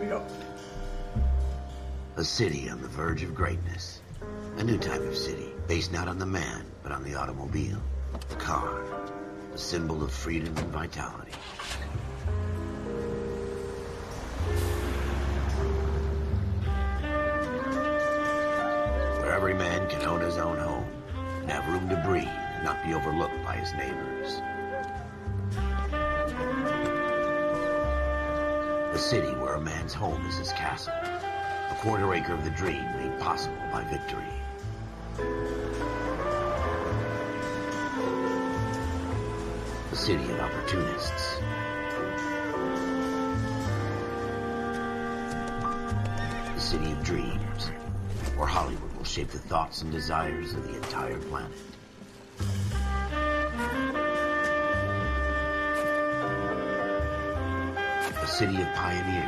we go. A city on the verge of greatness. A new type of city, based not on the man, but on the automobile. The car. The symbol of freedom and vitality. Where every man can own his own home, and have room to breathe, and not be overlooked by his neighbors. A city where a man's home is his castle. A quarter acre of the dream made possible by victory. A city of opportunists. A city of dreams, where Hollywood will shape the thoughts and desires of the entire planet. A city of pioneers.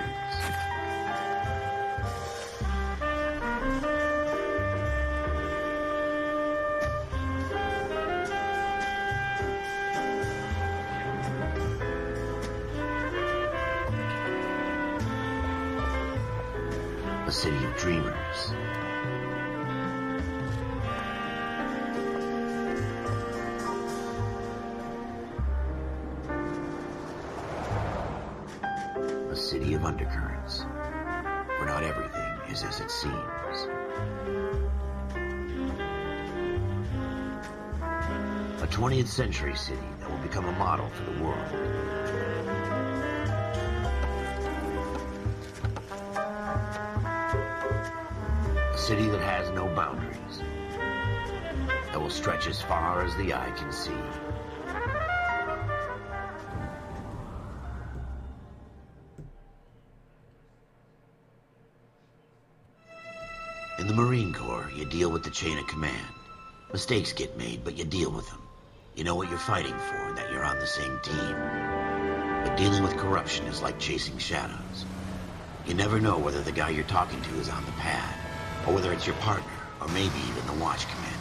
A city of dreamers. A city of undercurrents, where not everything is as it seems. A 20th century city that will become a model for the world. A city that has no boundaries, that will stretch as far as the eye can see. In the Marine Corps, you deal with the chain of command. Mistakes get made, but you deal with them. You know what you're fighting for and that you're on the same team. But dealing with corruption is like chasing shadows. You never know whether the guy you're talking to is on the pad, or whether it's your partner, or maybe even the watch commander.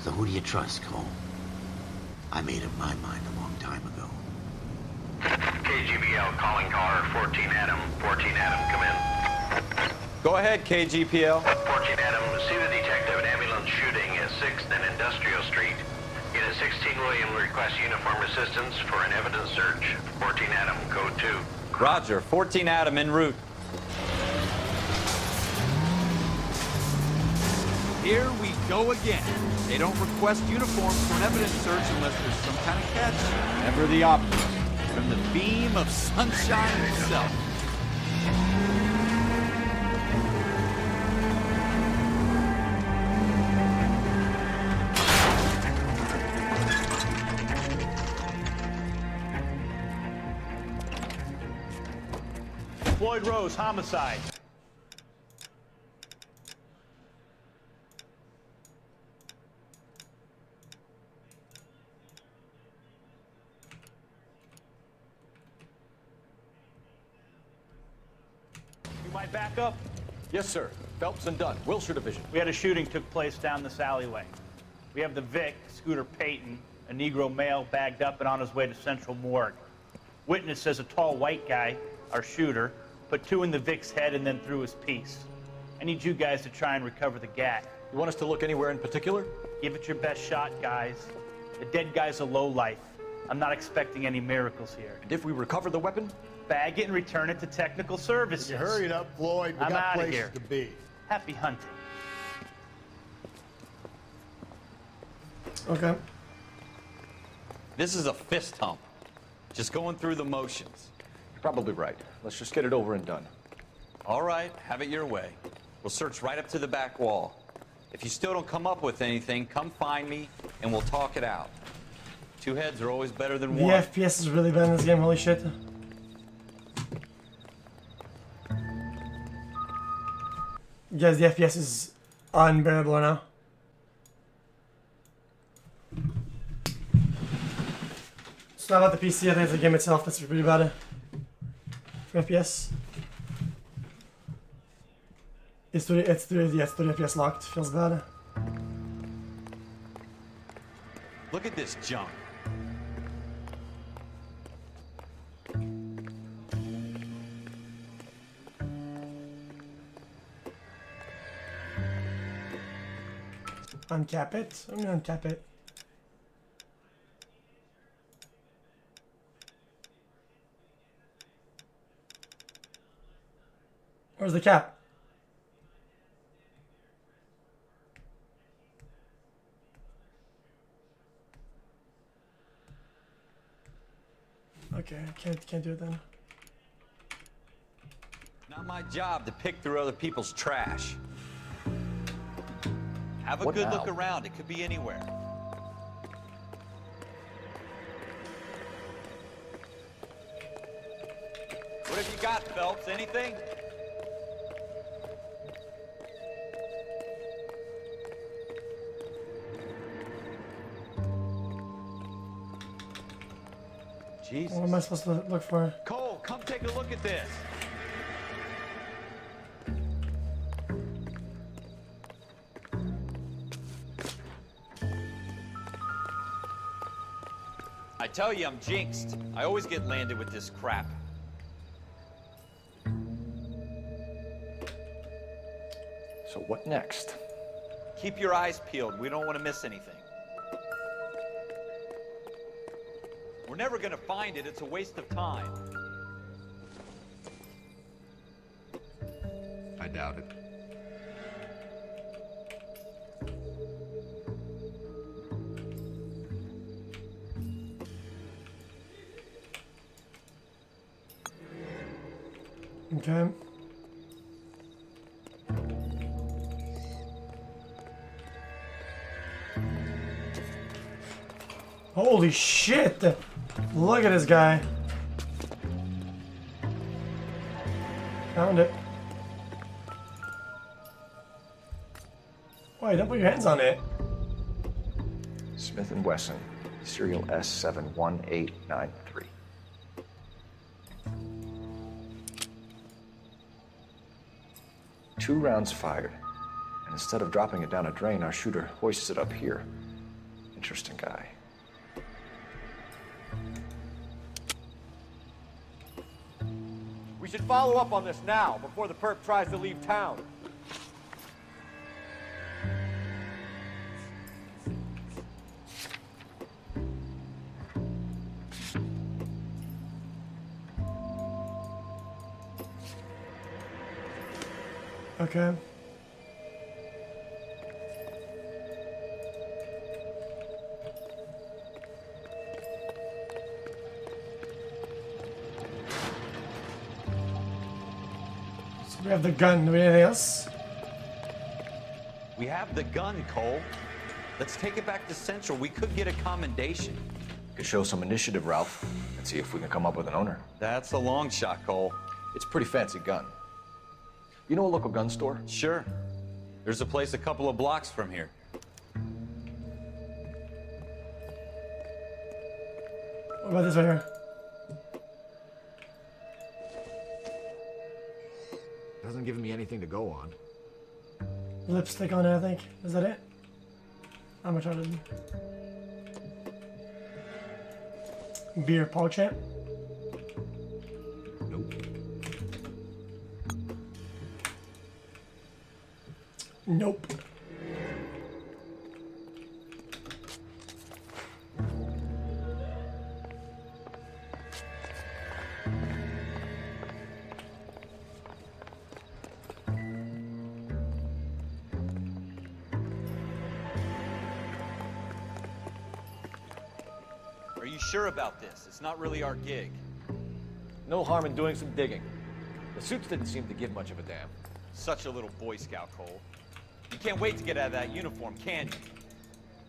So who do you trust, Cole? I made up my mind a long time ago. KGBL calling caller 14 Adam. 14 Adam, come in. Go ahead, KGPL. 14 Adam, see the detective, an ambulance shooting at 6th and Industrial Street. Unit 16 William requests uniform assistance for an evidence search. 14 Adam, code 2. Roger, 14 Adam en route. Here we go again. They don't request uniforms for an evidence search unless there's some kind of catch. Never the opposite. From the beam of sunshine itself. Floyd Rose, homicide. You might back up? Yes, sir. Phelps and Dunn, Wilshire Division. We had a shooting took place down this alleyway. We have the Vic, Scooter Payton, a Negro male bagged up and on his way to Central Morgue. Witness says a tall white guy, our shooter, put 2 in the Vic's head and then threw his piece. I need you guys to try and recover the gat. You want us to look anywhere in particular? Give it your best shot, guys. The dead guy's a lowlife. I'm not expecting any miracles here. And if we recover the weapon? Bag it and return it to technical services. You hurry it up, Floyd. We I'm got outta places here. to be. Happy hunting. Okay. This is a fist hump. Just going through the motions. You're probably right. Let's just get it over and done. All right, have it your way. We'll search right up to the back wall. If you still don't come up with anything, come find me and we'll talk it out. 2 heads are always better than The one. FPS is really bad in this game, holy shit. Guys, the FPS is unbearable now. It's not about the PC, I think it's the game itself that's pretty bad for FPS. It's 30 FPS locked, feels bad. Look at this junk. Uncap it. I'm gonna uncap it. Where's the cap? Okay, can't do it then. Not my job to pick through other people's trash. Have a What good now? look around. It could be anywhere. What have you got, Phelps? Anything? Jesus. What am I supposed to look for? Cole, come take a look at this. I tell you, I'm jinxed. I always get landed with this crap. So what next? Keep your eyes peeled. We don't want to miss anything. We're never going to find it. It's a waste of time. I doubt it. Okay. Holy shit! Look at this guy. Found it. Wait, don't put your hands on it. Smith & Wesson, serial S71893. Two rounds fired, and instead of dropping it down a drain, our shooter hoists it up here. Interesting guy. We should follow up on this now, before the perp tries to leave town. Okay. So we have the gun. Do we have anything else? We have the gun, Cole. Let's take it back to Central. We could get a commendation. Could show some initiative, Ralph, and see if we can come up with an owner. That's a long shot, Cole. It's a pretty fancy gun. You know a local gun store? Sure. There's a place a couple of blocks from here. What about this right here? Doesn't give me anything to go on. Lipstick on it, I think. Is that it? How much out of it? Beer, Paul Champ. Nope. Nope. Are you sure about this? It's not really our gig. No harm in doing some digging. The suits didn't seem to give much of a damn. Such a little Boy Scout, Cole. You can't wait to get out of that uniform, can you?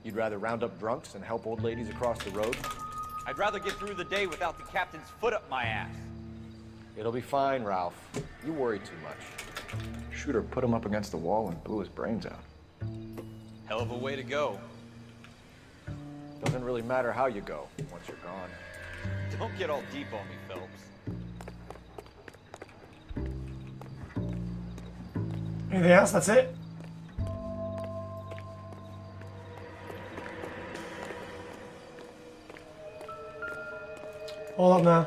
You'd rather round up drunks and help old ladies across the road? I'd rather get through the day without the captain's foot up my ass. It'll be fine, Ralph. You worry too much. Shooter put him up against the wall and blew his brains out. Hell of a way to go. Doesn't really matter how you go once you're gone. Don't get all deep on me, Phelps. Anything else? That's it? Hold up now.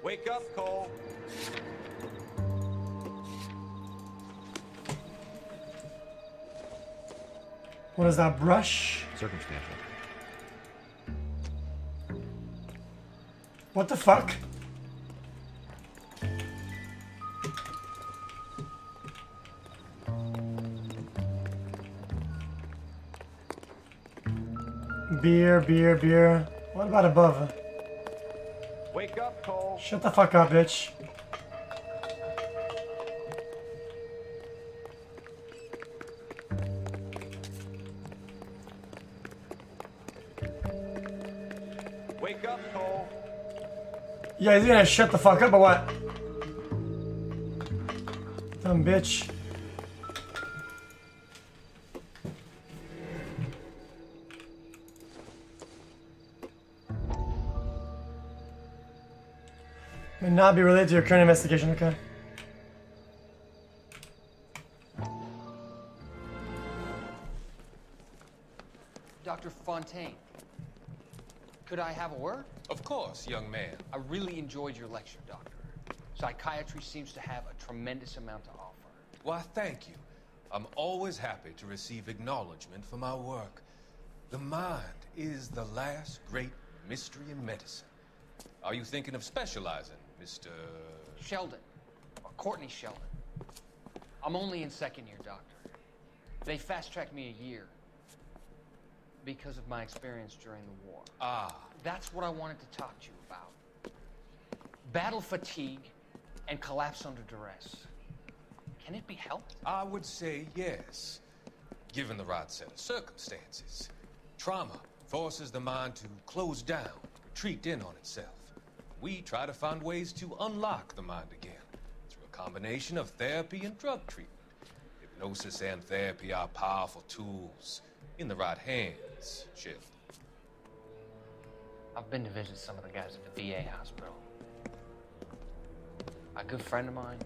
Wake up, Cole. What is that brush? Circumstantial. What the fuck? Beer, beer, beer. What about above? Wake up, Cole. Shut the fuck up, bitch. Wake up, Cole. Yeah, he's gonna shut the fuck up or what? Dumb bitch. May not be related to your current investigation, okay? Dr. Fontaine, could I have a word? Of course, young man. I really enjoyed your lecture, Doctor. Psychiatry seems to have a tremendous amount to offer. Why, thank you. I'm always happy to receive acknowledgement for my work. The mind is the last great mystery in medicine. Are you thinking of specializing, Mr. Sheldon, or Courtney Sheldon. I'm only in second year, Doctor. They fast-tracked me a year because of my experience during the war. Ah. That's what I wanted to talk to you about. Battle fatigue and collapse under duress. Can it be helped? I would say yes, given the right set of circumstances. Trauma forces the mind to close down, retreat in on itself. We try to find ways to unlock the mind again through a combination of therapy and drug treatment. Hypnosis and therapy are powerful tools in the right hands, Sheldon. I've been to visit some of the guys at the VA hospital. A good friend of mine,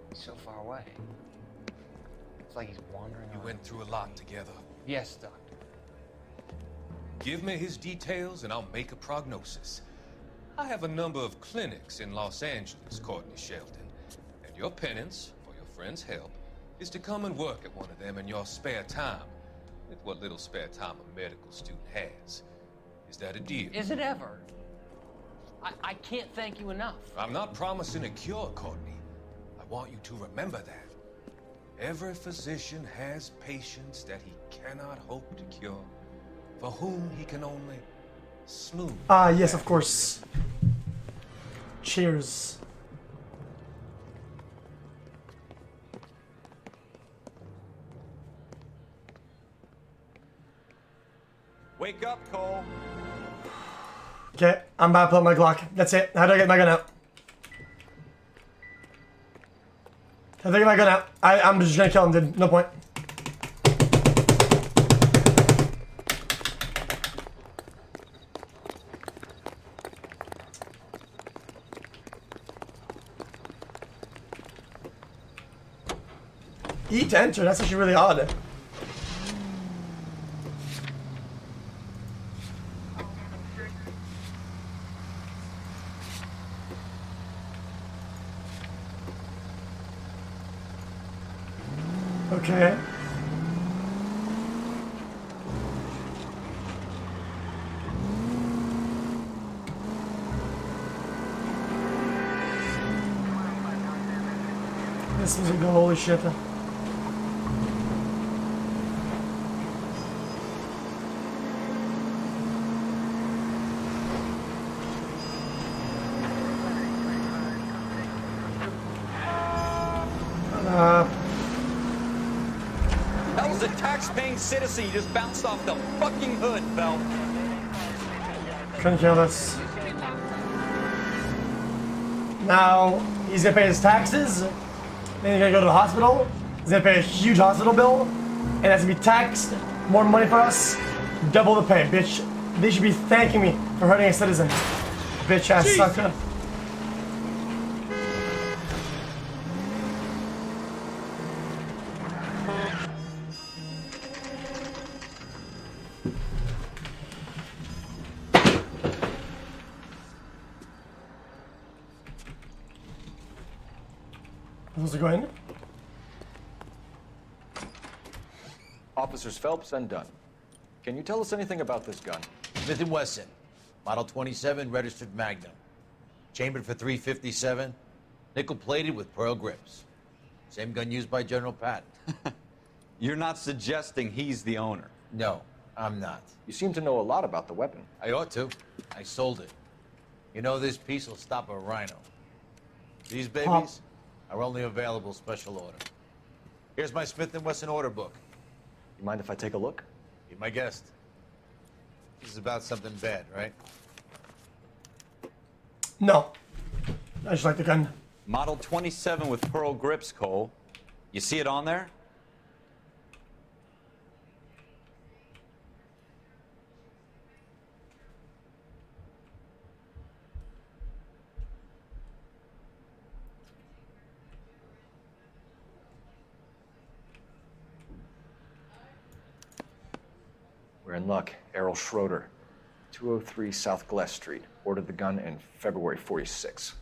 he's so far away. It's like he's wandering You around. went through a lot together. Yes, Doctor. Give me his details and I'll make a prognosis. I have a number of clinics in Los Angeles, Courtney Sheldon, and your penance, for your friend's help, is to come and work at one of them in your spare time, with what little spare time a medical student has. Is that a deal? Is it ever? I can't thank you enough. I'm not promising a cure, Courtney. I want you to remember that. Every physician has patients that he cannot hope to cure, for whom he can only smooth. Ah, yes, of course. Cheers. Wake up, Cole. Okay, I'm about to pull up my Glock. That's it. How do I get my gun out? How do I get my gun out? I'm just gonna kill him, dude. No point. E to enter, that's actually really odd. Okay. This is the holy shit. That was a tax-paying citizen you just bounced off the fucking hood, Bell. Couldn't kill us. Now he's gonna pay his taxes. Then he's gonna go to the hospital. He's gonna pay a huge hospital bill, and that's gonna be taxed. More money for us. Double the pay, bitch. They should be thanking me for hurting a citizen. Bitch ass sucker. Supposed to go in? Officers Phelps and Dunn. Can you tell us anything about this gun? Smith & Wesson, Model 27, registered Magnum. Chambered for .357, nickel-plated with pearl grips. Same gun used by General Patton. You're not suggesting he's the owner? No, I'm not. You seem to know a lot about the weapon. I ought to. I sold it. You know, this piece will stop a rhino. These babies are only available special order. Here's my Smith & Wesson order book. You mind if I take a look? Be my guest. This is about something bad, right? No. I just like the gun. Model 27 with pearl grips, Cole. You see it on there? We're in luck. Errol Schroeder, 203 South Glass Street. Ordered the gun in February '46.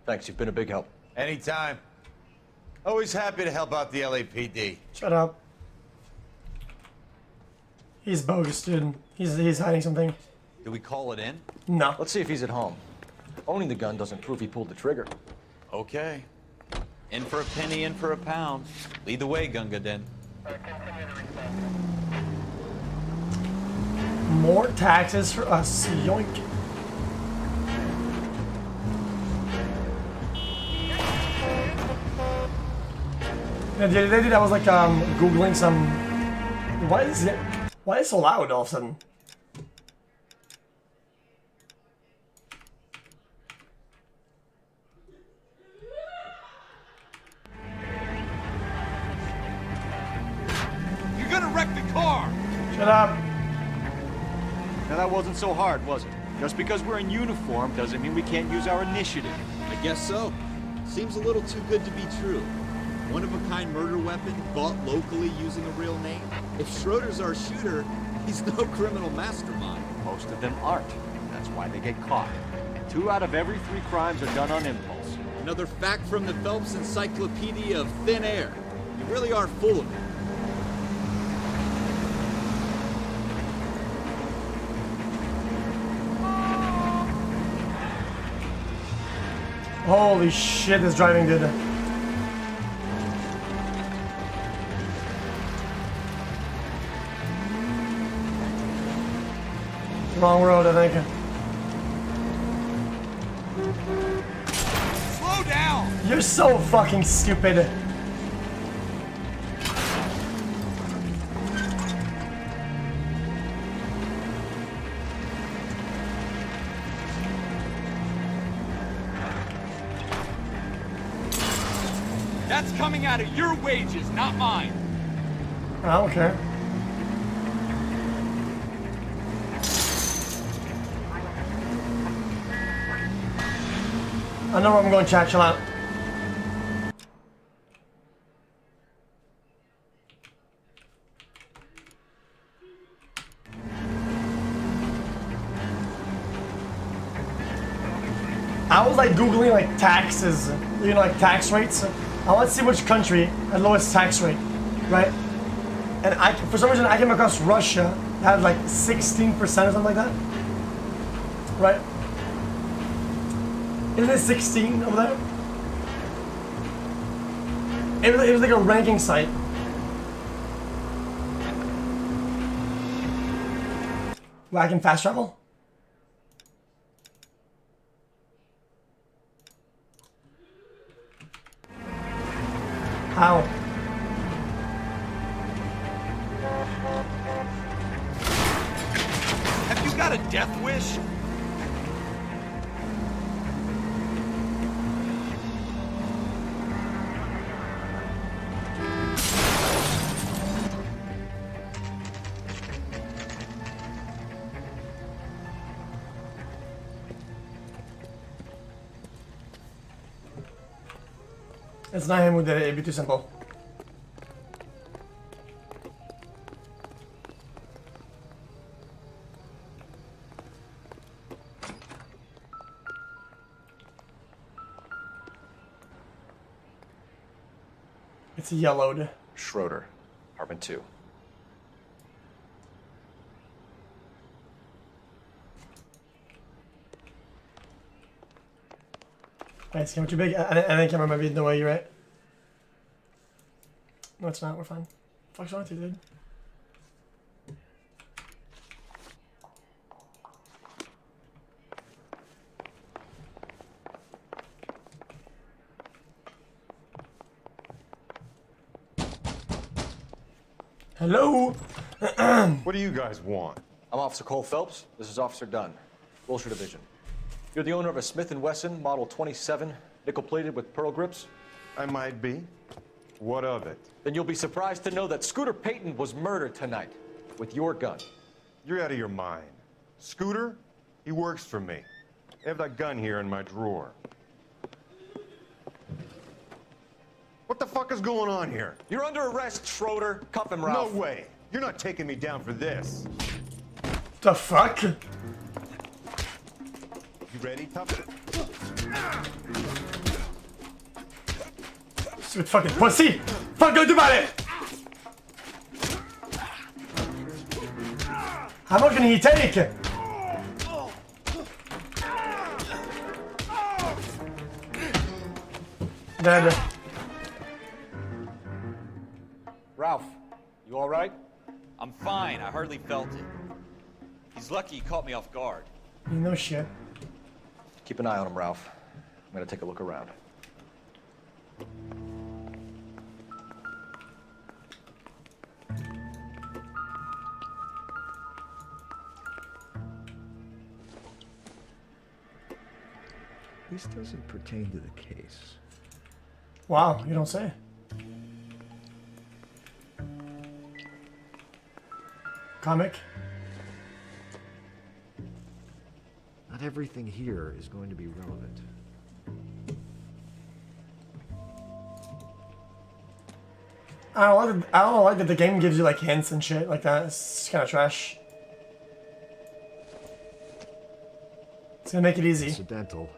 Thanks, you've been a big help. Anytime. Always happy to help out the LAPD. Shut up. He's bogus, dude. He's hiding something. Do we call it in? No. Let's see if he's at home. Owning the gun doesn't prove he pulled the trigger. Okay. In for a penny, in for a pound. Lead the way, Gunga Din. More taxes for us. Yoink. Yeah, the other day I was like googling some. Why is it so loud all of a sudden? You're gonna wreck the car! Shut up. Now that wasn't so hard, was it? Just because we're in uniform doesn't mean we can't use our initiative. I guess so. Seems a little too good to be true. One-of-a-kind murder weapon bought locally using a real name? If Schroeder's our shooter, he's no criminal mastermind. Most of them aren't. That's why they get caught. And 2 out of every 3 crimes are done on impulse. Another fact from the Phelps Encyclopedia of Thin Air. You really are full of it. Holy shit, this driving good. Wrong road, I think. Slow down! You're so fucking stupid. That's coming out of your wages, not mine. I don't care. I know where I'm going, chat. Chill out. I was like googling like taxes, you know, like tax rates. I want to see which country had lowest tax rate, right? And for some reason, I came across Russia that had like 16% or something like that, right? Isn't it 16 over there? It was like a ranking site. Where I can fast travel? How? Have you got a death wish? It's not him who did it, it'd be too simple. It's yellowed. Schroeder. Apartment 2. Nice, camera too big. I think camera might be in the way, you're right. No, it's not. We're fine. Fuck's wrong with you, dude? Hello? What do you guys want? I'm Officer Cole Phelps. This is Officer Dunn, Wilshire Division. You're the owner of a Smith & Wesson Model 27, nickel-plated with pearl grips? I might be. What of it? Then you'll be surprised to know that Scooter Payton was murdered tonight with your gun. You're out of your mind. Scooter? He works for me. I have that gun here in my drawer. What the fuck is going on here? You're under arrest, Schroeder. Cuff him, Ralph. No way. You're not taking me down for this. The fuck? You ready, tough? Stupid fucking pussy! Fuck, go do about it! How much can he take? Dead. Ralph, you all right? I'm fine. I hardly felt it. He's lucky he caught me off guard. You know shit. Keep an eye on him, Ralph. I'm gonna take a look around. This doesn't pertain to the case. Wow, you don't say. Comic. Not everything here is going to be relevant. I don't like that the game gives you like hints and shit like that. It's kind of trash. It's gonna make it easy. Incidental.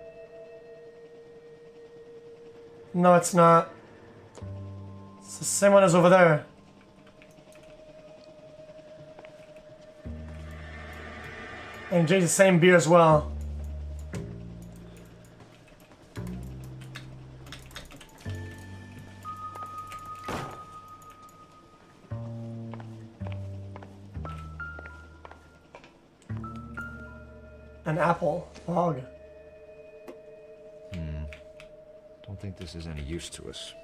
No, it's not. It's the same one as over there. And Jay's the same beer as well. An apple log. Don't think this is any use to us.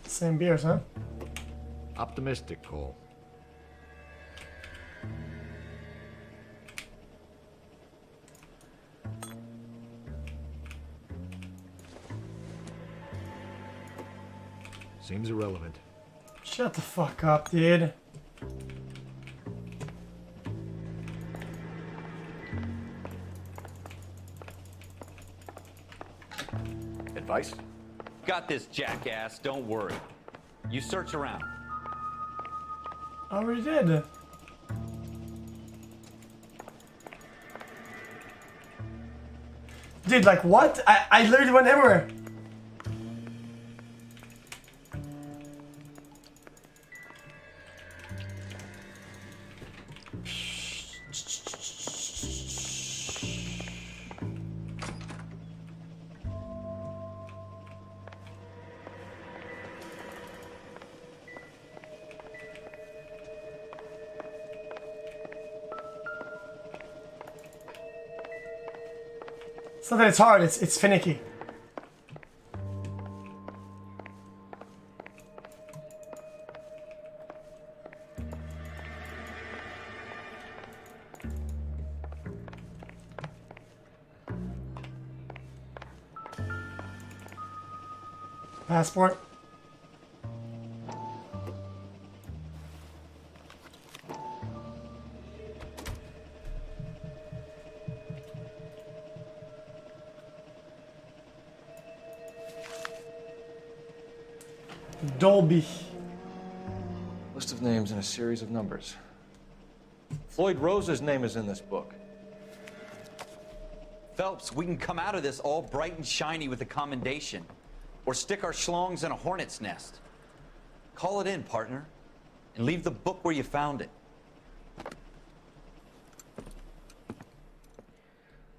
Same beers, huh? Optimistic, Cole. Seems irrelevant. Shut the fuck up, dude. Advice? Got this, jackass. Don't worry. You search around. I already did. Dude, like what? I literally went everywhere. It's not that it's hard, it's finicky. Passport. Dolby. List of names and a series of numbers. Floyd Rose's name is in this book. Phelps, we can come out of this all bright and shiny with a commendation. Or stick our schlongs in a hornet's nest. Call it in, partner. And leave the book where you found it.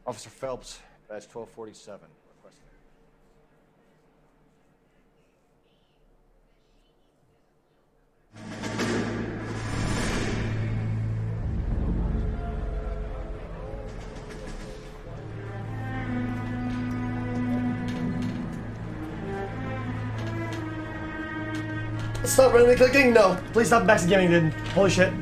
Officer Phelps, badge 1247. Requesting. Stop randomly clicking? No. Please stop back to gaming, dude. Holy shit.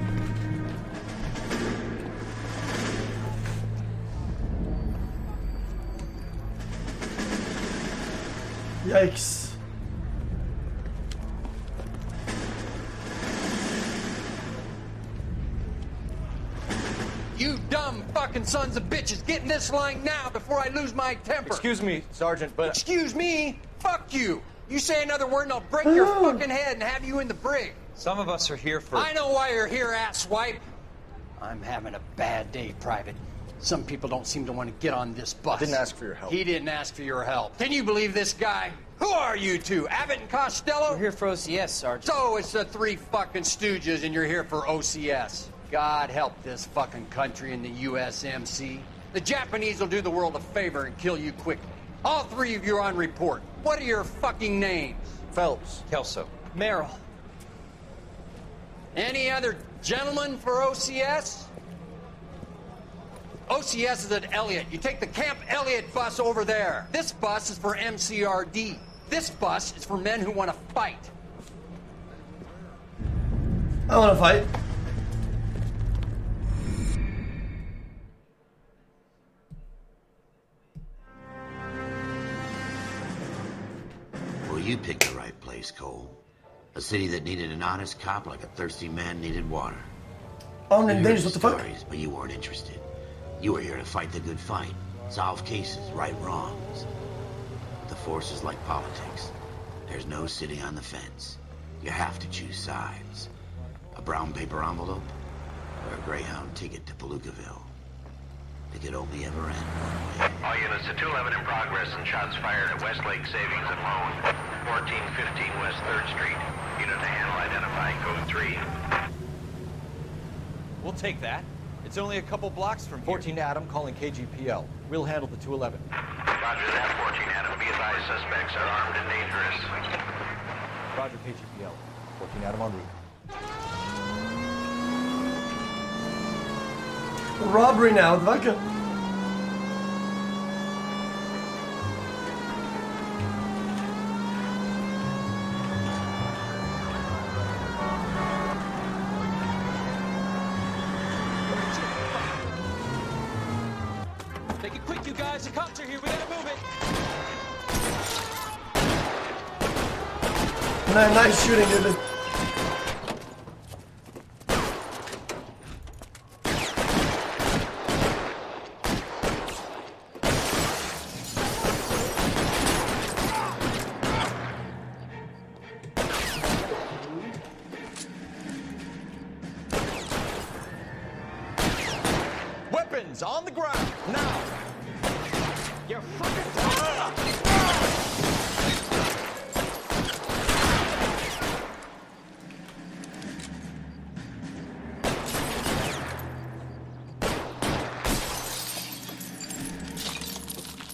Yikes. You dumb fucking sons of bitches, get in this line now before I lose my temper. Excuse me, Sergeant, but... Excuse me? Fuck you. You say another word and I'll break your fucking head and have you in the brig. Some of us are here for... I know why you're here, asswipe. I'm having a bad day, Private. Some people don't seem to want to get on this bus. I didn't ask for your help. He didn't ask for your help. Can you believe this guy? Who are you two? Abbott and Costello? We're here for OCS, Sergeant. So it's the three fucking stooges and you're here for OCS. God help this fucking country and the USMC. The Japanese will do the world a favor and kill you quickly. All three of you are on report. What are your fucking names? Phelps. Kelso. Merrill. Any other gentlemen for OCS? OCS is at Elliott. You take the Camp Elliott bus over there. This bus is for MCRD. This bus is for men who want to fight. I want to fight. Well, you picked the right place, Cole. A city that needed an honest cop like a thirsty man needed water. Oh, You heard dangerous, what the fuck? stories, but you weren't interested. You were here to fight the good fight, solve cases, right wrongs. The force is like politics. There's no sitting on the fence. You have to choose sides. A brown paper envelope or a Greyhound ticket to Palookaville. It could only ever end one way. All units to 211 in progress and shots fired at Westlake Savings and Loan, 1415 West 3rd Street. Unit to handle identify code 3. We'll take that. It's only a couple blocks from here. 14 Adam calling KGPL. We'll handle the 211. Roger that, 14 Adam. Be advised, suspects are armed and dangerous. Roger, KGPL. 14 Adam en route. Robbery now, what the fuck? Make it quick, you guys. The cops are here. We gotta move it. Nice shooting, dude. Weapons on the ground, now! You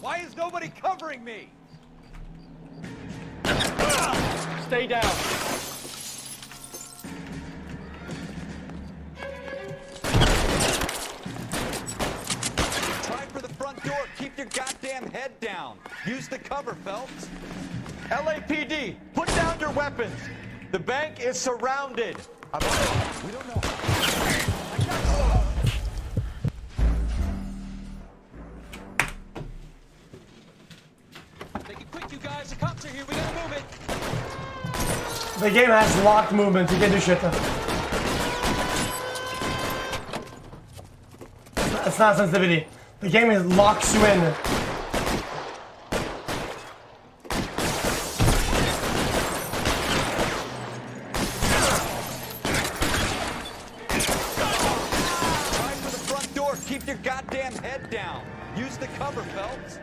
Why is nobody covering me? Stay down. try for the front door. Keep your goddamn head down. Use the cover, Phelps. LAPD, put down your weapons. The bank is surrounded. We don't know. Make it quick, you guys. The cops are here. We gotta move it. The game has locked movement, you can do shit. It's not sensitivity. The game is locks you in. Keep your goddamn head down. Use the cover, Phelps.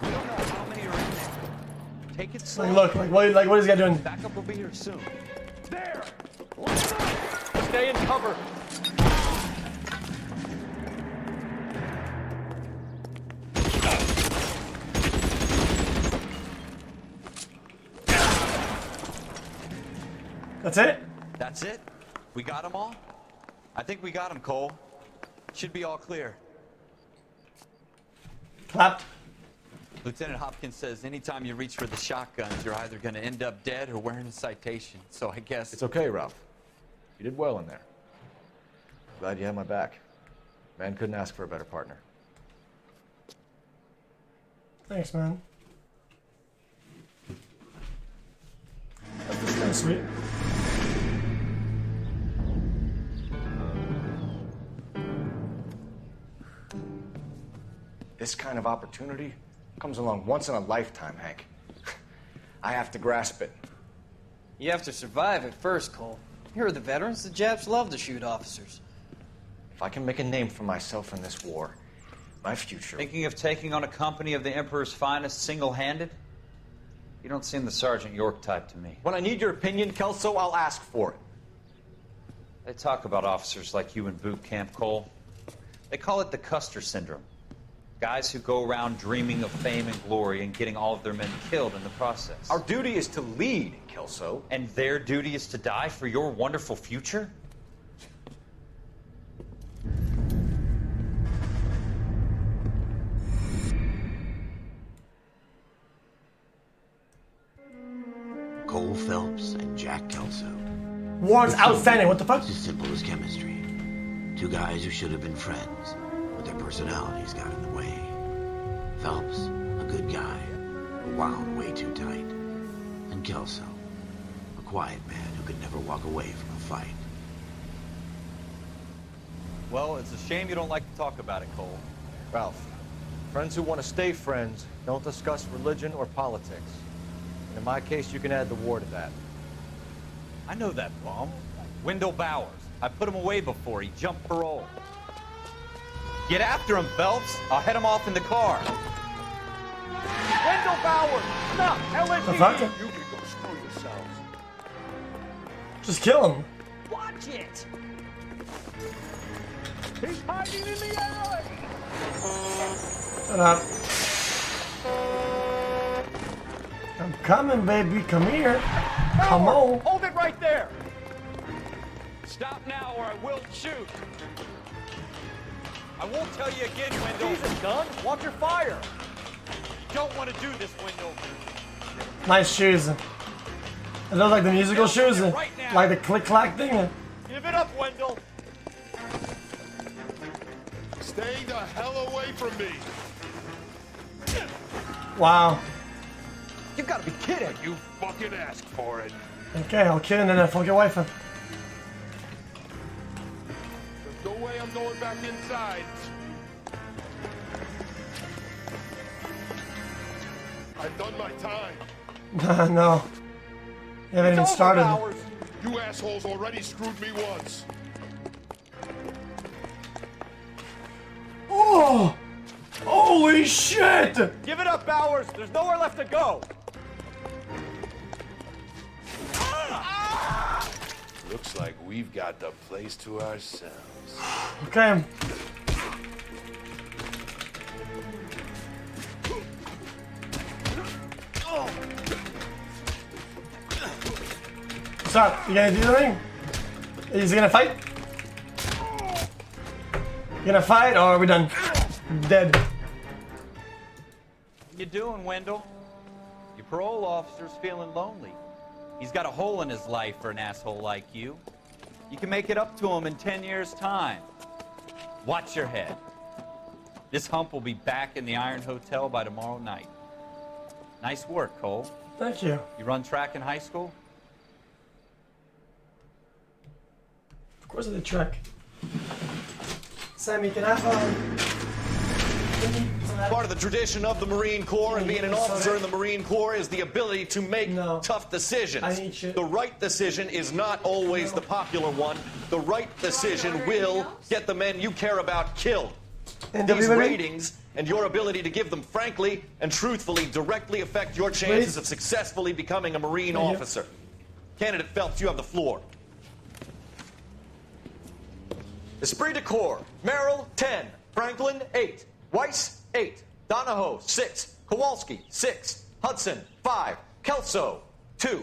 We don't know how many are in there. Take it slow. Like, look, what is this guy doing? Backup will be here soon. There! Stay in cover. That's it? That's it? We got them all? I think we got them, Cole. Should be all clear. Clapped. Lieutenant Hopkins says anytime you reach for the shotguns, you're either going to end up dead or wearing a citation. So I guess... It's okay, Ralph. You did well in there. Glad you had my back. Man couldn't ask for a better partner. Thanks, man. That's kind of sweet. This kind of opportunity comes along once in a lifetime, Hank. I have to grasp it. You have to survive it first, Cole. Here are the veterans. The Japs love to shoot officers. If I can make a name for myself in this war, my future... Thinking of taking on a company of the Emperor's finest single-handed? You don't seem the Sergeant York type to me. When I need your opinion, Kelso, I'll ask for it. They talk about officers like you in boot camp, Cole. They call it the Custer syndrome. Guys who go around dreaming of fame and glory and getting all of their men killed in the process. Our duty is to lead, Kelso. And their duty is to die for your wonderful future? Cole Phelps and Jack Kelso. Warren's outstanding. What the fuck? It's as simple as chemistry. Two guys who should have been friends, but their personalities got in the way. Phelps, a good guy, but wound way too tight. And Kelso, a quiet man who could never walk away from a fight. Well, it's a shame you don't like to talk about it, Cole. Ralph, friends who want to stay friends don't discuss religion or politics. And in my case, you can add the war to that. I know that bum. Wendell Bowers. I put him away before he jumped parole. Get after him, Phelps. I'll head him off in the car. Wendell Bowers! Stop! The fuck? LAPD! You can go screw yourselves. Just kill him. Watch it! He's hiding in the alley! Shut up. I'm coming, baby. Come here. Come on. Hold it right there! Stop now or I will shoot! I won't tell you again, Wendell. Jesus, gun! Watch your fire! You don't want to do this, Wendell. Nice shoes. Are those like the musical shoes? Like the click-clack thing? Give it up, Wendell! Stay the hell away from me! Wow. You gotta be kidding! You fucking asked for it. Okay, I'll kill him and then fuck your wife. There's no way I'm going back inside. I've done my time. No. You haven't even started. You assholes already screwed me once. Oh! Holy shit! Give it up, Bowers! There's nowhere left to go! Looks like we've got the place to ourselves. Okay. What's up? You gonna do the thing? Is he gonna fight? You gonna fight or are we done? Dead. What you doing, Wendell? Your parole officer's feeling lonely. He's got a hole in his life for an asshole like you. You can make it up to him in 10 years' time. Watch your head. This hump will be back in the Iron Hotel by tomorrow night. Nice work, Cole. Thank you. You run track in high school? Of course I did track. Sammy, can I have Part of the tradition of the Marine Corps and being an officer in the Marine Corps is the ability to make tough decisions. The right decision is not always the popular one. The right decision will get the men you care about killed. These ratings and your ability to give them frankly and truthfully directly affect your chances of successfully becoming a Marine officer. Candidate Phelps, you have the floor. Esprit de Corps, Merrill, 10. Franklin, 8. Weiss, 8. Donahoe, 6. Kowalski, 6. Hudson, 5. Kelso, 2.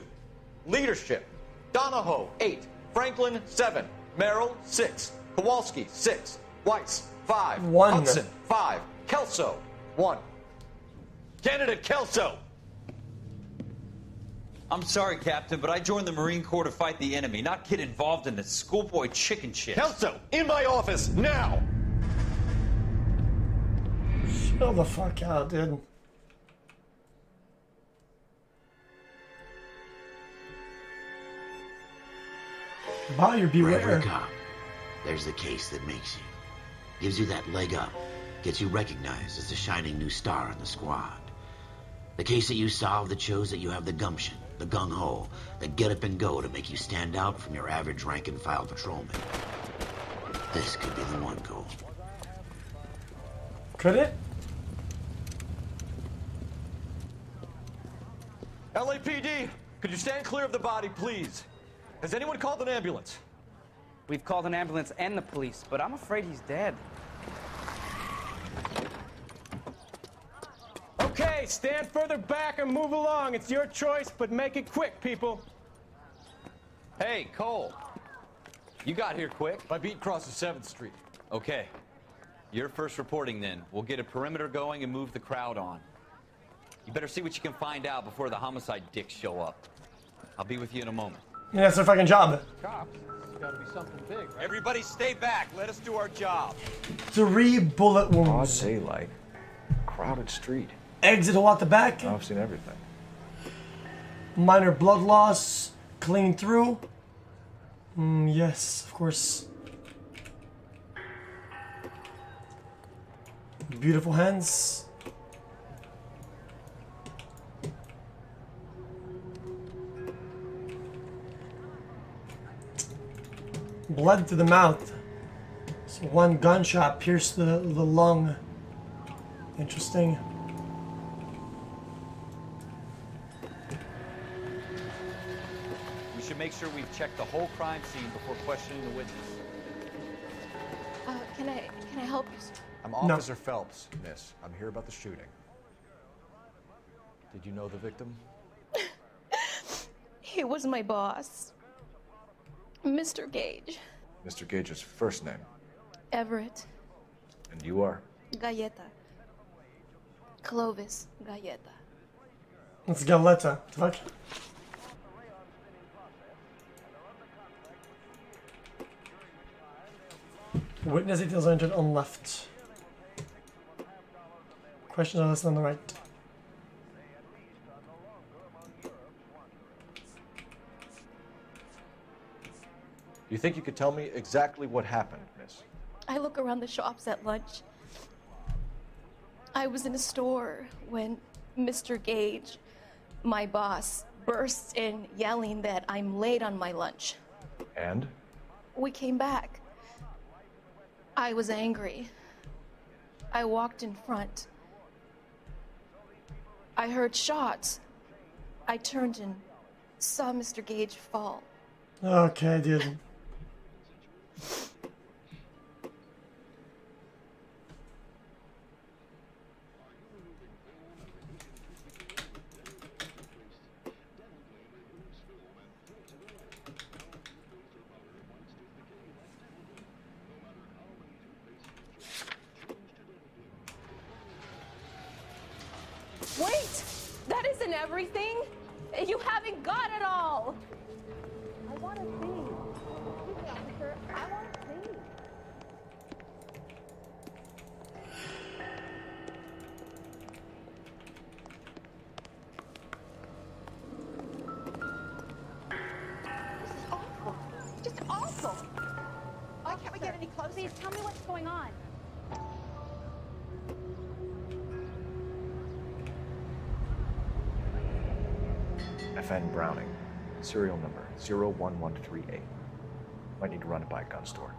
Leadership, Donahoe, 8. Franklin, 7. Merrill, 6. Kowalski, 6. Weiss, 5. 1. Hudson, 5. Kelso, 1. Candidate Kelso. I'm sorry, Captain, but I joined the Marine Corps to fight the enemy, not get involved in the schoolboy chicken shit. Kelso, in my office, now! Chill the fuck out, dude. Buyer beware. Forever a cop. There's the case that makes you. Gives you that leg up. Gets you recognized as the shining new star in the squad. The case that you solved that shows that you have the gumption, the gung-ho, the get up and go to make you stand out from your average rank-and-file patrolman. This could be the one, Cole. Could it? LAPD, could you stand clear of the body, please? Has anyone called an ambulance? We've called an ambulance and the police, but I'm afraid he's dead. Okay, stand further back and move along. It's your choice, but make it quick, people. Hey, Cole. You got here quick. My beat crosses 7th Street. Okay. You're first reporting then. We'll get a perimeter going and move the crowd on. You better see what you can find out before the homicide dicks show up. I'll be with you in a moment. Yeah, that's their fucking job. Cops, it's gotta be something big, right? Everybody stay back. Let us do our job. 3 bullet wounds. Broad daylight. Crowded street. Exit hole out the back. I've seen everything. Minor blood loss. Clean through. Yes, of course. Beautiful hands. Blood to the mouth. So 1 gunshot pierced the lung. Interesting. We should make sure we've checked the whole crime scene before questioning the witness. Can I help you, sir? I'm Officer Phelps, miss. I'm here about the shooting. Did you know the victim? He was my boss. Mr. Gage. Mr. Gage's first name. Everett. And you are? Galleta. Clovis Galleta. It's Galleta. Fuck. Witness details are entered on left. Questions are listed on the right. You think you could tell me exactly what happened, miss? I look around the shops at lunch. I was in a store when Mr. Gage, my boss, bursts in yelling that I'm late on my lunch. And? We came back. I was angry. I walked in front. I heard shots. I turned and saw Mr. Gage fall. Okay, dude. Wait! That isn't everything! You haven't got it all! I want to see. Excuse me, officer. I want to see. This is awful. Just awful. Why can't we get any closer? Please tell me what's going on. FN Browning. Serial number 01138. Might need to run it by a gun store.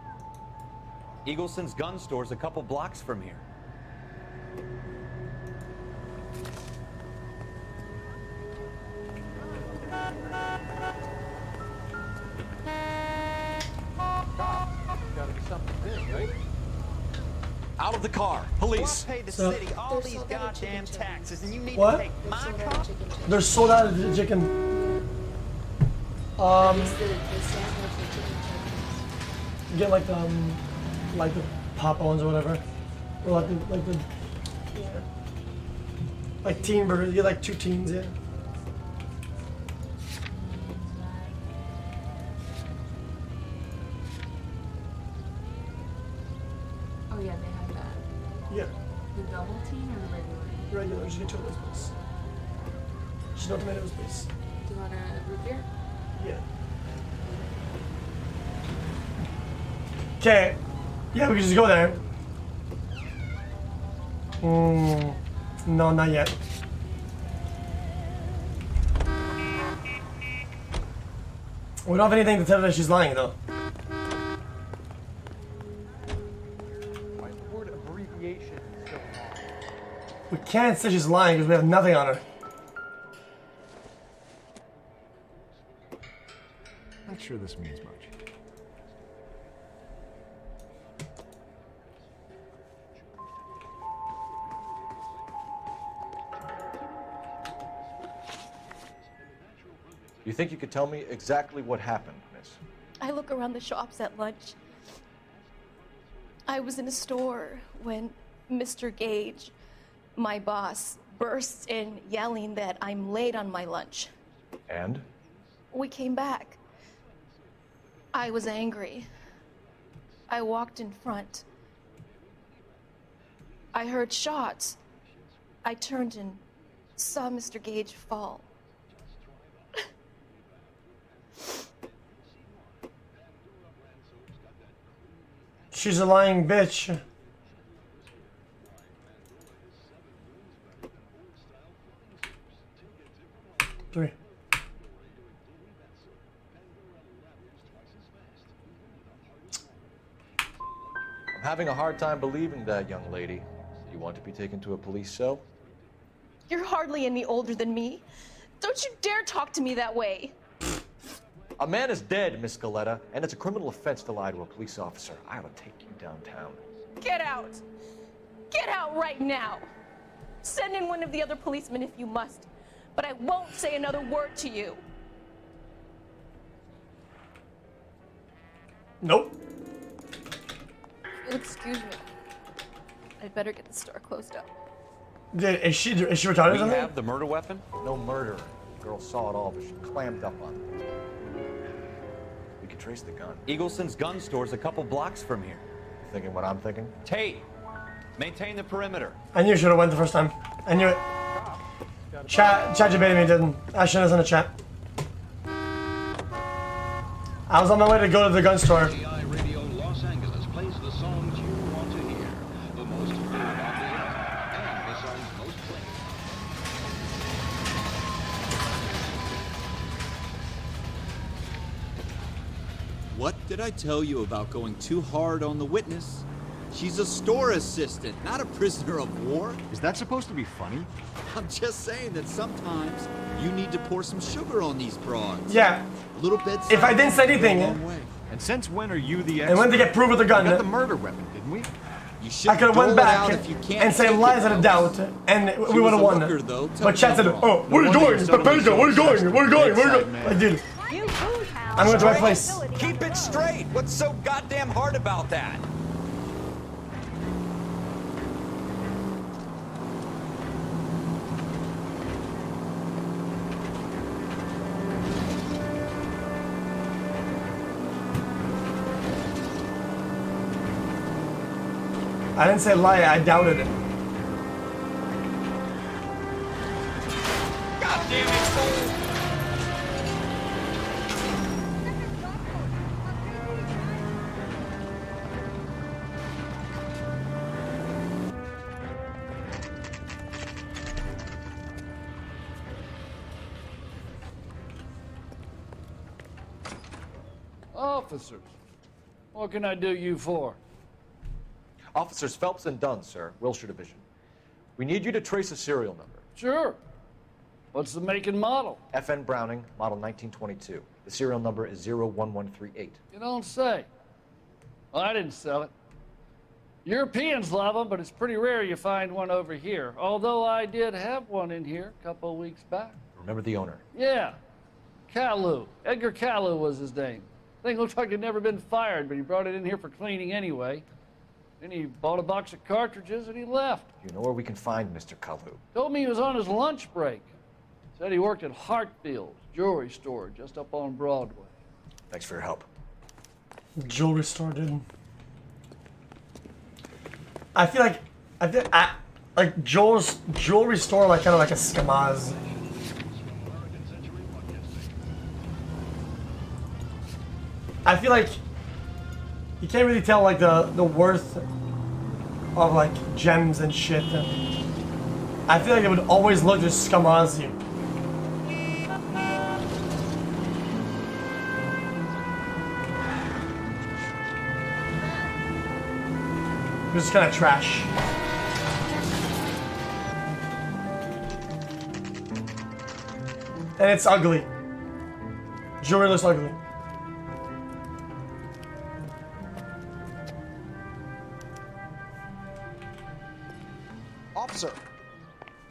Eagleson's gun store's a couple blocks from here. Gotta be something big, right? Out of the car! Police! Pay the So- city all these goddamn taxes, and you need What? to take my car? They're sold out of chicken. Get like the Pop-Ons or whatever, or like the yeah, like teen burgers. You get like 2 teens, yeah. Oh yeah, they have that. Yeah, The double teen or the regular? regular. Just get 2 of those, please. Just no tomatoes, please. Do you want a root beer? Yeah. Okay. Yeah, we can just go there. No, not yet. We don't have anything to tell her that she's lying, though. Why is the word abbreviation so long? We can't say she's lying because we have nothing on her. Not sure this means much. You think you could tell me exactly what happened, miss? I look around the shops at lunch. I was in a store when Mr. Gage, my boss, bursts in yelling that I'm late on my lunch. And? We came back. I was angry. I walked in front. I heard shots. I turned and saw Mr. Gage fall. She's a lying bitch. Three. I'm having a hard time believing that, young lady. You want to be taken to a police cell? You're hardly any older than me. Don't you dare talk to me that way. A man is dead, Miss Scaletta, and it's a criminal offense to lie to a police officer. I will take you downtown. Get out. Get out right now. Send in one of the other policemen if you must, but I won't say another word to you. Nope. You'll excuse me. I'd better get the store closed up. Is she retarded or We something? have the murder weapon? No murder. The girl saw it all, but she clammed up on it. We could trace the gun. Eagleson's gun store's a couple blocks from here. You thinking what I'm thinking? Tate, maintain the perimeter. I knew you should have went the first time. I knew it. Chat debated me, didn't. I shouldn't have sent a chat. I was on my way to go to the gun store. AI Radio Los Angeles plays the songs you want to hear. The most heard on the air, and the songs most played. What did I tell you about going too hard on the witness? She's a store assistant, not a prisoner of war. Is that supposed to be funny? I'm just saying that sometimes you need to pour some sugar on these broads. Yeah. A little bit. If I didn't say anything, And since when are you the expert? and went to get proof with the gun, We got the murder weapon, didn't we? You should I could have dole went it back out if you can't and say take lies it, out of folks. doubt, and She we would was have a won. looker, though. Tell But me chat said, I'm wrong. "Oh, where are you No wonder going? you suddenly Pepega, where are you showed going? Where are you going? Where are you bedside going?" Like, dude, I'm going to the right place. Keep it straight. What's so goddamn hard about that? I didn't say lie. I doubted it. God damn it, fool. Officers, what can I do you for? Officers Phelps and Dunn, sir, Wilshire Division. We need you to trace a serial number. Sure. What's the make and model? FN Browning, model 1922. The serial number is 01138. You don't say. Well, I didn't sell it. Europeans love them, but it's pretty rare you find one over here. Although I did have one in here a couple of weeks back. Remember the owner? Yeah. Kalu. Edgar Kalu was his name. Thing looks like he'd never been fired, but he brought it in here for cleaning anyway. Then he bought a box of cartridges and he left. You know where we can find Mr. Kalu? Told me he was on his lunch break. Said he worked at Hartfield's jewelry store just up on Broadway. Thanks for your help. Jewelry store, dude. I feel like Joel's jewelry store, like kind of like a Skamaz. I feel like you can't really tell like the worth of like gems and shit. I feel like it would always look just Skamaz you. This is kind of trash. And it's ugly. Jewelry looks ugly. Officer,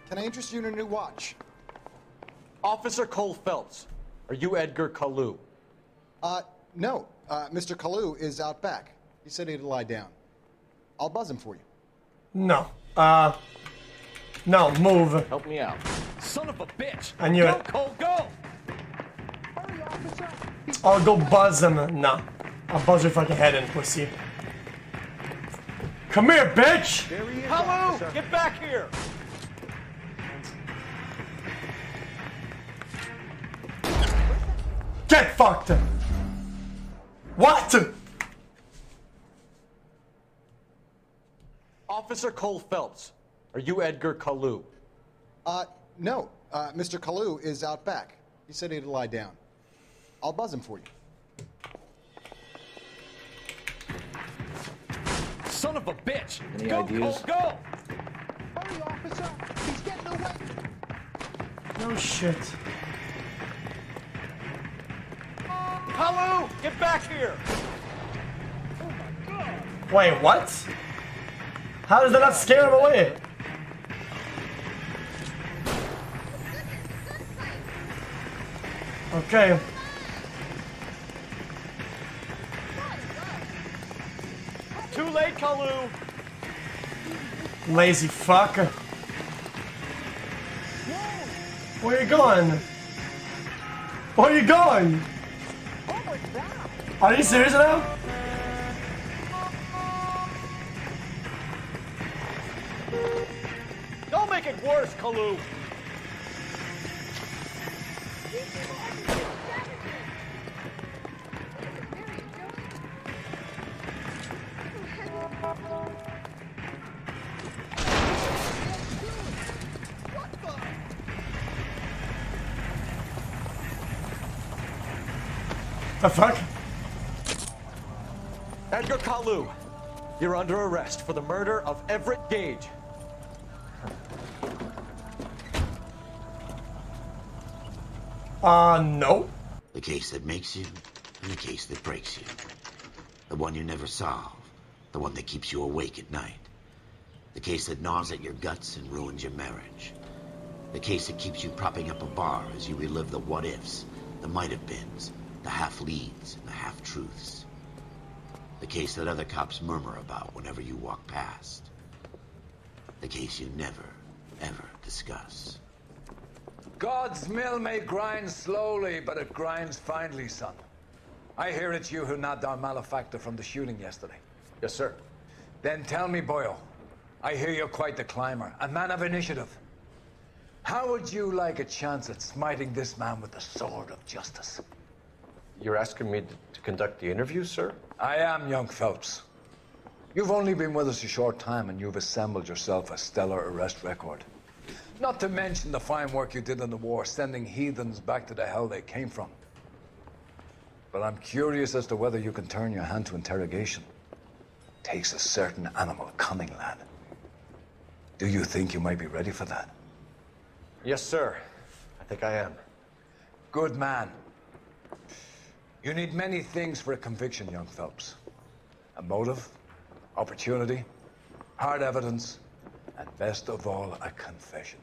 can I interest you in a new watch? Officer Cole Phelps, are you Edgar Kalu? No. Mr. Kalu is out back. He said he'd lie down. I'll buzz him for you. No. No, move. Help me out. Son of a bitch! I knew Go, it. Cole, go! I'll go buzz him. No. I'll buzz your fucking head in, pussy. Come here, bitch! Hello! Get back here! Get fucked! What? Officer Cole Phelps, are you Edgar Kalu? No. Mr. Kalu is out back. He said he'd lie down. I'll buzz him for you. Son of a bitch! Any Go, ideas? Cole, go! Hurry, officer! He's getting away! No shit. Hello! Get back here! Wait, what? How does that not scare him away? Okay. Too late, Kalu! Lazy fuck. Where are you going? Where are you going? Are you serious now? Don't make it worse, Kalu! The fuck? Edgar Kalu, you're under arrest for the murder of Everett Gage. No. The case that makes you, and the case that breaks you. The one you never solve. The one that keeps you awake at night. The case that gnaws at your guts and ruins your marriage. The case that keeps you propping up a bar as you relive the what-ifs, the might-have-beens, the half-leads, and the half-truths. The case that other cops murmur about whenever you walk past. The case you never, ever discuss. God's mill may grind slowly, but it grinds finely, son. I hear it's you who nabbed our malefactor from the shooting yesterday. Yes, sir. Then tell me, Boyle, I hear you're quite the climber, a man of initiative. How would you like a chance at smiting this man with the sword of justice? You're asking me to conduct the interview, sir? I am, young Phelps. You've only been with us a short time, and you've assembled yourself a stellar arrest record. Not to mention the fine work you did in the war, sending heathens back to the hell they came from. But I'm curious as to whether you can turn your hand to interrogation. Takes a certain animal cunning, lad. Do you think you might be ready for that? Yes, sir. I think I am. Good man. You need many things for a conviction, young Phelps. A motive, opportunity, hard evidence, and best of all, a confession.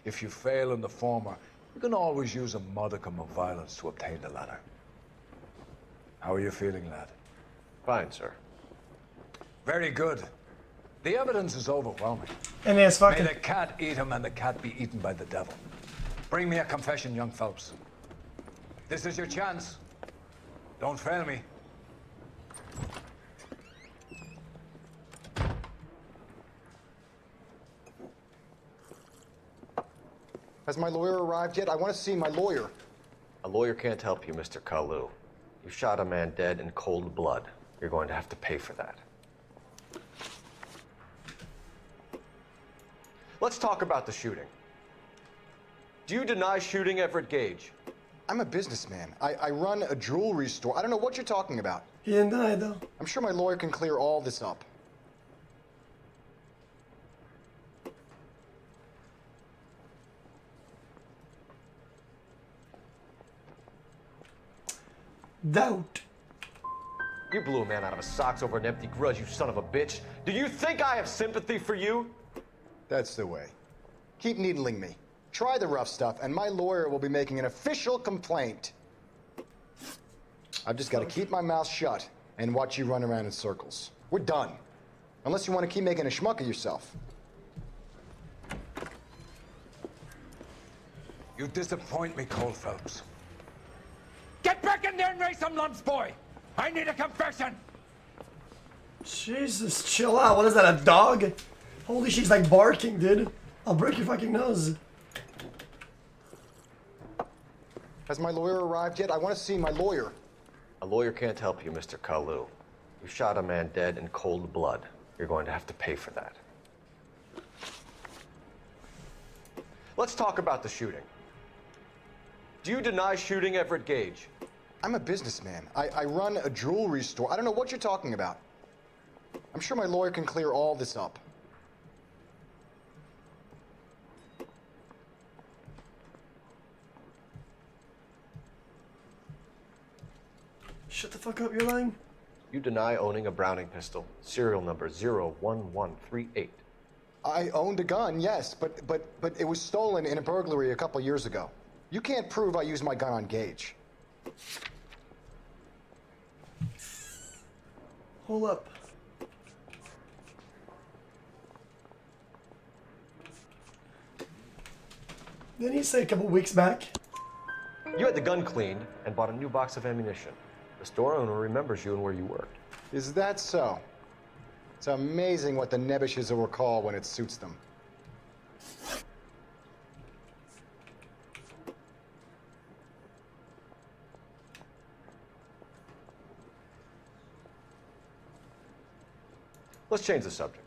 If you fail in the former, you can always use a modicum of violence to obtain the latter. How are you feeling, lad? Fine, sir. Very good. The evidence is overwhelming. And it's fucking. May the cat eat him and the cat be eaten by the devil. Bring me a confession, young Phelps. This is your chance. Don't fail me. Has my lawyer arrived yet? I want to see my lawyer. A lawyer can't help you, Mr. Kalu. You shot a man dead in cold blood. You're going to have to pay for that. Let's talk about the shooting. Do you deny shooting Everett Gage? I'm a businessman. I run a jewelry store. I don't know what you're talking about. He didn't deny, though. I'm sure my lawyer can clear all this up. Doubt. You blew a man out of his socks over an empty grudge, you son of a bitch. Do you think I have sympathy for you? That's the way. Keep needling me. Try the rough stuff, and my lawyer will be making an official complaint. I've just got to keep my mouth shut and watch you run around in circles. We're done. Unless you want to keep making a schmuck of yourself. You disappoint me, Cole Phelps. Get back in there and raise some lumps, boy! I need a confession! Jesus, chill out. What is that, a dog? Holy shit, he's like barking, dude. I'll break your fucking nose. Has my lawyer arrived yet? I want to see my lawyer. A lawyer can't help you, Mr. Kalu. You shot a man dead in cold blood. You're going to have to pay for that. Let's talk about the shooting. Do you deny shooting Everett Gage? I'm a businessman. I run a jewelry store. I don't know what you're talking about. I'm sure my lawyer can clear all this up. Shut the fuck up, you're lying. You deny owning a Browning pistol, serial number 01138. I owned a gun, yes, but it was stolen in a burglary a couple years ago. You can't prove I used my gun on Gage. Hold up. Didn't he say a couple weeks back? You had the gun cleaned and bought a new box of ammunition. The store owner remembers you and where you worked. Is that so? It's amazing what the Nebbishes will recall when it suits them. Let's change the subject.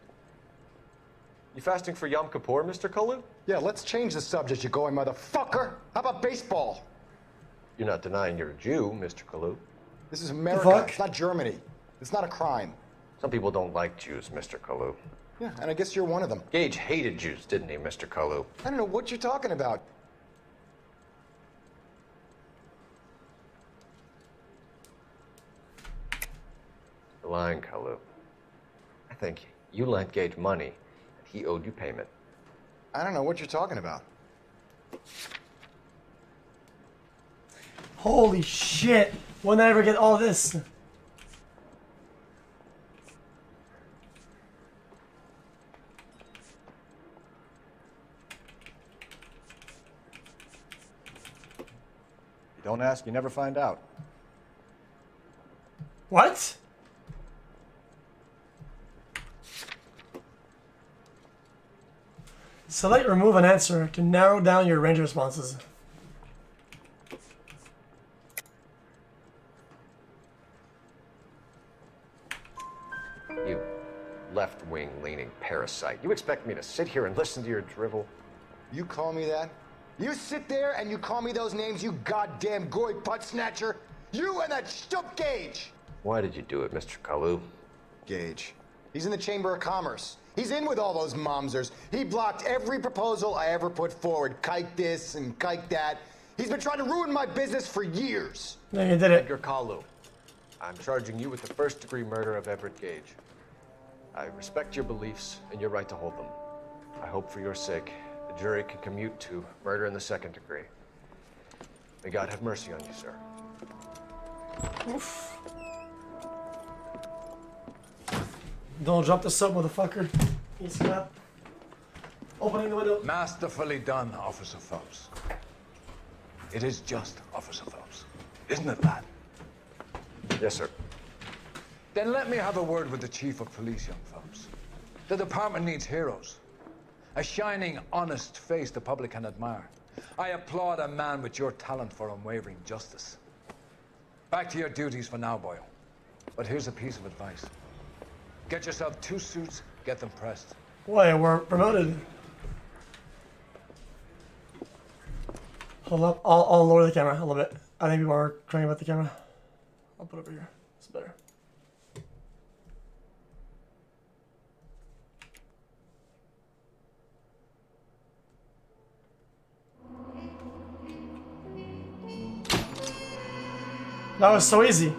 You fasting for Yom Kippur, Mr. Kalu? Yeah, let's change the subject, you going motherfucker. How about baseball? You're not denying you're a Jew, Mr. Kalu. This is America. It's not Germany. It's not a crime. Some people don't like Jews, Mr. Kalu. Yeah, and I guess you're one of them. Gage hated Jews, didn't he, Mr. Kalu? I don't know what you're talking about. You're lying, Kalu. I think you lent Gage money, and he owed you payment. I don't know what you're talking about. Holy shit. When did I ever get all this? You don't ask, you never find out. What? Select remove an answer to narrow down your range of responses. You left-wing leaning parasite. You expect me to sit here and listen to your drivel? You call me that? You sit there and you call me those names, you goddamn goy butt snatcher? You and that shtup Gage. Why did you do it, Mr. Kalu? Gage. He's in the Chamber of Commerce. He's in with all those momsers. He blocked every proposal I ever put forward. Kike this and kike that. He's been trying to ruin my business for years. Yeah, you did it. Edgar Kalu, I'm charging you with the first-degree murder of Everett Gage. I respect your beliefs and your right to hold them. I hope for your sake the jury can commute to murder in the second degree. May God have mercy on you, sir. Oof. Don't drop the soap, motherfucker. He's not opening the window. Masterfully done, Officer Phelps. It is just, Officer Phelps. Isn't it, lad? Yes, sir. Then let me have a word with the Chief of Police, young Phelps. The department needs heroes. A shining, honest face the public can admire. I applaud a man with your talent for unwavering justice. Back to your duties for now, Boyle. But here's a piece of advice. Get yourself 2 suits, get them pressed. Wait, we're promoted. Hold up, I'll lower the camera a little bit. I think people are crying about the camera. I'll put it over here. It's better. That was so easy.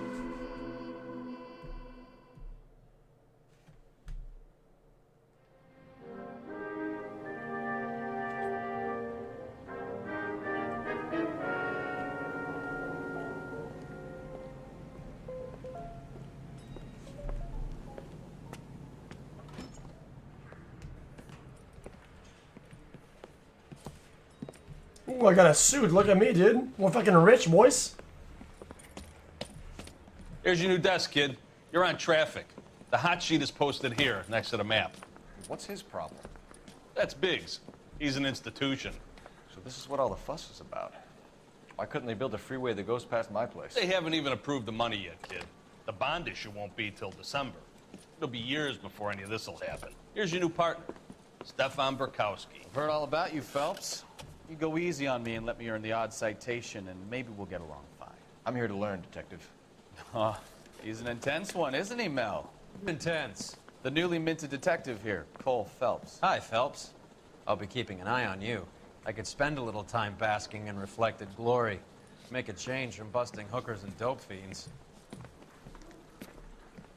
Ooh, I got a suit. Look at me, dude. We're fucking rich, boys. Here's your new desk, kid. You're on traffic. The hot sheet is posted here, next to the map. What's his problem? That's Biggs. He's an institution. So this is what all the fuss is about. Why couldn't they build a freeway that goes past my place? They haven't even approved the money yet, kid. The bond issue won't be till December. It'll be years before any of this will happen. Here's your new partner, Stefan Burkowski. I've heard all about you, Phelps. You go easy on me and let me earn the odd citation, and maybe we'll get along fine. I'm here to learn, Detective. He's an intense one, isn't he, Mel? Intense. The newly minted detective here, Cole Phelps. Hi, Phelps. I'll be keeping an eye on you. I could spend a little time basking in reflected glory. Make a change from busting hookers and dope fiends.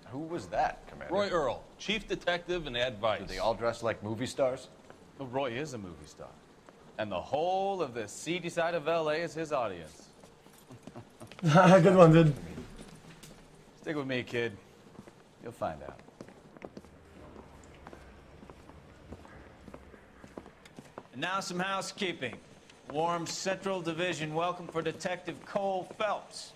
Who was that, Commander? Roy Earl, chief detective and advice. Do they all dress like movie stars? Well, Roy is a movie star. And the whole of the seedy side of L.A. is his audience. Good one, dude. Stick with me, kid. You'll find out. And now some housekeeping. Warm Central Division welcome for Detective Cole Phelps.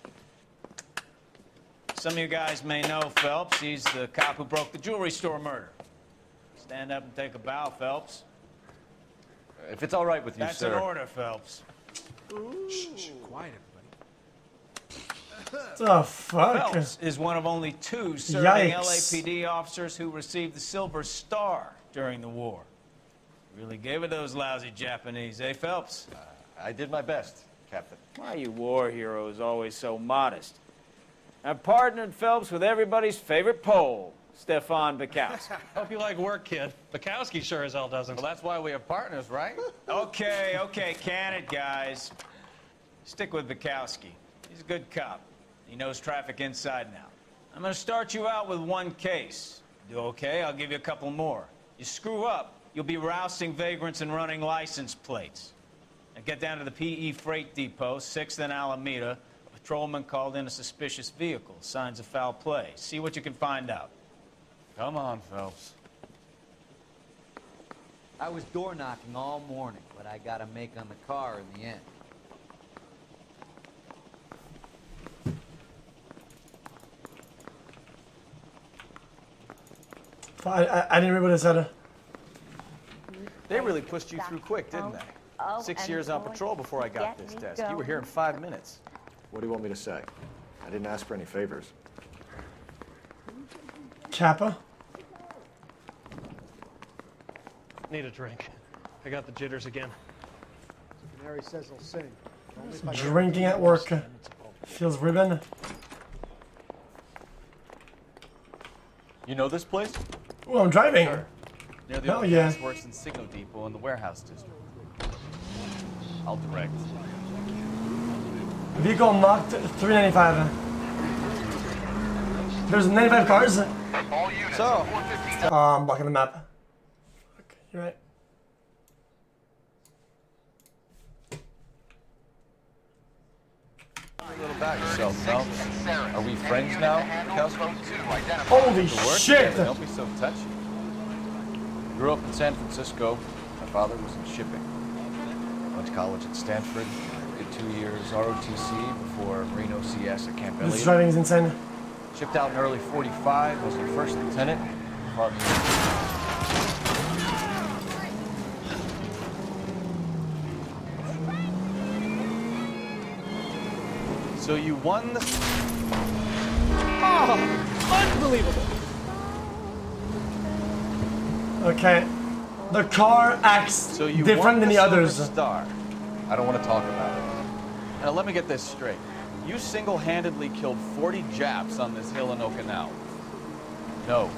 Some of you guys may know Phelps. He's the cop who broke the jewelry store murder. Stand up and take a bow, Phelps. If it's all right with you, That's sir. an order, Phelps. Shh, quiet, everybody. The fuck? Phelps is one of only 2 serving Yikes. LAPD officers who received the Silver Star during the war. Really gave it those lousy Japanese, eh, Phelps? I did my best, Captain. Why are you war heroes always so modest? I've partnered Phelps with everybody's favorite Pole, Stefan Burkowski. Hope you like work, kid. Bukowski sure as hell doesn't. Well, that's why we have partners, right? Okay, can it, guys. Stick with Bukowski. He's a good cop. He knows traffic inside and out. I'm gonna start you out with 1 case. Do okay? I'll give you a couple more. You screw up, you'll be rousting vagrants and running license plates. Now get down to the PE Freight Depot, 6th and Alameda. A patrolman called in a suspicious vehicle. Signs of foul play. See what you can find out. Come on, Phelps. I was door knocking all morning, but I got a make on the car in the end. I didn't read what it said. They really pushed you through quick, didn't they? 6 years on patrol before I got this desk. You were here in 5 minutes. What do you want me to say? I didn't ask for any favors. Kappa? Need a drink. I got the jitters again. Canary says he'll sing. Drinking at work. Feels ribbon. You know this place? Well, I'm driving. Near the Hell old yeah. gas works and signal depot in the warehouse district. I'll direct. Vehicle marked 395. There's 95 cars. So, I'm blocking the map. Okay, you're right. a little about yourself, Phelps. Are we friends now, Kelsey? Holy Work shit! together, don't be so touchy. Grew up in San Francisco. My father was in shipping. Went to college at Stanford. Did 2 years ROTC before Marine OCS at Camp This Elliott. driving is insane. Shipped out in early 45 as a first lieutenant. So you won the... Oh, unbelievable. Okay. The car acts So you different won than the Silver others. Star. I don't want to talk about it. Now let me get this straight. You single-handedly killed 40 Japs on this hill in Okinawa. No.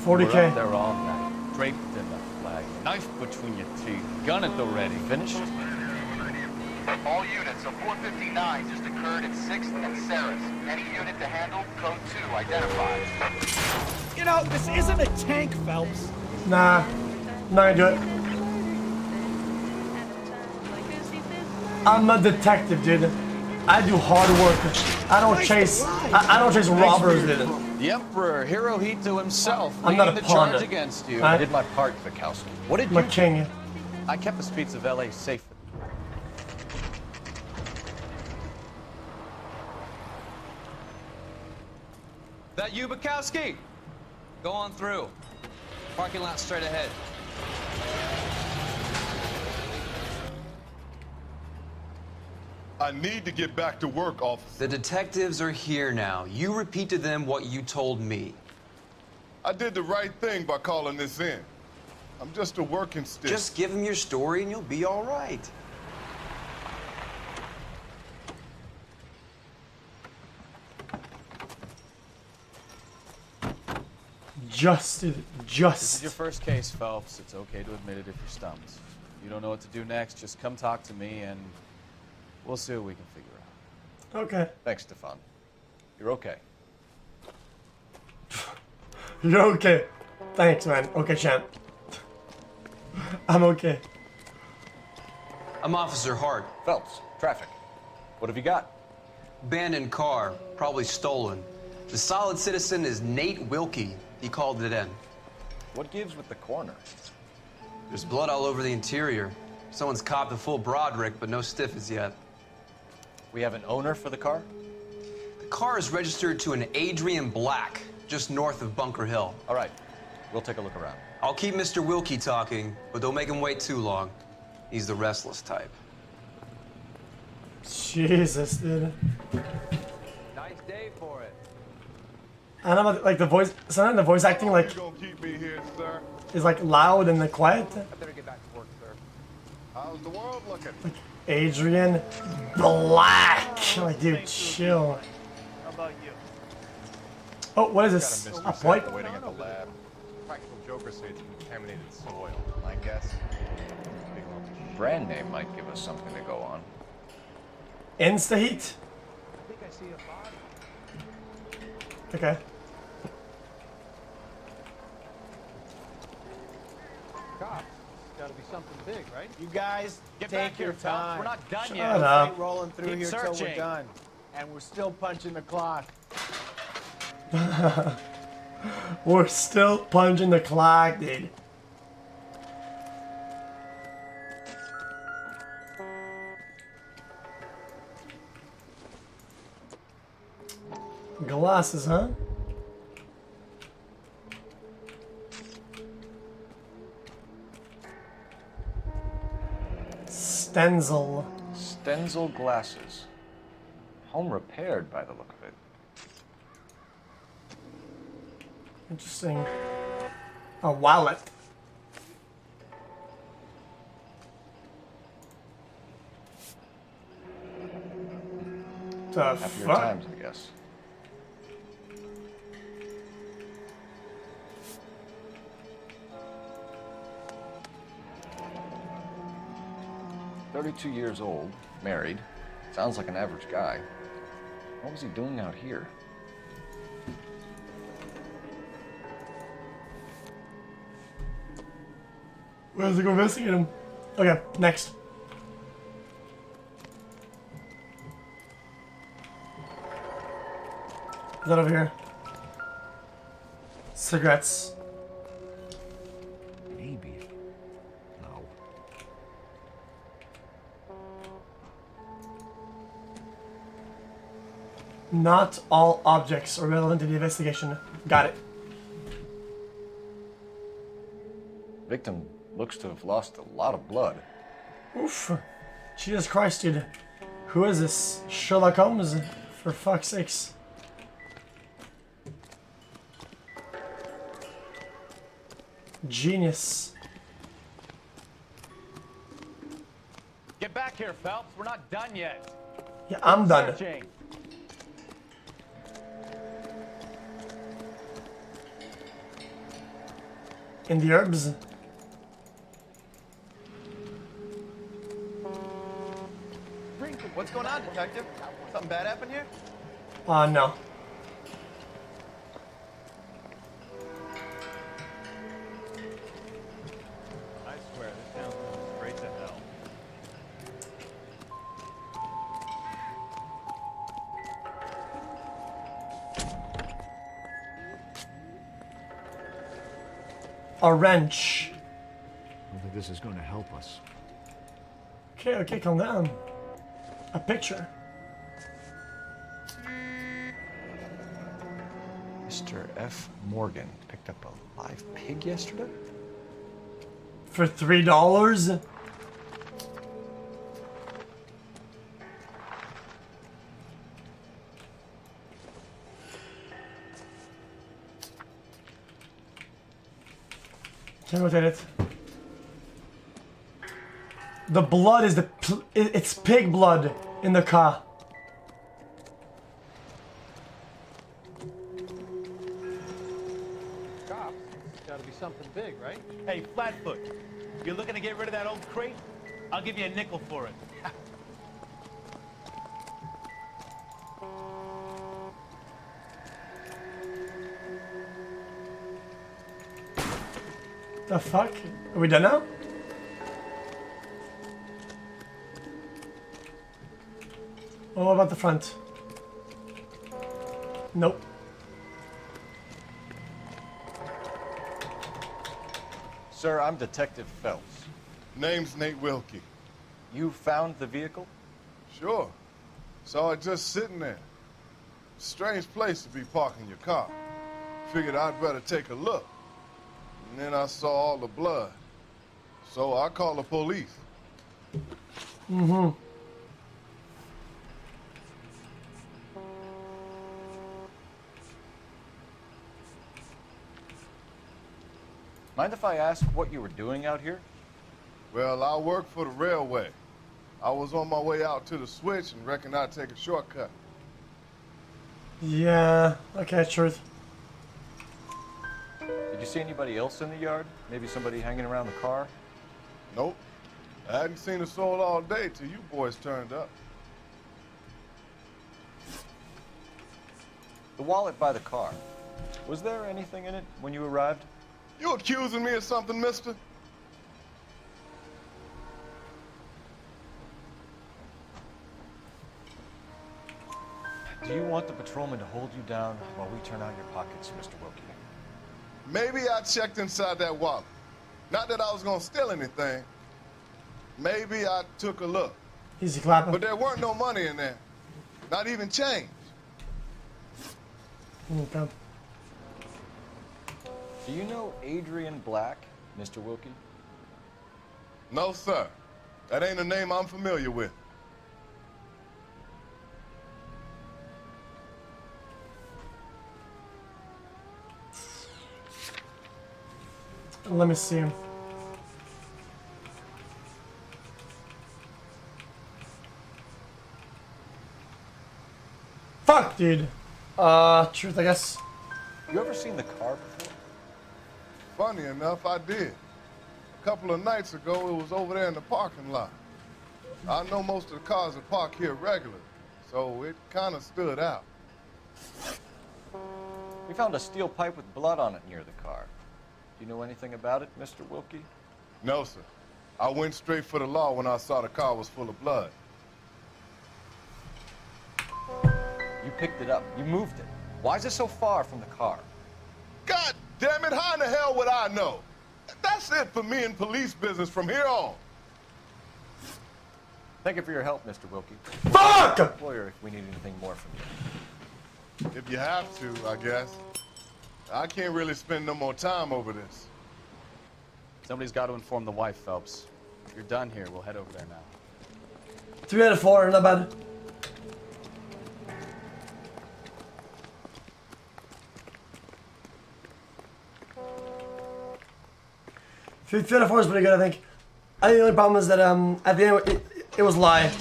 40K. You were up there all night, draped in the flag, knife between your teeth, gun at the ready. Finished? All units, a 459 just occurred at 6th and Sarah's. Any unit to handle, code 2 identified. You know, this isn't a tank, Phelps. Nah. Not gonna do it. I'm a detective, dude. I do hard work. I don't chase. I don't chase robbers, dude. The Emperor Hirohito himself I'm not a leading the pawn. charge against you. I I did my part, Vikowski. What did I'm a you king. do? I kept the streets of L.A. safe. That you, Bukowski? Go on through. Parking lot straight ahead. I need to get back to work, officer. The detectives are here now. You repeat to them what you told me. I did the right thing by calling this in. I'm just a working stick. Just give them your story and you'll be all right. Just, dude. This Just. is your first case, Phelps. It's okay to admit it if you're stumped. If you don't know what to do next, just come talk to me and we'll see what we can figure out. Okay. Thanks, Stefan. You're okay. You're okay. Thanks, man. Okay, champ. I'm okay. I'm Officer Hart. Phelps, traffic. What have you got? Abandoned car, probably stolen. The solid citizen is Nate Wilkie. He called it in. What gives with the corner? There's blood all over the interior. Someone's copped a full Broderick, but no stiff as yet. We have an owner for the car? The car is registered to an Adrian Black, just north of Bunker Hill. All right, we'll take a look around. I'll keep Mr. Wilkie talking, but don't make him wait too long. He's the restless type. Jesus, dude. Nice day for it. I don't know, like the voice. Sometimes the voice acting like You gonna keep me here, sir? is like loud and like quiet. I better get back to work, sir. How's the world looking? Adrian Black. Like, dude, chill. How about you? Oh, what is this? A pipe? Waiting at the lab. Practical Joker say it's contaminated soil. My guess, brand name might give us something to go on. Insta heat. I think I see a body. Okay. Cops. It's got to be something big, right? You guys, take your time. We're not done Shut yet. up. Ain't rolling through Keep here till we're searching. done. And we're still punching the clock. We're still punching the clock, dude. Glasses, huh? Stenzel. Stenzel glasses. Home repaired by the look of it. Interesting. A wallet. The Happier fuck? times, I guess. 32 years old, married. Sounds like an average guy. What was he doing out here? Where's it go investigate him? Okay, next. Is that over here? Cigarettes. Maybe. No. Not all objects are relevant to the investigation. Got it. Victim looks to have lost a lot of blood. Oof. Jesus Christ, dude. Who is this? Sherlock Holmes? For fuck's sakes. Genius. Get back here, Phelps. We're not done yet. Yeah, I'm done. Searching. In the herbs. What's going on, detective? Something bad happened here? No. I swear, this town's going straight to hell. A wrench. I don't think this is going to help us. Okay, okay, calm down. A picture. Mr. F. Morgan picked up a live pig yesterday? For $3? Can't rotate it. The blood is it's pig blood in the car. Cops. It's gotta be something big, right? Hey, Flatfoot, you're looking to get rid of that old crate? I'll give you a nickel for it. The fuck? Are we done now? Oh, what about the front? Nope. Sir, I'm Detective Phelps. Name's Nate Wilkie. You found the vehicle? Sure. Saw it just sitting there. Strange place to be parking your car. Figured I'd better take a look. And then I saw all the blood. So I called the police. Mm-hmm. Mind if I ask what you were doing out here? Well, I work for the railway. I was on my way out to the switch and reckoned I'd take a shortcut. Yeah, okay, truth. Did you see anybody else in the yard? Maybe somebody hanging around the car? Nope. I hadn't seen a soul all day till you boys turned up. The wallet by the car. Was there anything in it when you arrived? You accusing me of something, mister? Do you want the patrolman to hold you down while we turn out your pockets, Mr. Wilkie? Maybe I checked inside that wallet. Not that I was gonna steal anything. Maybe I took a look. Easy clapping. But there weren't no money in there. Not even change. Okay. Do you know Adrian Black, Mr. Wilkie? No, sir. That ain't a name I'm familiar with. Let me see him. Fuck, dude. Truth, I guess. You ever seen the car before? Funny enough, I did. A couple of nights ago, it was over there in the parking lot. I know most of the cars are parked here regularly, so it kind of stood out. We found a steel pipe with blood on it near the car. Do you know anything about it, Mr. Wilkie? No, sir. I went straight for the law when I saw the car was full of blood. You picked it up. You moved it. Why is it so far from the car? God damn it, how in the hell would I know? That's it for me in police business from here on. Thank you for your help, Mr. Wilkie. Fuck! Employer if we need anything more from you. If you have to, I guess. I can't really spend no more time over this. Somebody's got to inform the wife, Phelps. If you're done here, we'll head over there now. 3 out of 4, not bad. Three out of 4 is pretty good, I think. I think the only problem is that at the end it was lie.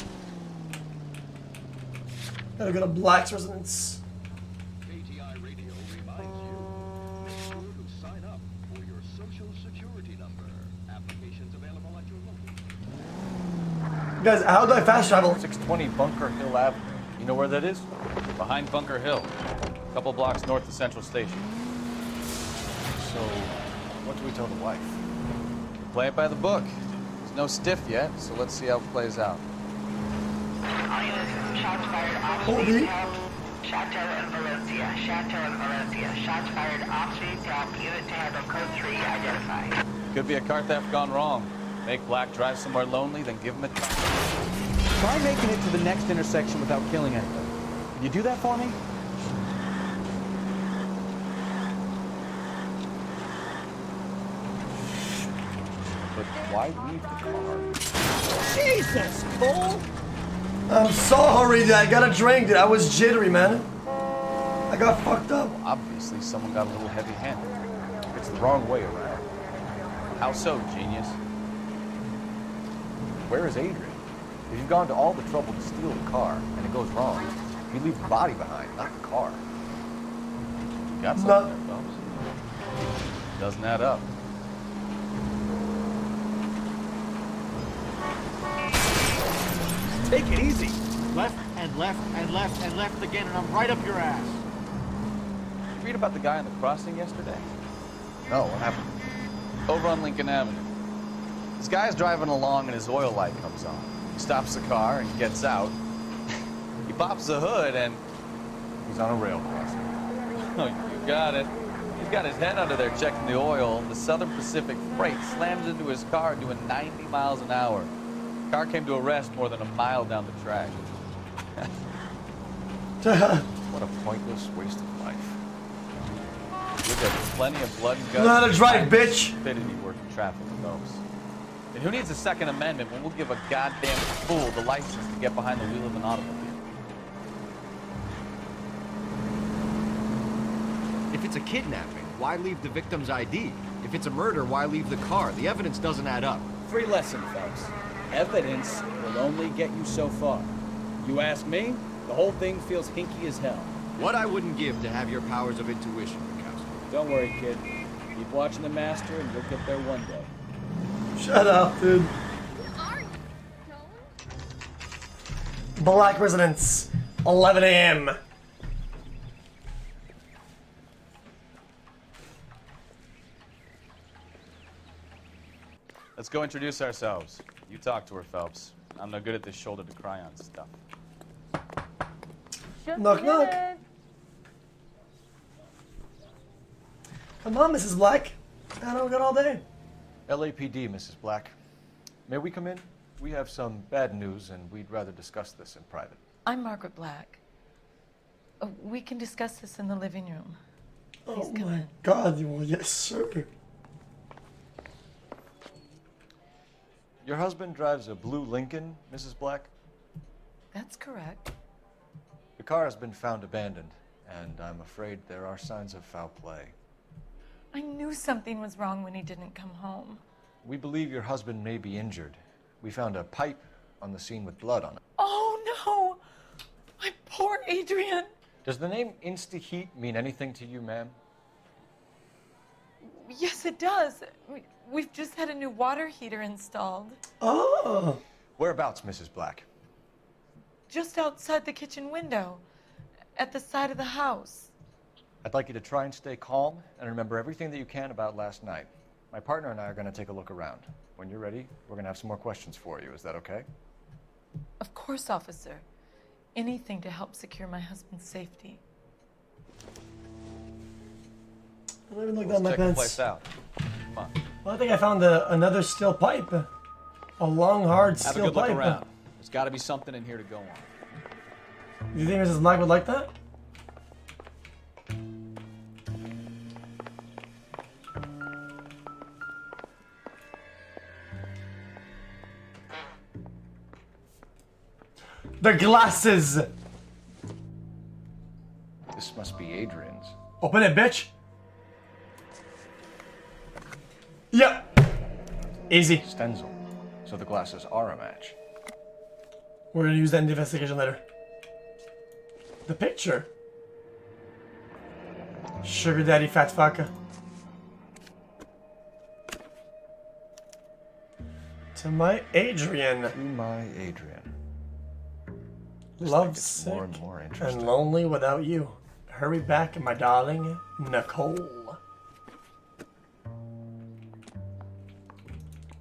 Gotta go to Black's residence. Guys, how do I fast travel? 620 Bunker Hill Avenue. You know where that is? Behind Bunker Hill, a couple blocks north of Central Station. So, what do we tell the wife? Play it by the book. There's no stiff yet, so let's see how it plays out. Shots fired off Street Help, Chateau and Valencia. Chateau and Valencia. Shots fired off Street Help. Unit to handle code 3 identified. Could be a car theft gone wrong. Make Black drive somewhere lonely, then give him a try. Try making it to the next intersection without killing anybody. Can you do that for me? But why leave the car? Jesus, Cole! I'm sorry, dude. I got a drink, dude. I was jittery, man. I got fucked up. Well, obviously, someone got a little heavy-handed. It's the wrong way around. How so, genius? Where is Adrian? If you've gone to all the trouble to steal the car and it goes wrong, you leave the body behind, not the car. You got something there, Phelps. Doesn't add up. Take it easy. Left and left and left and left again, and I'm right up your ass. Did you read about the guy on the crossing yesterday? No, what happened? Over on Lincoln Avenue. This guy's driving along and his oil light comes on. He stops the car and gets out. He pops the hood and... He's on a rail crossing. Oh, you got it. He's got his head under there checking the oil. The Southern Pacific freight slams into his car doing 90 miles an hour. The car came to a rest more than a mile down the track. What a pointless waste of life. There's plenty of blood and guts. You know how to drive, bitch. Stupidity working traffic folks. And who needs a Second Amendment when we'll give a goddamn fool the license to get behind the wheel of an automobile? If it's a kidnapping, why leave the victim's ID? If it's a murder, why leave the car? The evidence doesn't add up. Free lesson, folks. Evidence will only get you so far. You ask me, the whole thing feels hinky as hell. What I wouldn't give to have your powers of intuition, Mikowski. Don't worry, kid. Keep watching the master and you'll get there one day. Shut up, dude. Black residence, 11 a.m. Let's go introduce ourselves. You talk to her, Phelps. I'm no good at this shoulder to cry on stuff. Knock, knock. Come on, Mrs. Black. I don't got all day. LAPD, Mrs. Black. May we come in? We have some bad news, and we'd rather discuss this in private. I'm Margaret Black. We can discuss this in the living room. Please Oh come my in. God, well, yes, sir. Your husband drives a blue Lincoln, Mrs. Black? That's correct. The car has been found abandoned, and I'm afraid there are signs of foul play. I knew something was wrong when he didn't come home. We believe your husband may be injured. We found a pipe on the scene with blood on it. Oh no! My poor Adrian! Does the name Insta-Heat mean anything to you, ma'am? Yes, it does. We've just had a new water heater installed. Oh! Whereabouts, Mrs. Black? Just outside the kitchen window, at the side of the house. I'd like you to try and stay calm and remember everything that you can about last night. My partner and I are going to take a look around. When you're ready, we're going to have some more questions for you. Is that okay? Of course, officer. Anything to help secure my husband's safety. I don't even look Let's down my check the pants. place out. Come on. Well, I think I found another steel pipe. A long, hard Have a steel good look pipe. around. There's got to be something in here to go on. You think Mrs. Black would like that? The glasses! This must be Adrian's. Open it, bitch! Yep! Easy. Stenzel. So the glasses are a match. We're gonna use that in the investigation later. The picture. Sugar daddy fat fucker. To my Adrian. To my Adrian. Lovesick more and more interesting. and lonely without you. Hurry back, my darling, Nicole.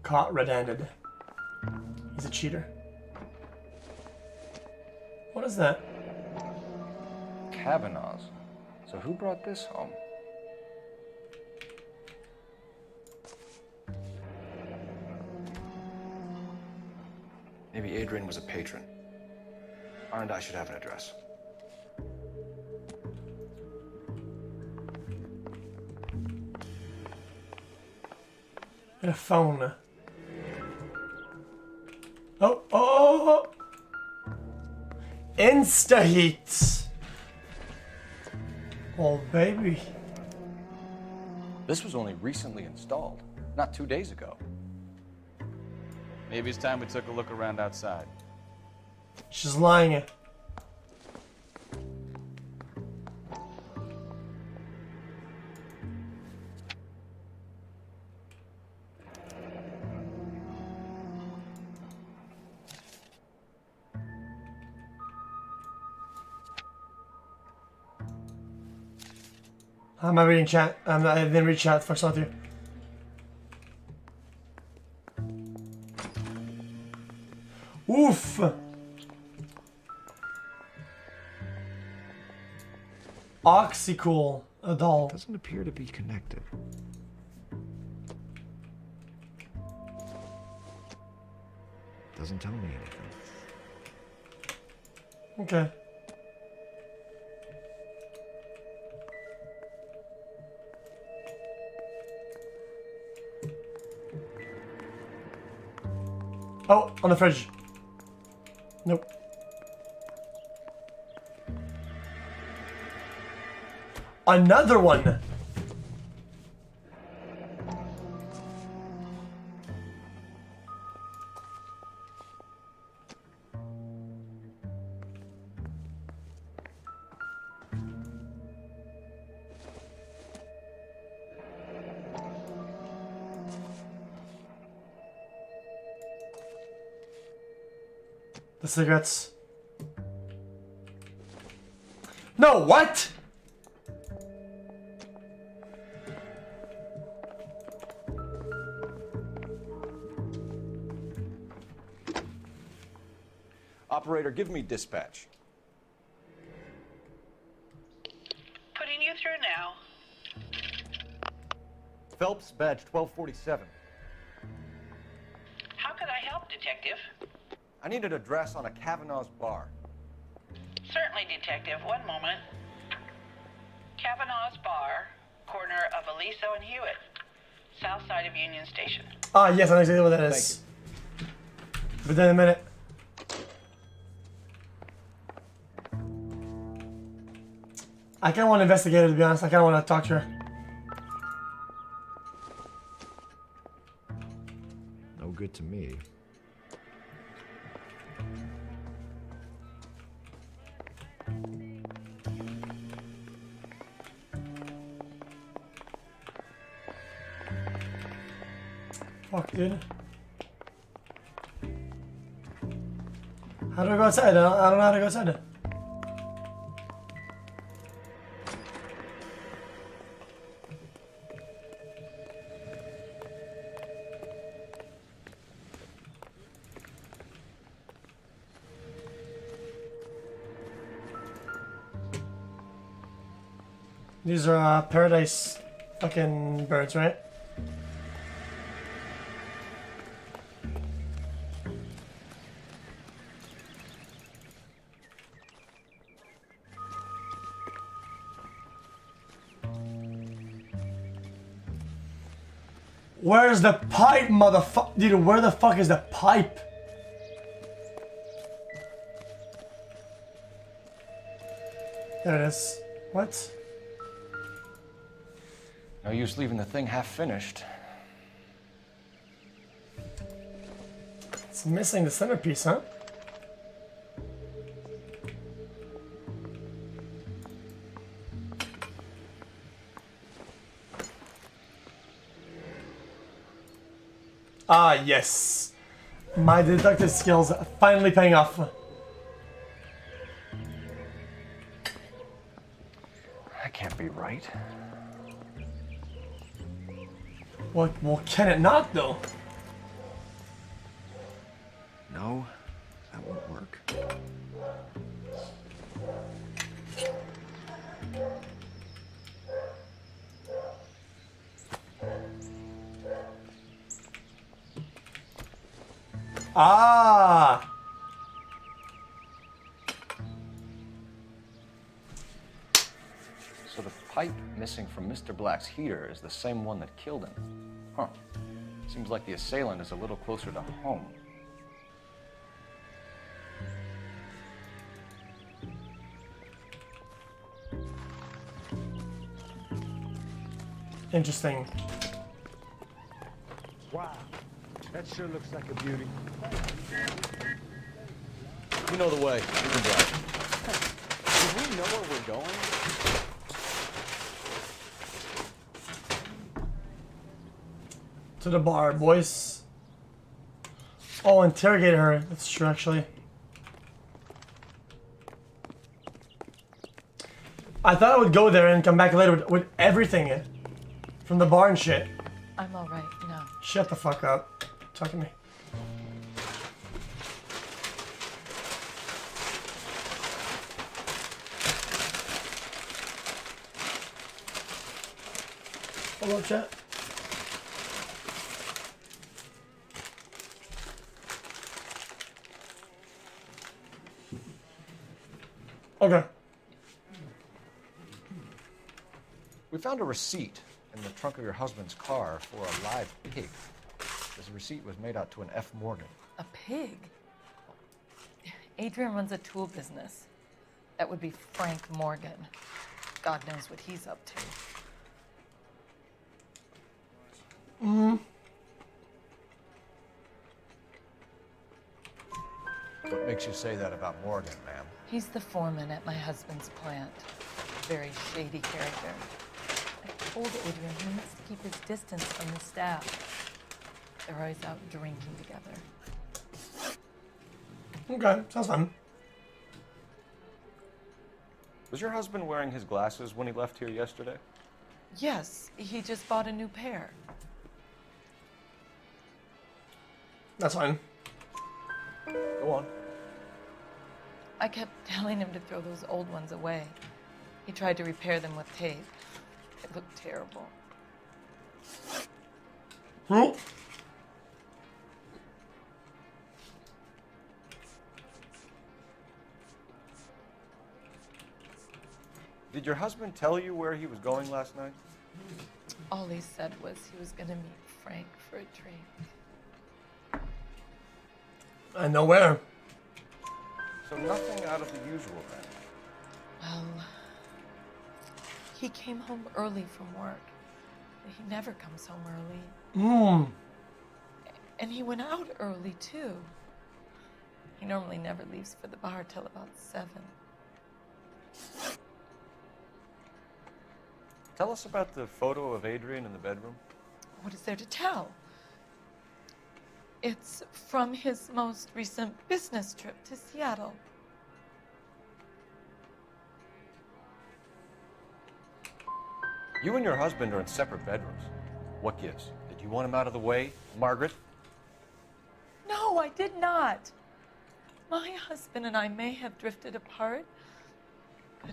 Caught red-handed. He's a cheater. What is that? Kavanaugh's. So who brought this home? Maybe Adrian was a patron. And I should have an address. And a phone. Oh! Insta heat. Oh, baby. This was only recently installed, not 2 days ago. Maybe it's time we took a look around outside. She's lying. I'm not reading chat. I didn't read chat. Fuck's not with you. Oof. Oxycool, a doll. Doesn't appear to be connected. Doesn't tell me anything. Okay. Oh, on the fridge. Nope. Another one. The cigarettes. No, what? Operator, give me dispatch. Putting you through now. Phelps, badge 1247. How could I help, Detective? I need an address on a Kavanaugh's bar. Certainly, Detective. One moment. Kavanaugh's Bar, corner of Aliso and Hewitt, south side of Union Station. Ah, yes, I know exactly what that is. But then in a minute. I kind of want to investigate her, to be honest. I kind of want to talk to her. No good to me. Fuck, dude. How do I go outside? I don't know how to go outside. These are paradise fucking birds, right? Where's the pipe, motherfucker? Dude, where the fuck is the pipe? There it is. What? No use leaving the thing half finished. It's missing the centerpiece, huh? Ah, yes. My deductive skills are finally paying off. That can't be right. Well, can it not, though? No, that won't work. Ah! So the pipe missing from Mr. Black's heater is the same one that killed him. Huh. Seems like the assailant is a little closer to home. Interesting. Wow, that sure looks like a beauty. You know the way. You can drive. Do we know where we're going? To the bar, boys. Oh, interrogate her. That's true, actually. I thought I would go there and come back later with everything from the bar and shit. I'm all right now. Shut the fuck up. Talk to me. Hold up, chat. Okay. We found a receipt in the trunk of your husband's car for a live pig. This receipt was made out to an F. Morgan. A pig? Adrian runs a tool business. That would be Frank Morgan. God knows what he's up to. What makes you say that about Morgan, ma'am? He's the foreman at my husband's plant. Very shady character. I told Adrian he needs to keep his distance from the staff. They're always out drinking together. Okay, sounds fun. Was your husband wearing his glasses when he left here yesterday? Yes, he just bought a new pair. That's fine. Go on. I kept telling him to throw those old ones away. He tried to repair them with tape. It looked terrible. Did your husband tell you where he was going last night? All he said was he was gonna meet Frank for a drink. I know where. So nothing out of the usual then? Well, he came home early from work. He never comes home early. And he went out early, too. He normally never leaves for the bar till about 7. Tell us about the photo of Adrian in the bedroom. What is there to tell? It's from his most recent business trip to Seattle. You and your husband are in separate bedrooms. What gives? Did you want him out of the way, Margaret? No, I did not. My husband and I may have drifted apart, but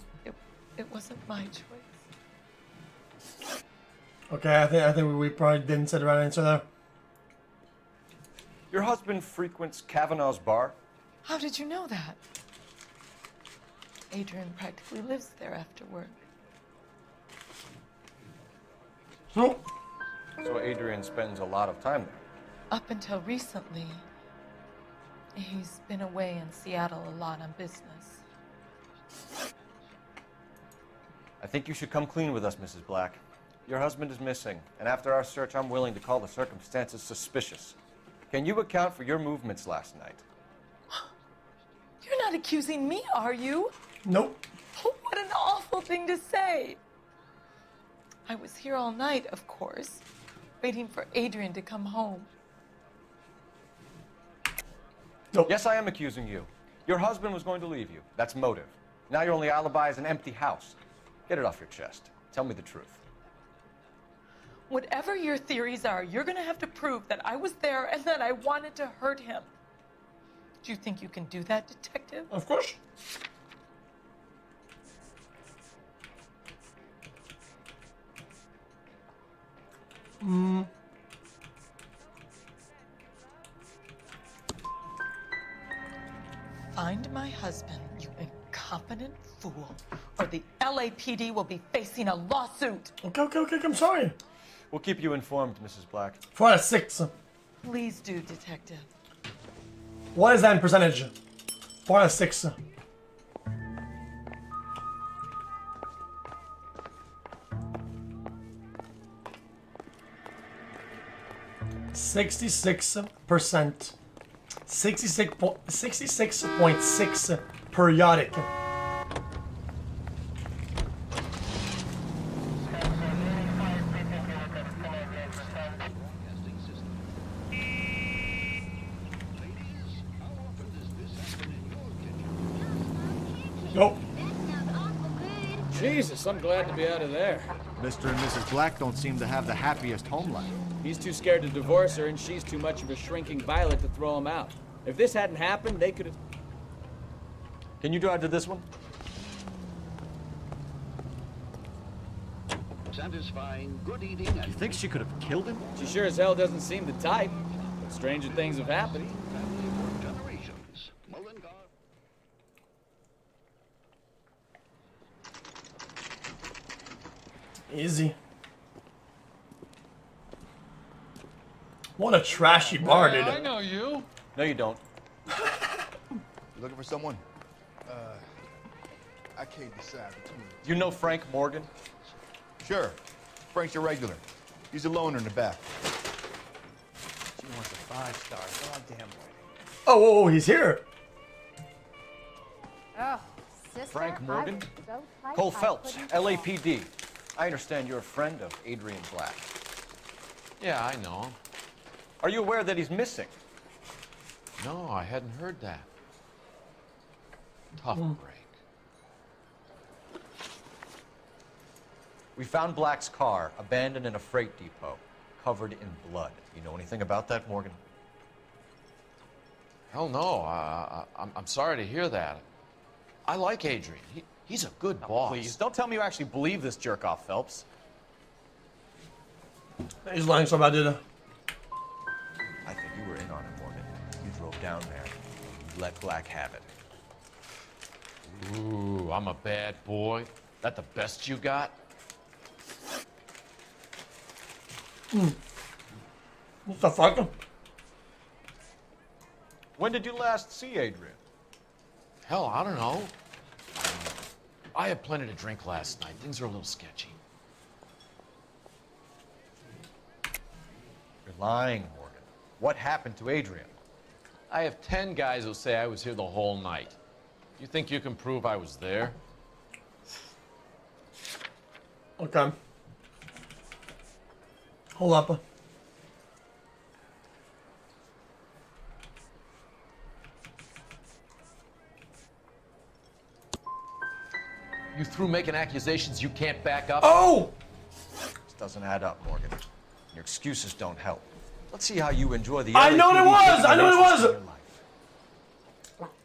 it wasn't my choice. Okay, I think we probably didn't say the right answer there. Your husband frequents Kavanaugh's bar? How did you know that? Adrian practically lives there after work. Nope. So Adrian spends a lot of time there. Up until recently, he's been away in Seattle a lot on business. I think you should come clean with us, Mrs. Black. Your husband is missing, and after our search, I'm willing to call the circumstances suspicious. Can you account for your movements last night? You're not accusing me, are you? Nope. Oh, what an awful thing to say. I was here all night, of course, waiting for Adrian to come home. Nope. Yes, I am accusing you. Your husband was going to leave you. That's motive. Now your only alibi is an empty house. Get it off your chest. Tell me the truth. Whatever your theories are, you're going to have to prove that I was there and that I wanted to hurt him. Do you think you can do that, detective? Of course. Find my husband, you incompetent fool, or the LAPD will be facing a lawsuit. Okay, I'm sorry. We'll keep you informed, Mrs. Black. 4 out of 6. Please do, detective. What is that in percentage? 4 out of 6. %66%. 66.6 periodic. Nope. Jesus, I'm glad to be out of there. Mr. and Mrs. Black don't seem to have the happiest home life. He's too scared to divorce her, and she's too much of a shrinking violet to throw him out. If this hadn't happened, they could have... Can you drive to this one? Satisfying, good eating. You think she could have killed him? She sure as hell doesn't seem the type. But stranger things have happened. Easy. What a trashy bar, dude. I know you. No, you don't. You looking for someone? I can't decide between them. You know Frank Morgan? Sure. Frank's a regular. He's a loner in the back. She wants a 5-star. Goddamn right. Oh, he's here. Oh, sister, Frank Morgan? I was so tight, Cole I Phelps, couldn't LAPD. I understand you're a friend of Adrian Black. Yeah, I know him. Are you aware that he's missing? No, I hadn't heard that. Tough break. We found Black's car abandoned in a freight depot, covered in blood. You know anything about that, Morgan? Hell no. I'm sorry to hear that. I like Adrian. He's a good boss. Please, don't tell me you actually believe this jerk-off, Phelps. He's lying so bad, dude. I think you were in on it, Morgan. You drove down there. You let Black have it. Ooh, I'm a bad boy. That the best you got? What the fuck? When did you last see Adrian? Hell, I don't know. I had plenty to drink last night. Things are a little sketchy. You're lying, Morgan. What happened to Adrian? I have 10 guys who'll say I was here the whole night. You think you can prove I was there? Okay. Hold up. through making accusations you can't back up? Oh! This doesn't add up, Morgan. Your excuses don't help. Let's see how you enjoy the. I know what it was! I know what it was! in your life.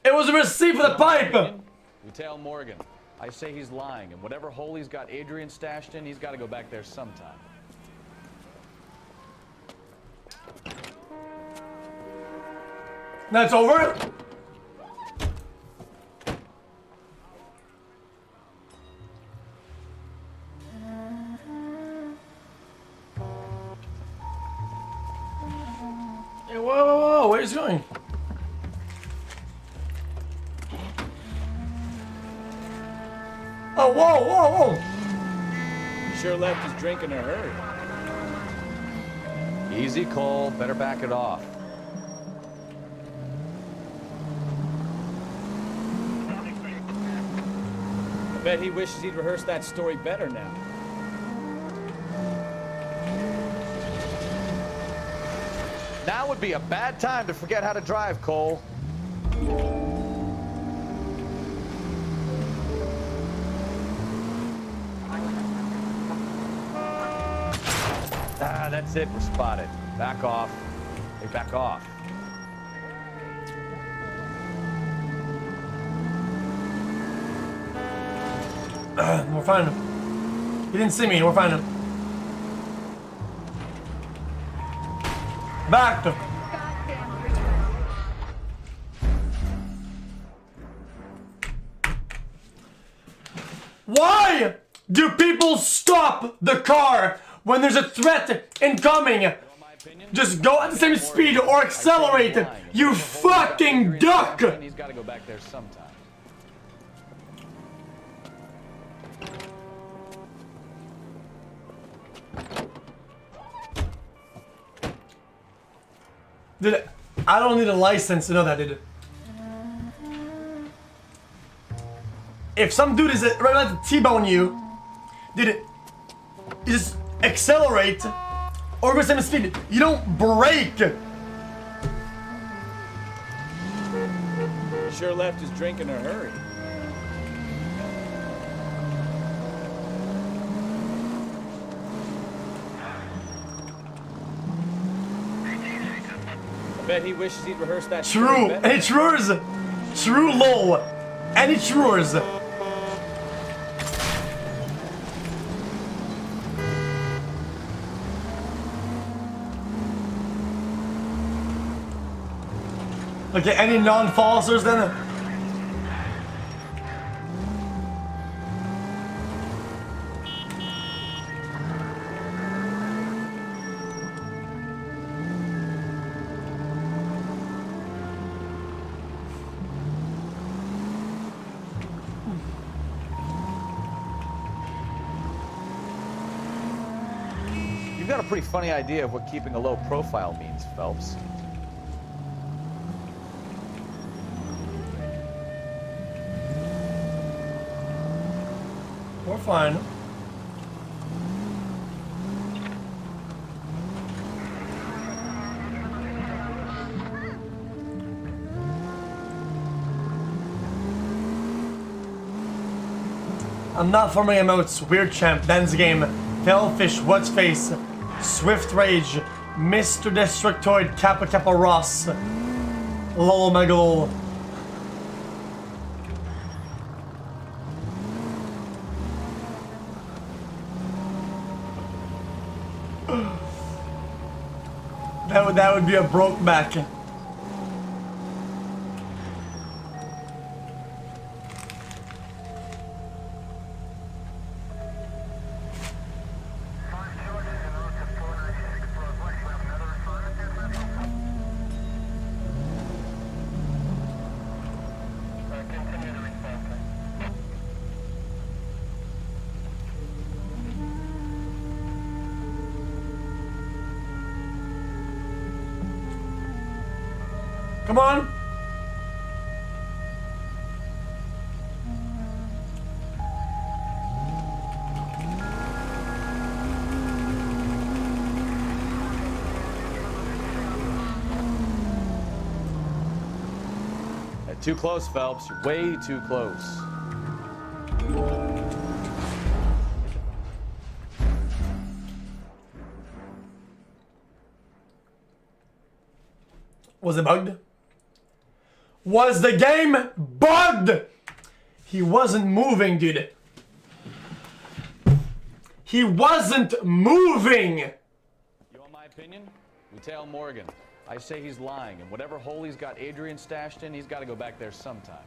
It was a receipt for the pipe! You tell Morgan. I say he's lying, and whatever hole he's got Adrian stashed in, he's got to go back there sometime. That's over? Hey, whoa, whoa, whoa, where is he going? Oh, whoa, whoa, whoa! He sure left his drink in a hurry. Easy, Cole. Better back it off. I bet he wishes he'd rehearsed that story better now. Now would be a bad time to forget how to drive, Cole. Ah, that's it. We're spotted. Back off. Hey, back off. We're finding him. He didn't see me. We're finding him. Back to. Why do people stop the car when there's a threat incoming? Just go at the same speed or accelerate. You fucking duck! He's got to go back there sometime. Dude, I don't need a license to know that, dude. If some dude is right about to T-bone you, dude, you just accelerate or go same speed. You don't brake. He sure left his drink in a hurry. I bet he wishes he'd rehearsed that. True, and it's yours. True lol, and it's yours. Okay, any non-falsers then? You've got a pretty funny idea of what keeping a low profile means, Phelps. We're fine. I'm not forming emotes. Weird champ. Dan's game. Tailfish. What's face? Swift rage. Mr. Destructoid. Kappa Kappa Ross. Lol Megalol. That would be a broke back. Come on. Too close, Phelps. You're way too close. Was it bugged? Was the game bugged? He wasn't moving, dude. He wasn't moving! You want my opinion? We tell Morgan. I say he's lying, and whatever hole he's got Adrian stashed in, he's got to go back there sometime.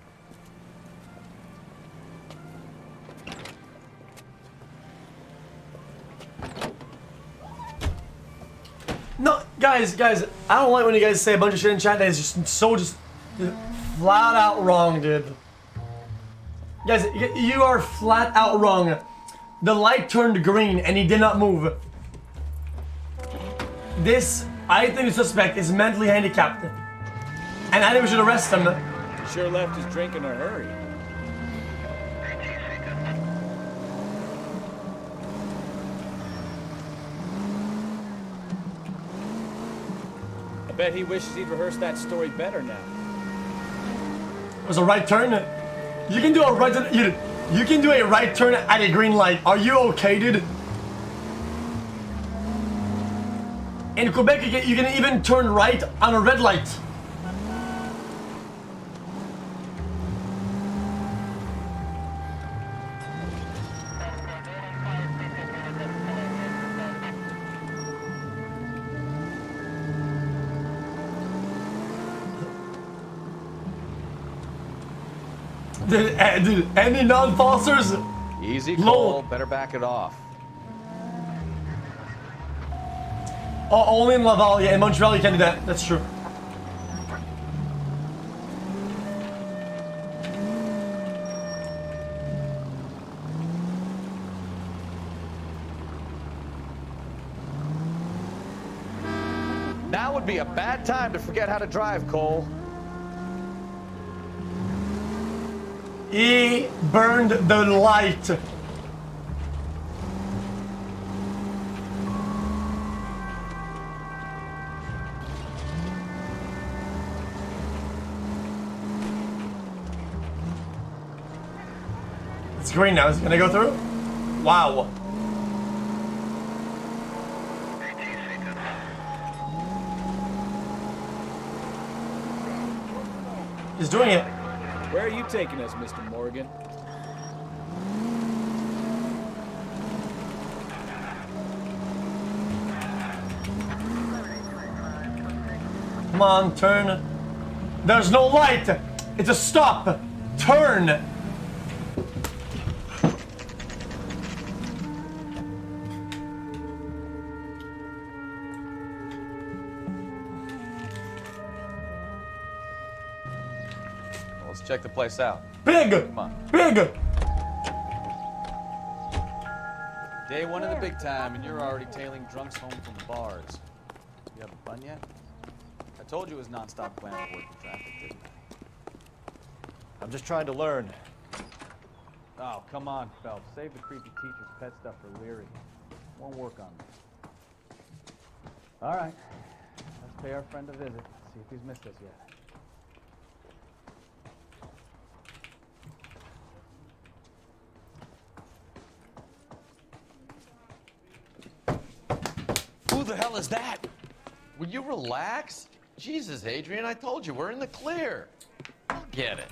No, guys, I don't like when you guys say a bunch of shit in chat that is just so flat out wrong, dude. Guys, you are flat out wrong. The light turned green and he did not move. This, I think the suspect is mentally handicapped. And I think we should arrest him. He sure left his drink in a hurry. I bet he wishes he'd rehearsed that story better now. It was a right turn. You can do a right turn. You can do a right turn at a green light. Are you okay, dude? In Quebec, you can even turn right on a red light. Dude, any non-falsers? Easy, Cole. Better back it off. Oh, only in Laval, yeah. In Montreal, you can't do that. That's true. Now would be a bad time to forget how to drive, Cole. He burned the light. It's green now. Is it gonna go through? Wow. He's doing it. Where are you taking us, Mr. Morgan? Come on, turn. There's no light. It's a stop. Turn. Let's check the place out. Big! Come on. Big! Day one of the big time, and you're already tailing drunks home from the bars. You having fun yet? I told you it was non-stop plan of working traffic, didn't I? I'm just trying to learn. Oh, come on, Phelps. Save the creepy teacher's pet stuff for Leary. Won't work on me. All right. Let's pay our friend a visit. See if he's missed us yet. Who the hell is that? Will you relax? Jesus, Adrian, I told you, we're in the clear. I'll get it.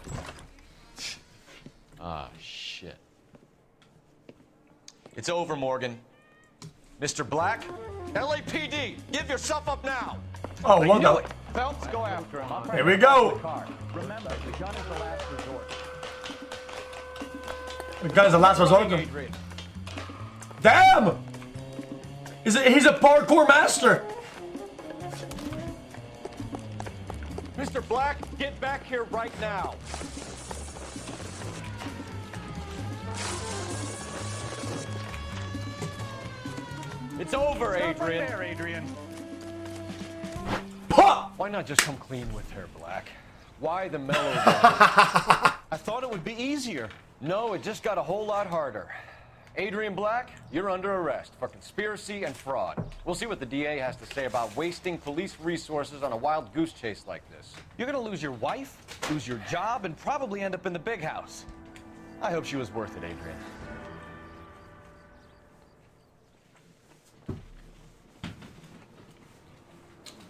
Ah, shit. It's over, Morgan. Mr. Black, LAPD, give yourself up now. Oh, what the? Phelps, go after him. Here we go. Remember, the gun is the last resort. The gun's the last resort. Damn! He's a parkour master. Mr. Black, get back here right now. It's over, Adrian. There, Adrian. Why not just come clean with her, Black? Why the mellow? I thought it would be easier. No, it just got a whole lot harder. Adrian Black, you're under arrest for conspiracy and fraud. We'll see what the DA has to say about wasting police resources on a wild goose chase like this. You're gonna lose your wife, lose your job, and probably end up in the big house. I hope she was worth it, Adrian.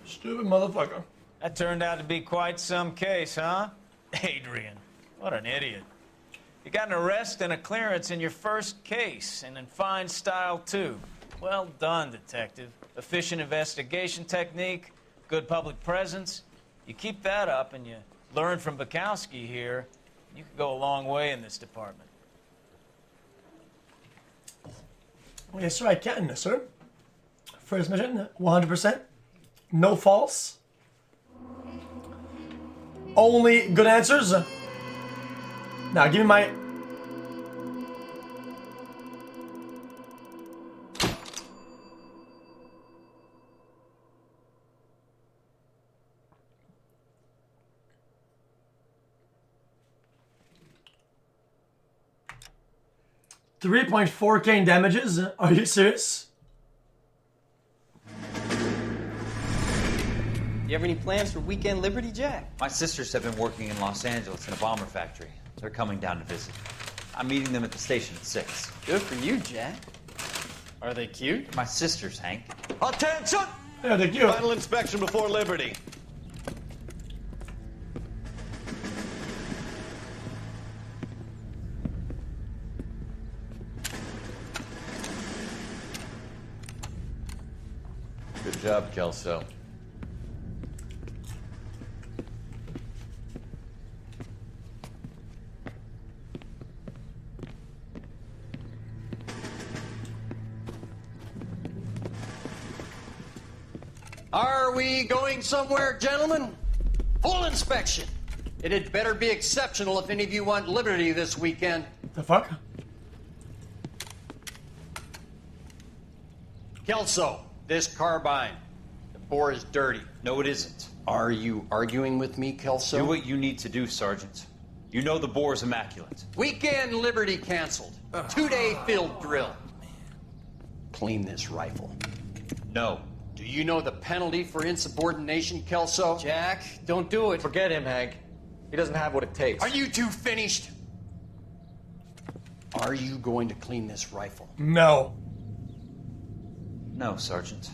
Stupid motherfucker. That turned out to be quite some case, huh? Adrian, what an idiot. You got an arrest and a clearance in your first case, and in fine style, too. Well done, detective. Efficient investigation technique, good public presence. You keep that up and you learn from Bukowski here, you could go a long way in this department. Yes, sir, I can, sir. First mission, 100%. No false. Only good answers. Now, give me my... $3.4K in damages. Are you serious? You have any plans for weekend Liberty, Jack? My sisters have been working in Los Angeles in a bomber factory. They're coming down to visit. I'm meeting them at the station at 6. Good for you, Jack. Are they cute? My sisters, Hank. Attention! Yeah, they're cute. Final inspection before Liberty. Good job, Kelso. Are we going somewhere, gentlemen? Full inspection. It had better be exceptional if any of you want liberty this weekend. The fuck? Kelso, this carbine. The bore is dirty. No, it isn't. Are you arguing with me, Kelso? Do what you need to do, Sergeant. You know the bore's immaculate. Weekend liberty canceled. 2-day field drill. Clean this rifle. No. Do you know the penalty for insubordination, Kelso? Jack, don't do it. Forget him, Hank. He doesn't have what it takes. Are you two finished? Are you going to clean this rifle? No. No, Sergeant.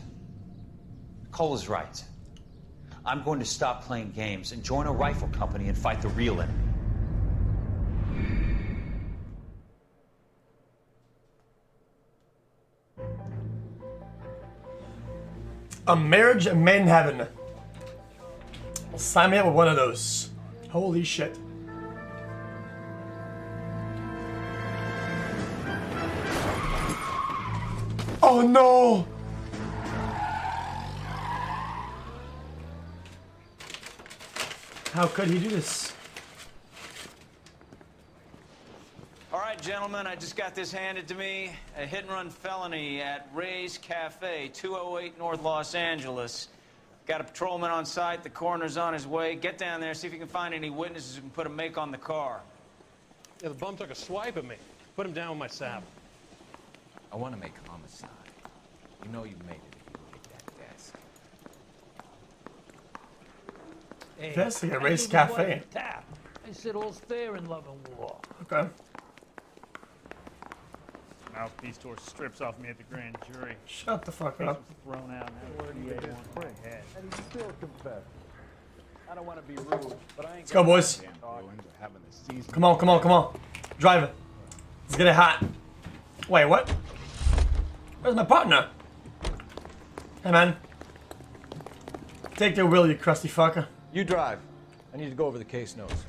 Cole is right. I'm going to stop playing games and join a rifle company and fight the real enemy. A marriage made in heaven. Sign me up with one of those. Holy shit. Oh no! How could he do this? All right, gentlemen, I just got this handed to me. A hit-and-run felony at Ray's Cafe, 208 North Los Angeles. Got a patrolman on site. The coroner's on his way. Get down there, see if you can find any witnesses who can put a make on the car. Yeah, the bum took a swipe at me. Put him down with my saddle. I want to make homicide. You know you made it if you hit that desk. Hey, That's like a Ray's I gave you Cafe. one tap. I said all's fair in love and war. Okay. Mouthpiece tore strips off me at the grand jury. Shut the fuck Case up. was thrown out and had a DA warrant for my head. And he still confessed. I don't want to be rude, but I ain't Let's go, boys. Come on, come on, come on. Drive it. Let's get it hot. Wait, what? Where's my partner? Hey, man. Take the wheel, you crusty fucker. You drive. I need to go over the case notes.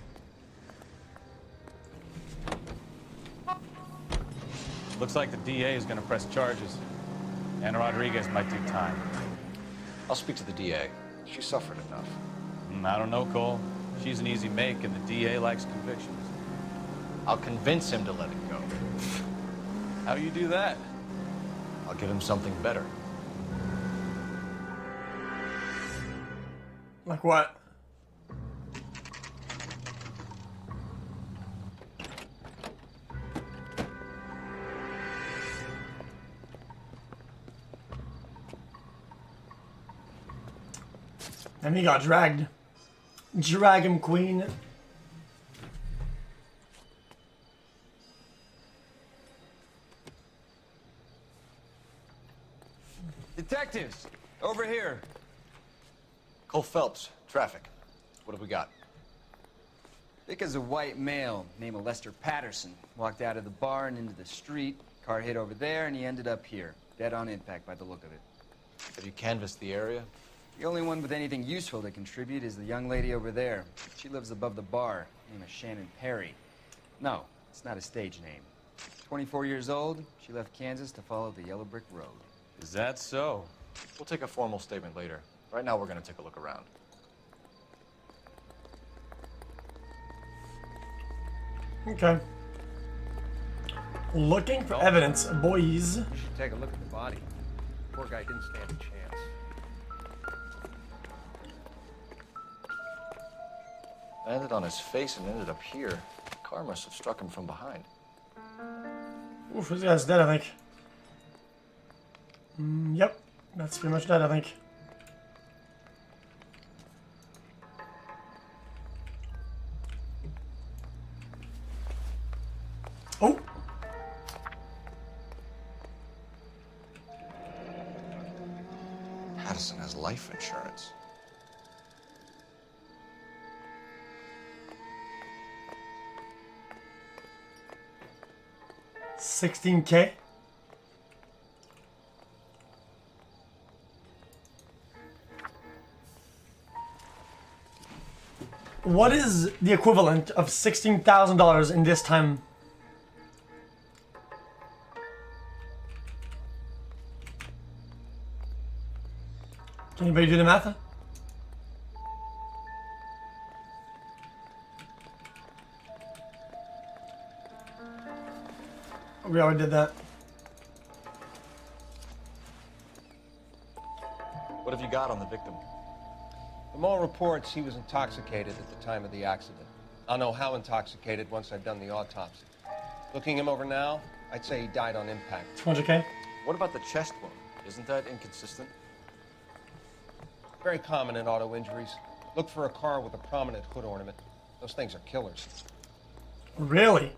Looks like the DA is going to press charges. And Rodriguez might do time. I'll speak to the DA. She suffered enough. I don't know, Cole. She's an easy make, and the DA likes convictions. I'll convince him to let it go. How do you do that? I'll give him something better. Like what? And he got dragged. Drag him, queen. Detectives, over here. Cole Phelps, Traffic. What have we got? Thick as a white male, named Lester Patterson. Walked out of the bar and into the street. Car hit over there, and he ended up here. Dead on impact by the look of it. Have you canvassed the area? The only one with anything useful to contribute is the young lady over there. She lives above the bar. Name is Shannon Perry. No, it's not a stage name. 24 years old, she left Kansas to follow the Yellow Brick Road. Is that so? We'll take a formal statement later. Right now, we're gonna take a look around. Okay. Looking for evidence, boys. You should take a look at the body. Poor guy didn't stand a chance. Landed on his face and ended up here. The car must have struck him from behind. Oof, this guy's dead, I think. Yep, that's pretty much dead, I think. Oh! Patterson has life insurance. $16K. What is the equivalent of $16,000 in this time? Can anybody do the math? We already did that. What have you got on the victim? From all reports, he was intoxicated at the time of the accident. I'll know how intoxicated once I've done the autopsy. Looking him over now, I'd say he died on impact. 200K? What about the chest wound? Isn't that inconsistent? Very common in auto injuries. Look for a car with a prominent hood ornament. Those things are killers. Really?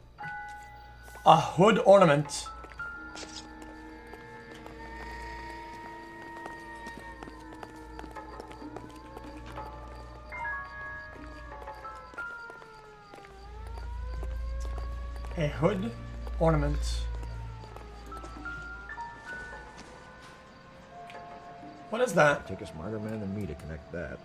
A hood ornament. A hood ornament. What is that? Take a smarter man than me to connect that.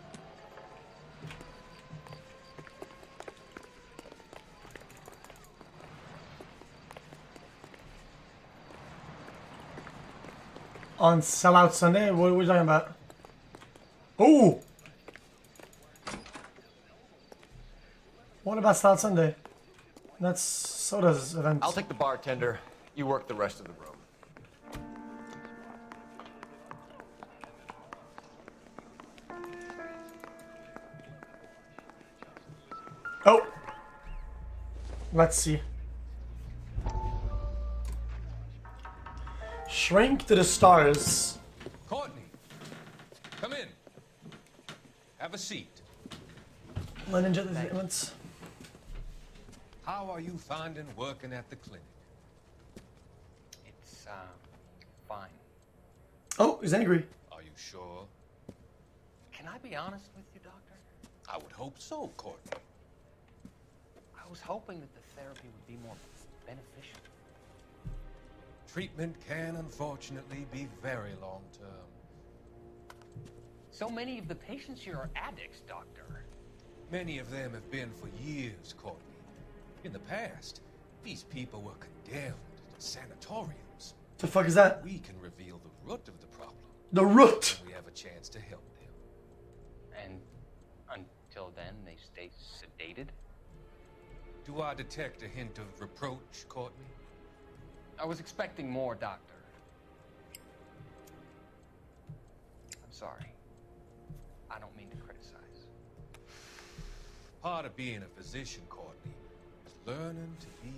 On Sellout Sunday? What are we talking about? Ooh! What about Sellout Sunday? That's Soda's event. I'll take the bartender. You work the rest of the room. Oh! Let's see. Shrink to the stars. Courtney, come in. Have a seat. London Jet events. How are you finding working at the clinic? It's, fine. Oh, he's angry. Are you sure? Can I be honest with you, Doctor? I would hope so, Courtney. I was hoping that the therapy would be more beneficial. Treatment can, unfortunately, be very long-term. So many of the patients here are addicts, Doctor. Many of them have been for years, Courtney. In the past, these people were condemned to sanatoriums. The fuck is that? We can reveal the root of the problem. The root! We have a chance to help them. And until then, they stay sedated? Do I detect a hint of reproach, Courtney? I was expecting more, Doctor. I'm sorry. I don't mean to criticize. Part of being a physician, Courtney, is learning to be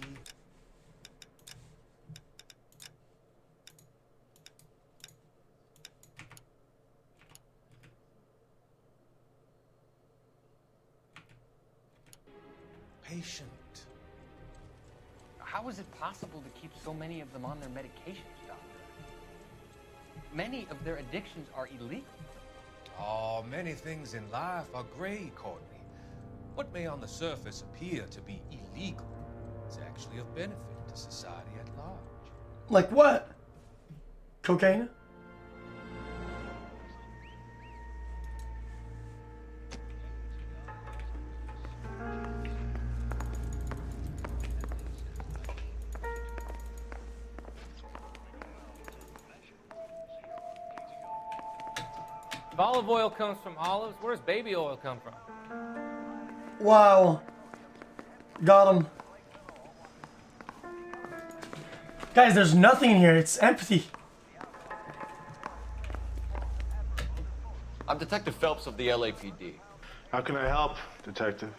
patient. How is it possible to keep so many of them on their medications, Doctor? Many of their addictions are illegal. Oh, many things in life are gray, Courtney. What may on the surface appear to be illegal is actually of benefit to society at large. Like what? Cocaine? If olive oil comes from olives, where does baby oil come from? Wow. Got him. Guys, there's nothing in here. It's empty. I'm Detective Phelps of the LAPD. How can I help, Detective?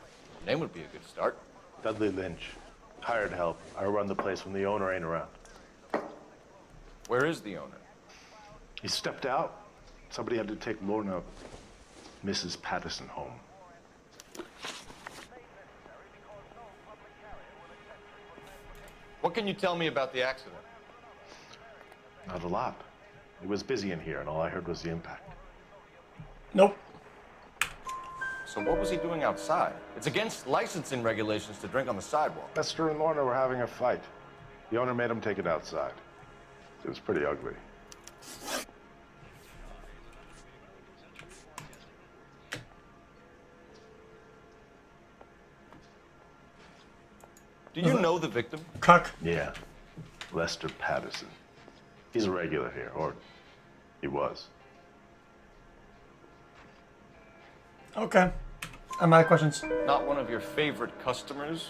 Name would be a good start. Dudley Lynch. Hired help. I run the place when the owner ain't around. Where is the owner? He stepped out. Somebody had to take Lorna, Mrs. Patterson home. What can you tell me about the accident? Not a lot. It was busy in here, and all I heard was the impact. Nope. So what was he doing outside? It's against licensing regulations to drink on the sidewalk. Lester and Lorna were having a fight. The owner made him take it outside. It was pretty ugly. Do you know the victim? Cuck. Yeah. Lester Patterson. He's a regular here, or he was. Okay. I'm out of questions. Not one of your favorite customers?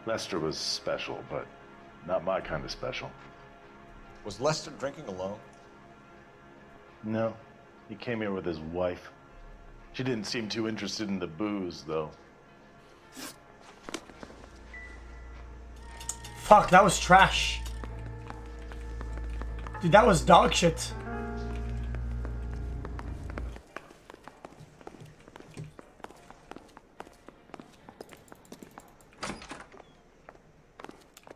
Lester was special, but not my kind of special. Was Lester drinking alone? No. He came here with his wife. She didn't seem too interested in the booze, though. Fuck, that was trash. Dude, that was dog shit.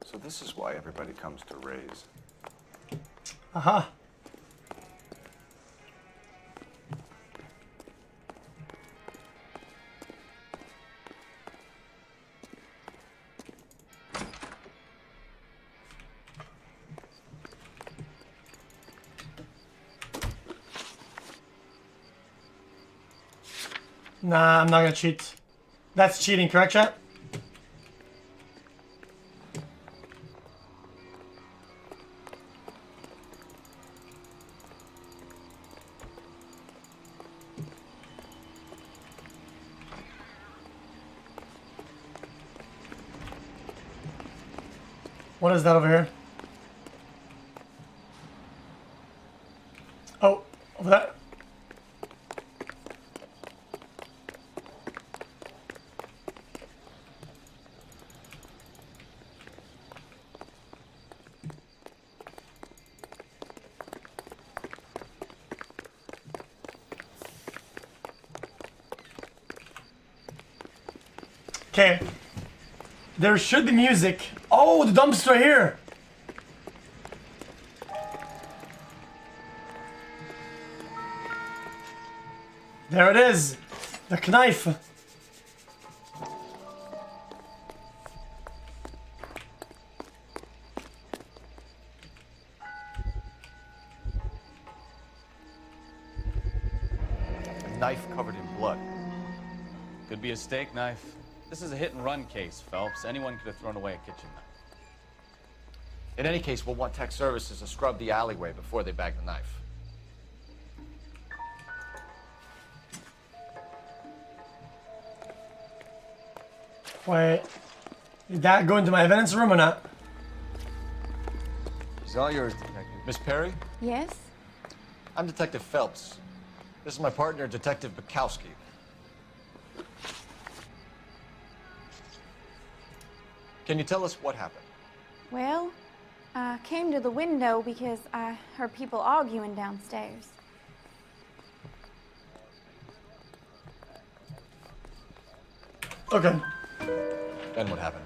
So this is why everybody comes to Ray's. Aha. Nah, I'm not gonna cheat. That's cheating, correct, chat? What is that over here? Oh, over there. Okay. There should be music. Oh, the dumpster here. There it is. The knife. A knife covered in blood. Could be a steak knife. This is a hit-and-run case, Phelps. Anyone could have thrown away a kitchen knife. In any case, we'll want tech services to scrub the alleyway before they bag the knife. Wait. Did that go into my evidence room or not? It's all yours, Detective. Miss Perry? Yes? I'm Detective Phelps. This is my partner, Detective Bukowski. Can you tell us what happened? Well, I came to the window because I heard people arguing downstairs. Okay. Then what happened?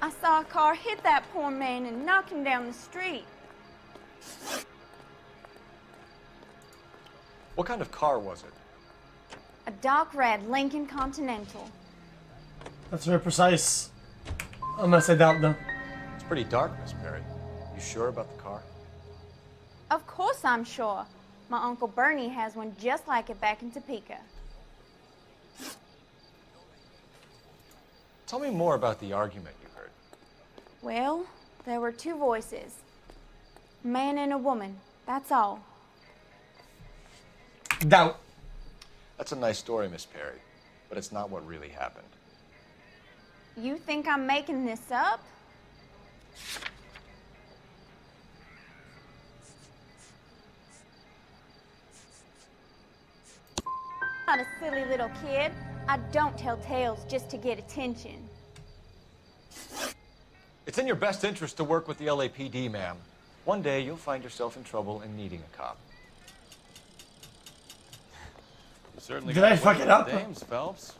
I saw a car hit that poor man and knock him down the street. What kind of car was it? A dark red Lincoln Continental. That's very precise. I'm gonna say doubt though. It's pretty dark, Miss Perry. You sure about the car? Of course I'm sure. My Uncle Bernie has one just like it back in Topeka. Tell me more about the argument you heard. Well, there were two voices. A man and a woman, that's all. Doubt. That's a nice story, Miss Perry, but it's not what really happened. You think I'm making this up? I'm not a silly little kid. I don't tell tales just to get attention. It's in your best interest to work with the LAPD, ma'am. One day you'll find yourself in trouble and needing a cop. You certainly Did got I fuck one it of up? the Dames, Phelps.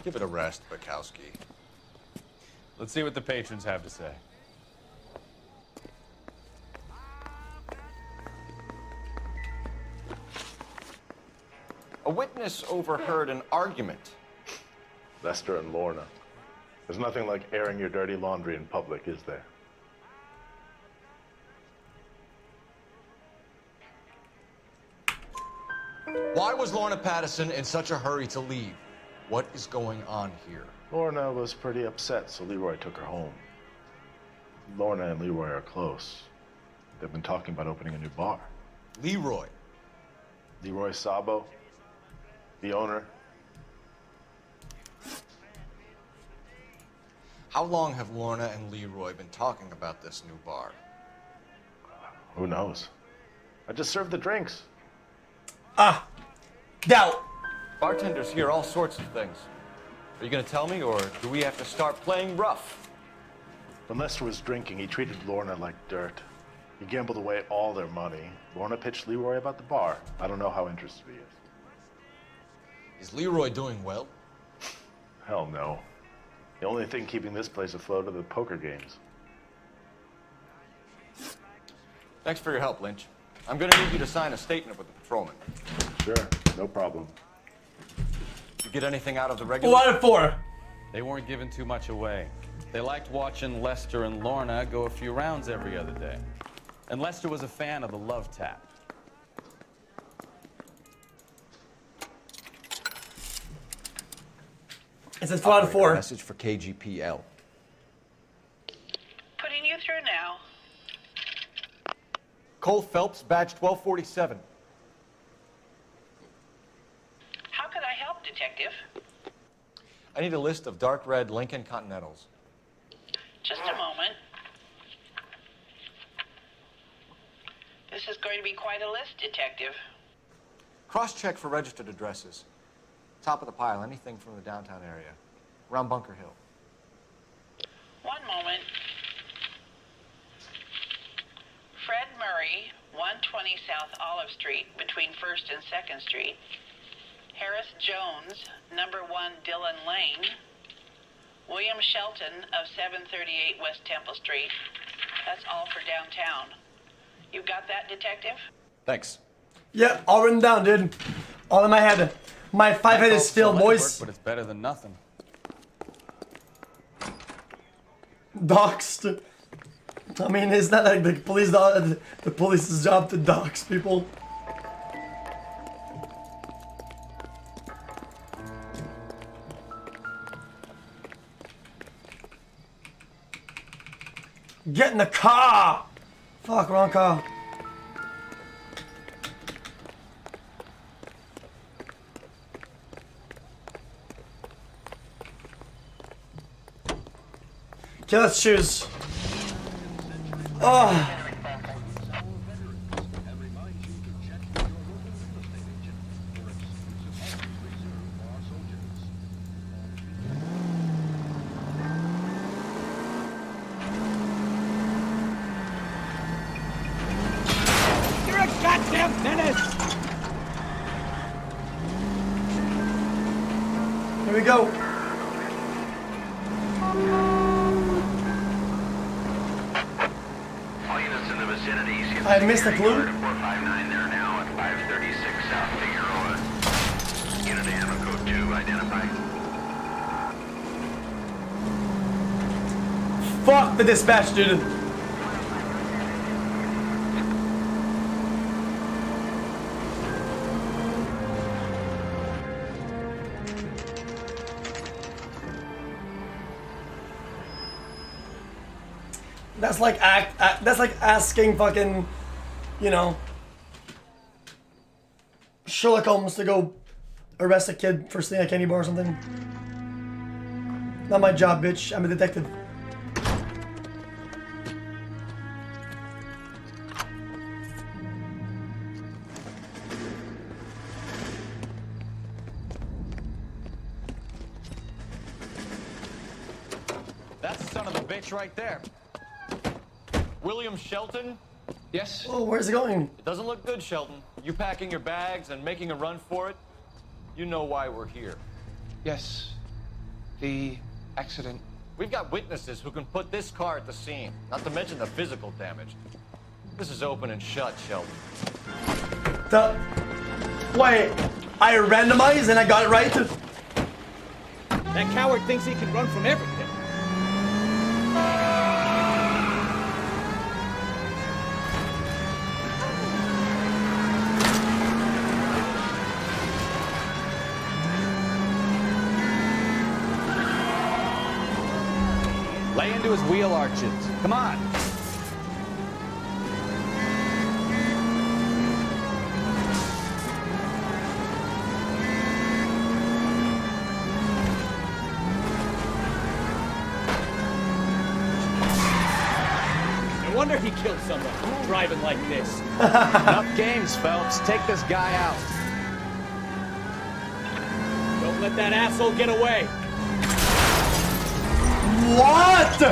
Give it a rest, Bukowski. Let's see what the patrons have to say. A witness overheard an argument. Lester and Lorna. There's nothing like airing your dirty laundry in public, is there? Why was Lorna Pattison in such a hurry to leave? What is going on here? Lorna was pretty upset, so Leroy took her home. Lorna and Leroy are close. They've been talking about opening a new bar. Leroy? Leroy Sabo, the owner. How long have Lorna and Leroy been talking about this new bar? Who knows? I just served the drinks. Doubt. Bartenders hear all sorts of things. Are you gonna tell me, or do we have to start playing rough? When Lester was drinking, he treated Lorna like dirt. He gambled away all their money. Lorna pitched Leroy about the bar. I don't know how interested he is. Is Leroy doing well? Hell no. The only thing keeping this place afloat are the poker games. Thanks for your help, Lynch. I'm gonna need you to sign a statement with the patrolman. Sure, no problem. Did you get anything out of the regular? 1 out of 4. They weren't giving too much away. They liked watching Lester and Lorna go a few rounds every other day. And Lester was a fan of the love tap. It says 4 out of 4. Message for KGPL. Putting you through now. Cole Phelps, badge 1247. How could I help, Detective? I need a list of dark red Lincoln Continentals. Just a moment. This is going to be quite a list, Detective. Cross-check for registered addresses. Top of the pile, anything from the downtown area. Around Bunker Hill. One moment. Fred Murray, 120 South Olive Street, between 1st and 2nd Street. Harris Jones, number 1 Dillon Lane. William Shelton of 738 West Temple Street. That's all for downtown. You got that, Detective? Thanks. Yeah, all written down, dude. All in my head. My 5 head is still, boys. But it's better than nothing. Doxed. I mean, it's not like the police's job to dox people. Get in the car! Fuck, wrong car. Okay, let's choose. Oh. You're a goddamn menace! Here we go. All units in the vicinity. I missed the clue. 459 there now at 536 Fuck the dispatch, dude. That's like that's like asking fucking, you know, Sherlock Holmes to go arrest a kid for stealing a candy bar or something. Not my job, bitch. I'm a detective. That's the son of a bitch right there. William Shelton? Yes? Oh, where's it going? It doesn't look good, Shelton. You packing your bags and making a run for it? You know why we're here. Yes. The accident. We've got witnesses who can put this car at the scene, not to mention the physical damage. This is open and shut, Shelton. Wait, I randomized and I got it right? That coward thinks he can run from everything. Lay into his wheel arches. Come on. No wonder he killed someone driving like this. Enough games, Phelps. Take this guy out. Don't let that asshole get away. What?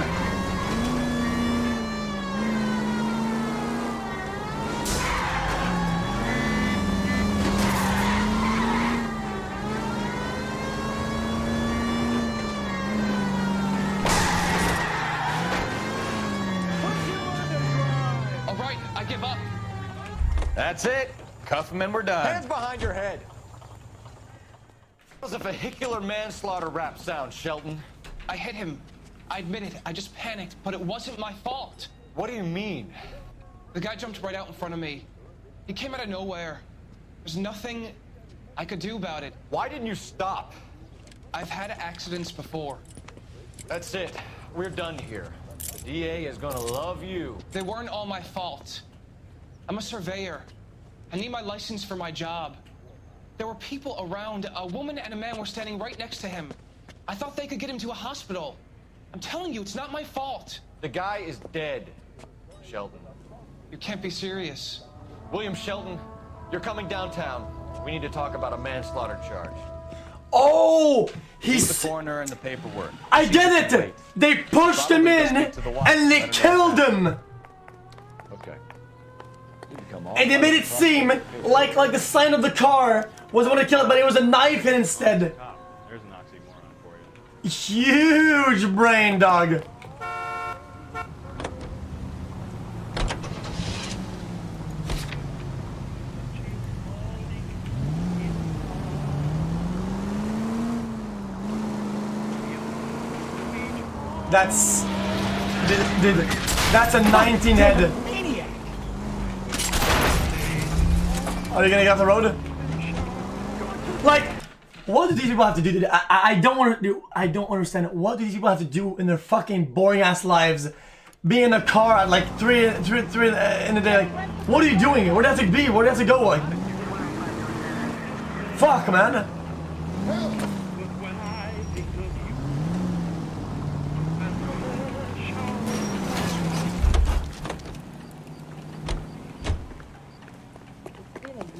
All right, I give up. That's it. Cuff him and we're done. Hands behind your head. That was a vehicular manslaughter rap sound, Shelton. I hit him. I admit it. I just panicked, but it wasn't my fault. What do you mean? The guy jumped right out in front of me. He came out of nowhere. There's nothing I could do about it. Why didn't you stop? I've had accidents before. That's it. We're done here. The DA is gonna love you. They weren't all my fault. I'm a surveyor. I need my license for my job. There were people around. A woman and a man were standing right next to him. I thought they could get him to a hospital. I'm telling you, it's not my fault. The guy is dead, Sheldon. You can't be serious. William Shelton, you're coming downtown. We need to talk about a manslaughter charge. Oh, He's the coroner and the paperwork. I get it. They pushed him in and they killed him. Okay. And they made it seem like the sign of the car was the one to kill it, but it was a knife hit instead. There's an oxymoron for you. Huge brain, dog. That's... Dude, that's a 19 head. Are you gonna get off the road? Like, what do these people have to do? I don't want to do. I don't understand. What do these people have to do in their fucking boring ass lives? Being in a car at like 3 in the day. Like, what are you doing? Where do you have to be? Where do you have to go? Like, fuck, man.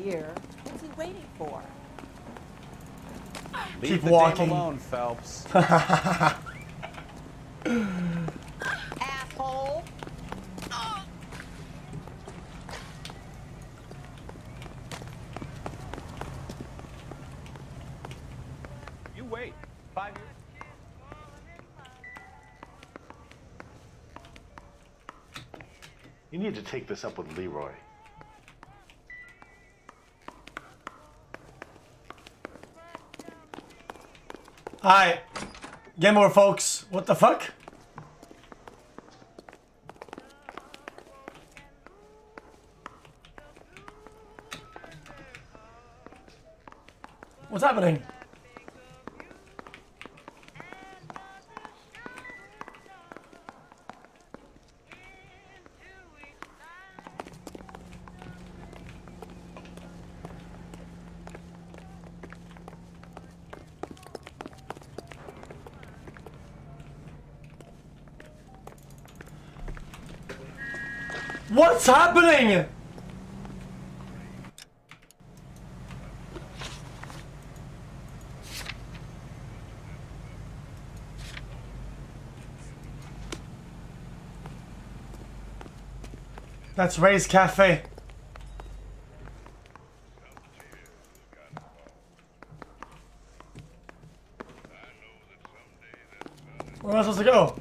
Year. What's he waiting for? Leave Keep the walking. dame alone, Phelps. Asshole. You wait. 5 years. You need to take this up with Leroy. Alright. Game over, folks. What the fuck? What's happening? What's happening? That's Ray's Cafe. Where am I supposed to go?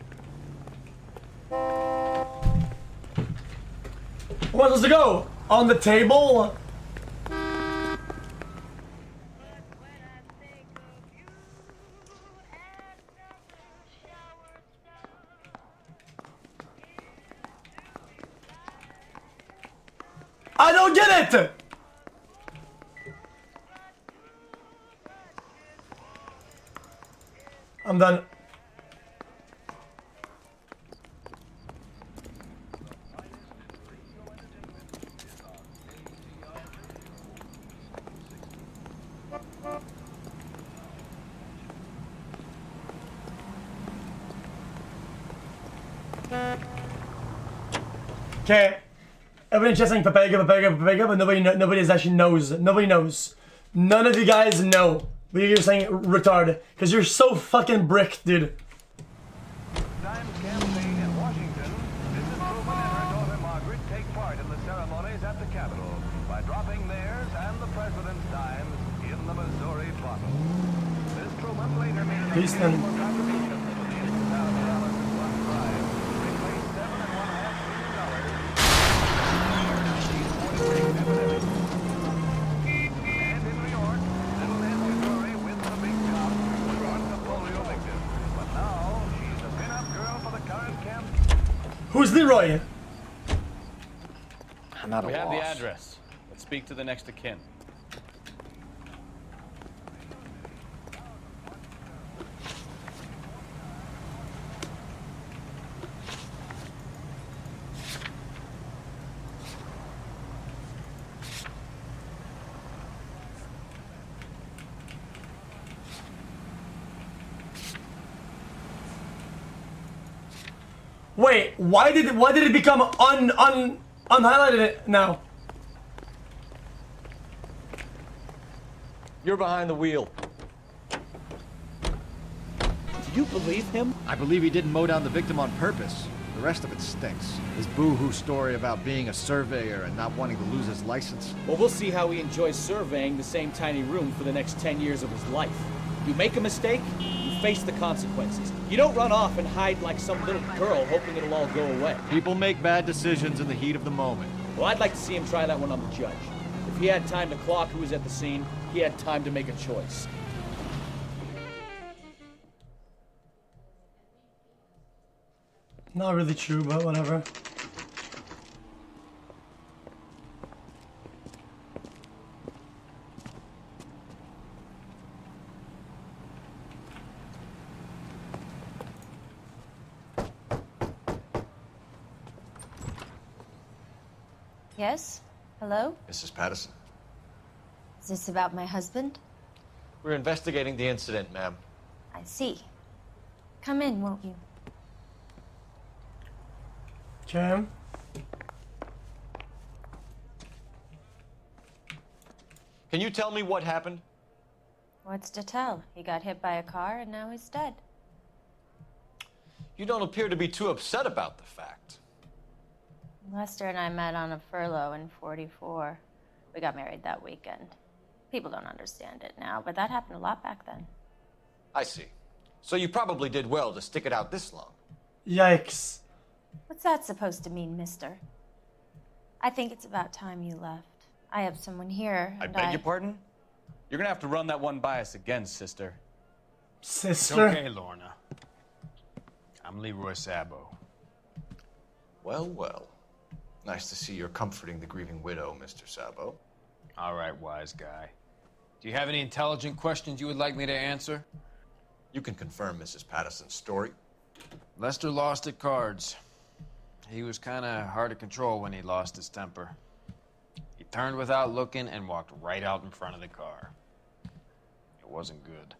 Where am I supposed to go? On the table? I don't get it! I'm done. Okay. Everyone's just saying Papega, but nobody actually knows. Nobody knows. None of you guys know. But you're saying retard. Because you're so fucking bricked, dude. Times campaign in Washington, Mrs. Truman and her daughter Margaret take part in the ceremonies at the Capitol by dropping theirs and the president's dimes in the Missouri bottle. Ms. Truman later made an Peace then. for contributions to the $80,000 block drive, replaced $7.5 million. And in New York, little Nancy Missouri with the big top brought the polio victim. But now she's a pin-up girl for the current camp. Who's Leroy? I'm at a We have loss. the address. Let's speak to the next of kin. Wait, why did it become unhighlighted now? You're behind the wheel. Do you believe him? I believe he didn't mow down the victim on purpose. The rest of it stinks. His boo-hoo story about being a surveyor and not wanting to lose his license. Well, we'll see how he enjoys surveying the same tiny room for the next 10 years of his life. You make a mistake, you face the consequences. You don't run off and hide like some little girl hoping it'll all go away. People make bad decisions in the heat of the moment. Well, I'd like to see him try that one on the judge. If he had time to clock who was at the scene, he had time to make a choice. Not really true, but whatever. Yes? Hello? Mrs. Patterson. Is this about my husband? We're investigating the incident, ma'am. I see. Come in, won't you? Jam. Can you tell me what happened? What's to tell? He got hit by a car and now he's dead. You don't appear to be too upset about the fact. Lester and I met on a furlough in '44. We got married that weekend. People don't understand it now, but that happened a lot back then. I see. So you probably did well to stick it out this long. Yikes. What's that supposed to mean, mister? I think it's about time you left. I have someone here, I and beg your pardon? You're gonna have to run that one by us again, sister. Sister? It's okay, Lorna. I'm Leroy Sabo. Well, well. Nice to see you're comforting the grieving widow, Mr. Sabo. All right, wise guy. Do you have any intelligent questions you would like me to answer? You can confirm Mrs. Patterson's story. Lester lost at cards. He was kind of hard to control when he lost his temper. He turned without looking and walked right out in front of the car. It wasn't good.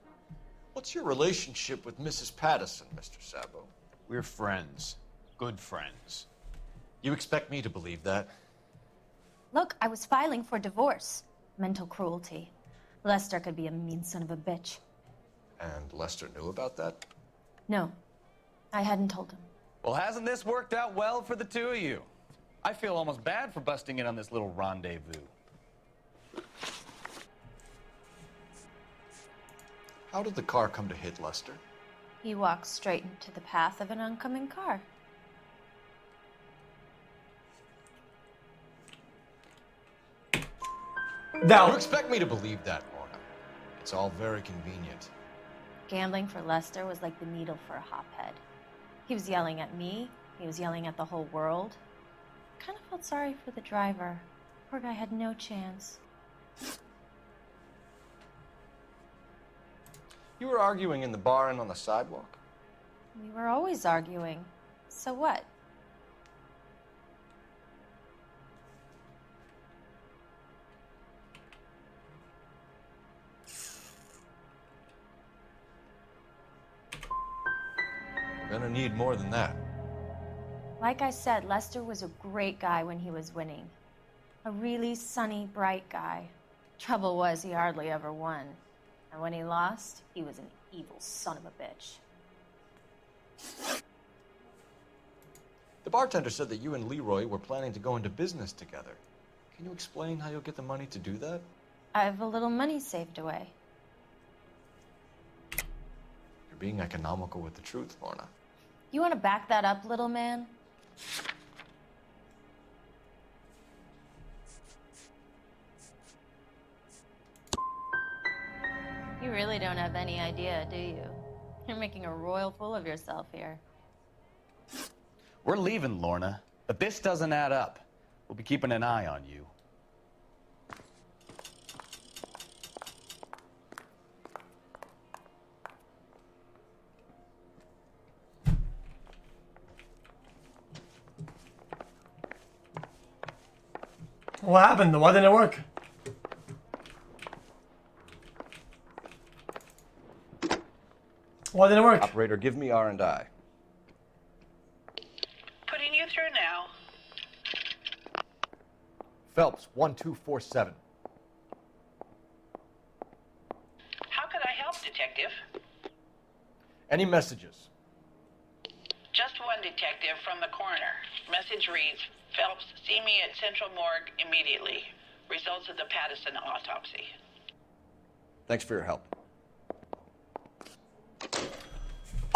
What's your relationship with Mrs. Patterson, Mr. Sabo? We're friends. Good friends. You expect me to believe that? Look, I was filing for divorce. Mental cruelty. Lester could be a mean son of a bitch. And Lester knew about that? No, I hadn't told him. Well, hasn't this worked out well for the two of you? I feel almost bad for busting in on this little rendezvous. How did the car come to hit Lester? He walked straight into the path of an oncoming car. You expect me to believe that, Lorna? It's all very convenient. Gambling for Lester was like the needle for a hophead. He was yelling at me. He was yelling at the whole world. I kind of felt sorry for the driver. Poor guy had no chance. You were arguing in the bar and on the sidewalk? We were always arguing. So what? We're gonna need more than that. Like I said, Lester was a great guy when he was winning. A really sunny, bright guy. Trouble was, he hardly ever won. And when he lost, he was an evil son of a bitch. The bartender said that you and Leroy were planning to go into business together. Can you explain how you'll get the money to do that? I have a little money saved away. You're being economical with the truth, Lorna. You want to back that up, little man? You really don't have any idea, do you? You're making a royal fool of yourself here. We're leaving, Lorna, but this doesn't add up. We'll be keeping an eye on you. What happened? Why didn't it work? Why didn't it work? Operator, give me R&I. Putting you through now. Phelps, 1247. How could I help, Detective? Any messages? Just one detective from the coroner. Message reads, Phelps, see me at Central Morgue immediately. Results of the Patterson autopsy. Thanks for your help.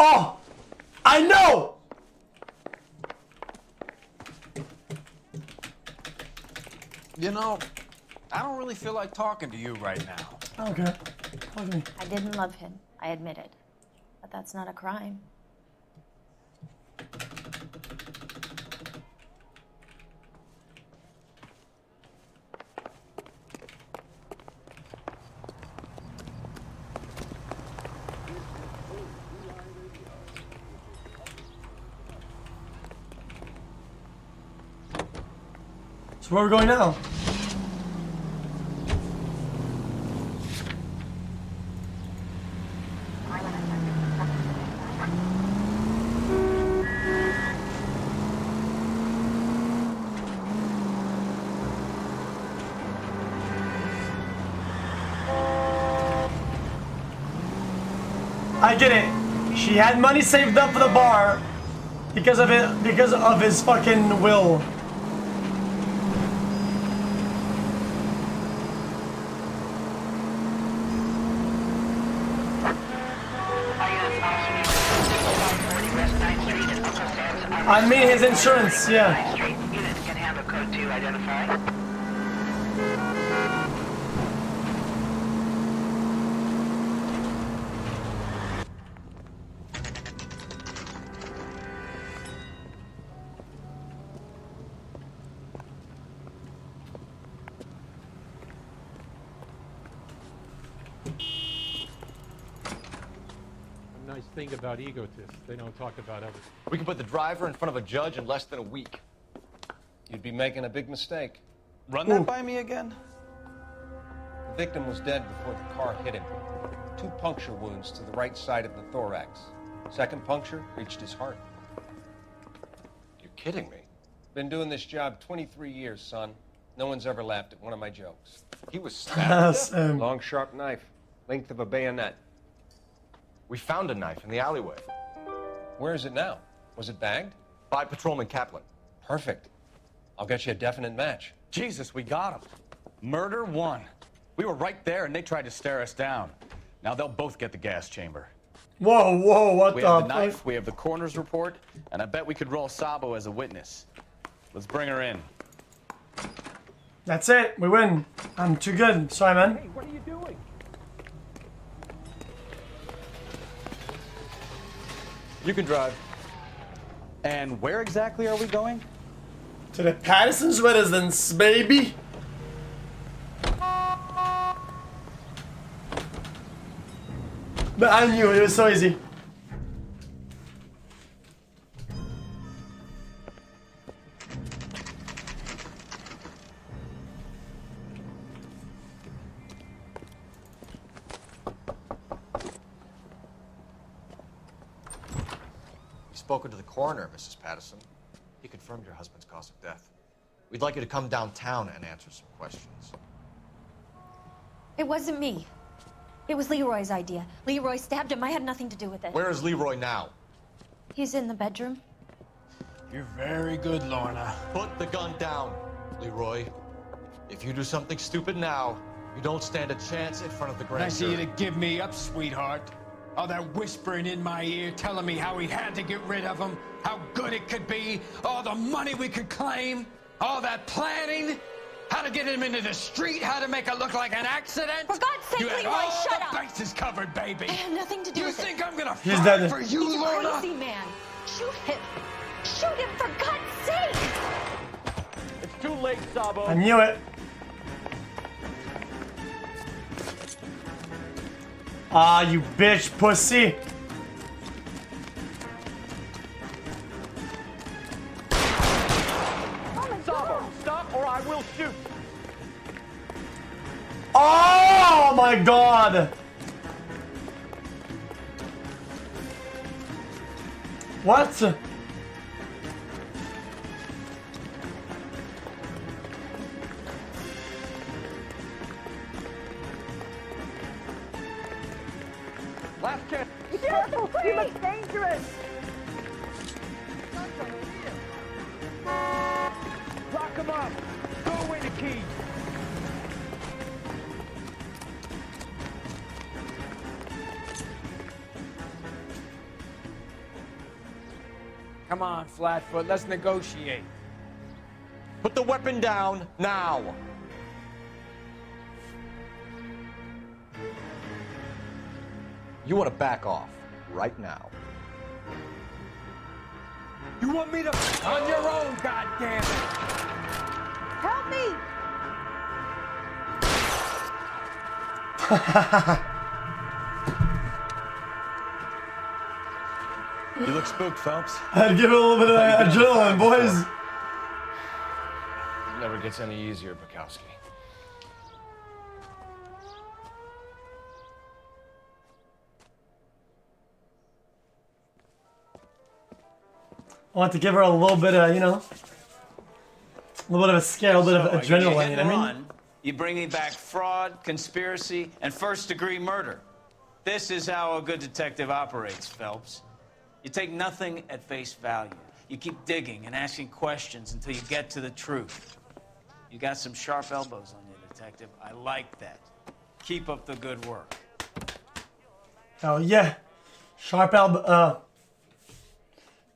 Oh! I know! You know, I don't really feel like talking to you right now. Okay. Okay. I didn't love him, I admit it. But that's not a crime. So where are we going now? I get it. She had money saved up for the bar because of his fucking will. I mean his insurance, yeah. Units can handle code 2 identified. A nice thing about egotists, they don't talk about others. We can put the driver in front of a judge in less than a week. You'd be making a big mistake. Run that by me again? The victim was dead before the car hit him. 2 puncture wounds to the right side of the thorax. Second puncture reached his heart. You're kidding me. Been doing this job 23 years, son. No one's ever laughed at one of my jokes. He was stabbed. Same. Long, sharp knife. Length of a bayonet. We found a knife in the alleyway. Where is it now? Was it bagged? By Patrolman Kaplan. Perfect. I'll get you a definite match. Jesus, we got him. Murder 1. We were right there and they tried to stare us down. Now they'll both get the gas chamber. Whoa, whoa, what We the have the fuck? knife, we have the coroner's report, and I bet we could roll Sabo as a witness. Let's bring her in. That's it. We win. I'm too good. Sorry, man. Hey, what are you doing? You can drive. And where exactly are we going? To the Patterson's residence, baby. But I knew it was so easy. You've spoken to the coroner, Mrs. Patterson. He confirmed your husband's cause of death. We'd like you to come downtown and answer some questions. It wasn't me. It was Leroy's idea. Leroy stabbed him. I had nothing to do with it. Where is Leroy now? He's in the bedroom. You're very good, Lorna. Put the gun down, Leroy. If you do something stupid now, you don't stand a chance in front of the grand Nice of you jury. to give me up, sweetheart. All that whispering in my ear, telling me how we had to get rid of him, how good it could be, all the money we could claim, all that planning, how to get him into the street, how to make it look like an accident. For God's sake, You had Leroy, all shut the up! bases covered, baby. I had nothing to do You with it. think I'm gonna He's fight dead. for you, He's a Lorna? crazy man. Shoot him. Shoot him, for God's sake! It's too late, Sabo. I knew it. Ah, you bitch, pussy. Sabo, stop or I will shoot. Oh my God. What? Last chance. Be careful, he looks dangerous. Lock him up. Throw away the key. Come on, Flatfoot, let's negotiate. Put the weapon down now. You want to back off right now. You want me to on your own, goddammit! Help me! You look spooked, Phelps. I'd give it a little bit of adrenaline, boys. It never gets any easier, Bukowski. I want to give her a little bit of, you know, a little bit of a scare, a little bit of So, I get adrenaline. hit You know and what I mean? run. You bring me back fraud, conspiracy, and first-degree murder. This is how a good detective operates, Phelps. You take nothing at face value. You keep digging and asking questions until you get to the truth. You got some sharp elbows on you, detective. I like that. Keep up the good work. Oh yeah, sharp elbow.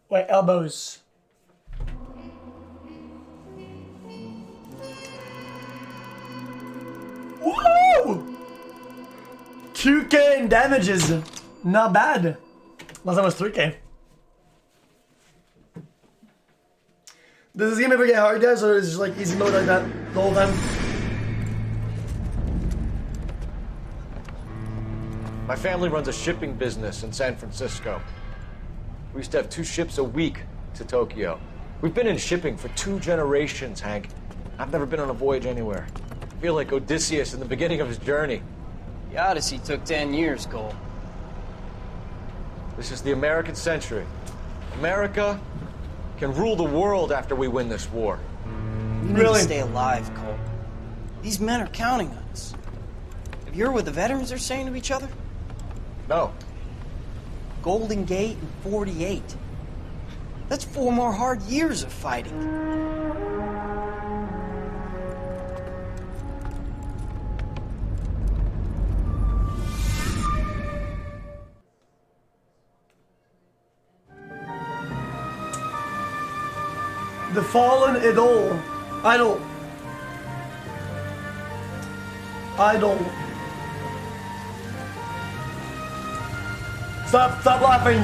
Wait, elbows. Woo! 2K in damages, not bad. Last time was 3K. Does this game ever get hard, guys, or is it just like easy mode like that the whole time? My family runs a shipping business in San Francisco. We used to have 2 ships a week to Tokyo. We've been in shipping for 2 generations, Hank. I've never been on a voyage anywhere. I feel like Odysseus in the beginning of his journey. The Odyssey took 10 years, Cole. This is the American century. America can rule the world after we win this war. We need to stay alive, Cole. These men are counting on us. Have you heard what the veterans are saying to each other? No. Golden Gate in 48. That's 4 more hard years of fighting. The fallen idol. Idol. Stop laughing.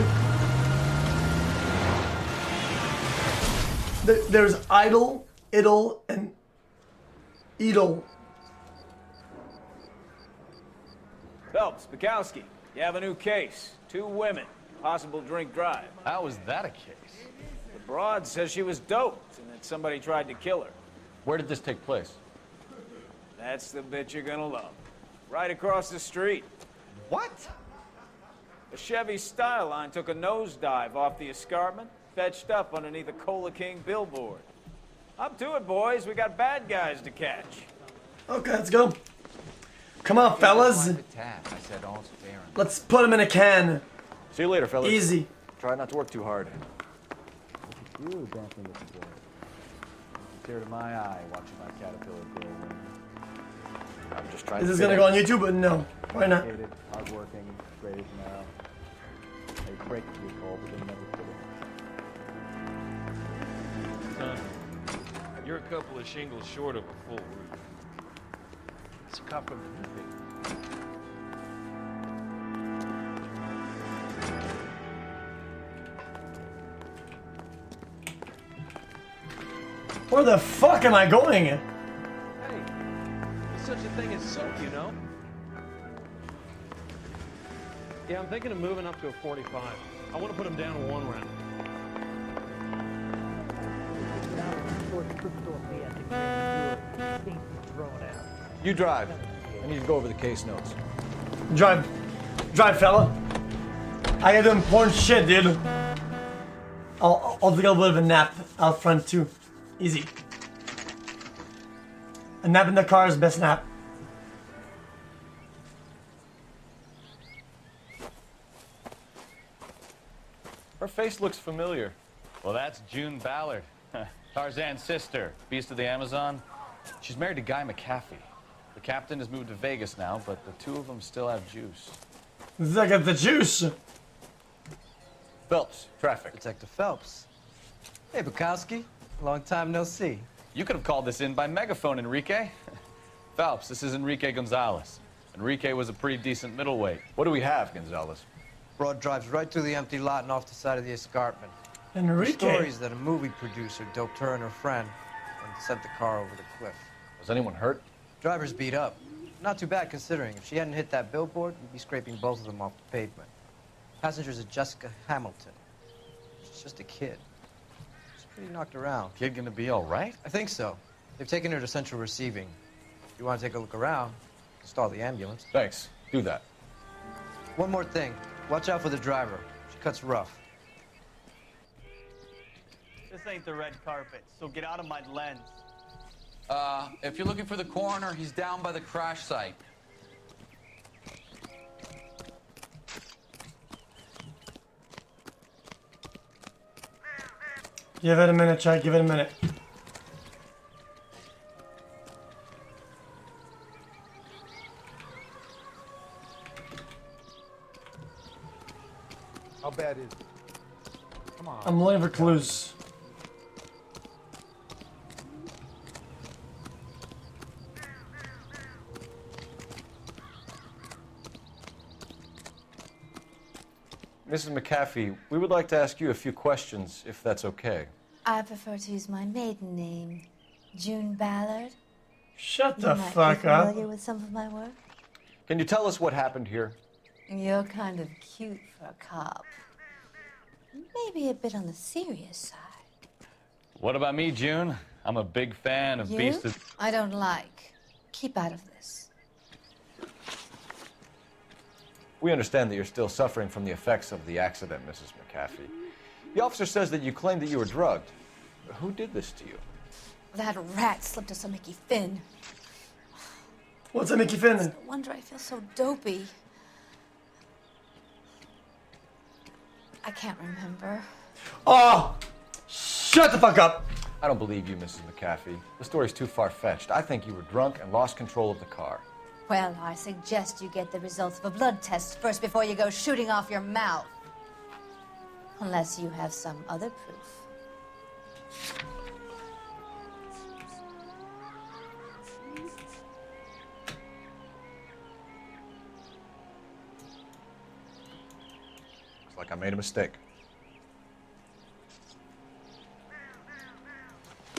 There's idol, idol, and idol. Phelps, Bukowski, you have a new case. 2 women, possible drink drive. How was that a case? The broad says she was doped and that somebody tried to kill her. Where did this take place? That's the bit you're gonna love. Right across the street. What? A Chevy Styline took a nosedive off the escarpment, fetched up underneath a Cola King billboard. Up to it, boys. We got bad guys to catch. Okay, let's go. Come on, fellas. Let's put him in a can. See you later, fellas. Easy. Try not to work too hard. You dancing with the boy. Tear to my eye watching my caterpillar grow wings. I'm just trying Is to this gonna go on YouTube? No. Why not? Educated, hardworking, straight as an arrow. They break it to you, Cole, but they never put it. Son, you're a couple of shingles short of a full roof. It's a cup of roofing. Where the fuck am I going? Hey, there's such a thing as soap, you know? Yeah, I'm thinking of moving up to a 45. I want to put him down to 1 round. You drive. I need to go over the case notes. Drive, fella. I gotta do important shit, dude. I'll take a little bit of a nap out front too. Easy. A nap in the car is best nap. Her face looks familiar. Well, that's June Ballard, Tarzan's sister, beast of the Amazon. She's married to Guy McAfee. The captain has moved to Vegas now, but the 2 of them still have juice. I got the juice. Phelps, traffic. Detective Phelps. Hey, Bukowski. Long time no see. You could have called this in by megaphone, Enrique. Phelps, this is Enrique Gonzalez. Enrique was a pretty decent middleweight. What do we have, Gonzalez? Broad drives right through the empty lot and off the side of the escarpment. Enrique. The stories that a movie producer doped her and her friend and sent the car over the cliff. Was anyone hurt? Driver's beat up. Not too bad considering. If she hadn't hit that billboard, we'd be scraping both of them off the pavement. Passenger's a Jessica Hamilton. She's just a kid. She's pretty knocked around. Kid gonna be all right? I think so. They've taken her to central receiving. If you want to take a look around, install the ambulance. Thanks. Do that. One more thing. Watch out for the driver. She cuts rough. This ain't the red carpet, so get out of my lens. If you're looking for the coroner, he's down by the crash site. Give it a minute, Chuck. Give it a minute. How bad is it? Come on. I'm looking for clues. Mrs. McAfee, we would like to ask you a few questions, if that's okay. I prefer to use my maiden name, June Ballard. Shut the You might fuck be up. familiar with some of my work. Can you tell us what happened here? You're kind of cute for a cop. Maybe a bit on the serious side. What about me, June? I'm a big fan of You? Beast of... I don't like. Keep out of this. We understand that you're still suffering from the effects of the accident, Mrs. McAfee. The officer says that you claimed that you were drugged. Who did this to you? That rat slipped us a Mickey Finn. What's a Mickey Finn? No wonder I feel so dopey. I can't remember. Oh! Shut the fuck up! I don't believe you, Mrs. McAfee. The story's too far-fetched. I think you were drunk and lost control of the car. Well, I suggest you get the results of a blood test first before you go shooting off your mouth. Unless you have some other proof. Looks like I made a mistake.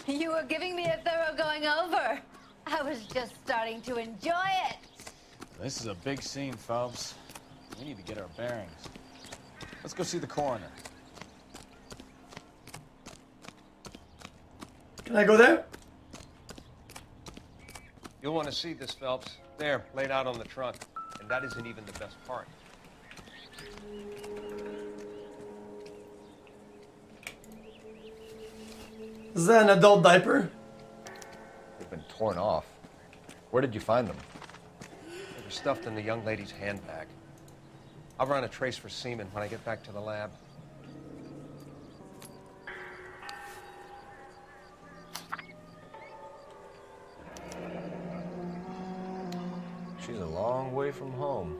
You were giving me a thorough going over. I was just starting to enjoy it. This is a big scene, Phelps. We need to get our bearings. Let's go see the coroner. Can I go there? You'll want to see this, Phelps. There, laid out on the trunk. And that isn't even the best part. Is that an adult diaper? They've been torn off. Where did you find them? They were stuffed in the young lady's handbag. I'll run a trace for semen when I get back to the lab. She's a long way from home.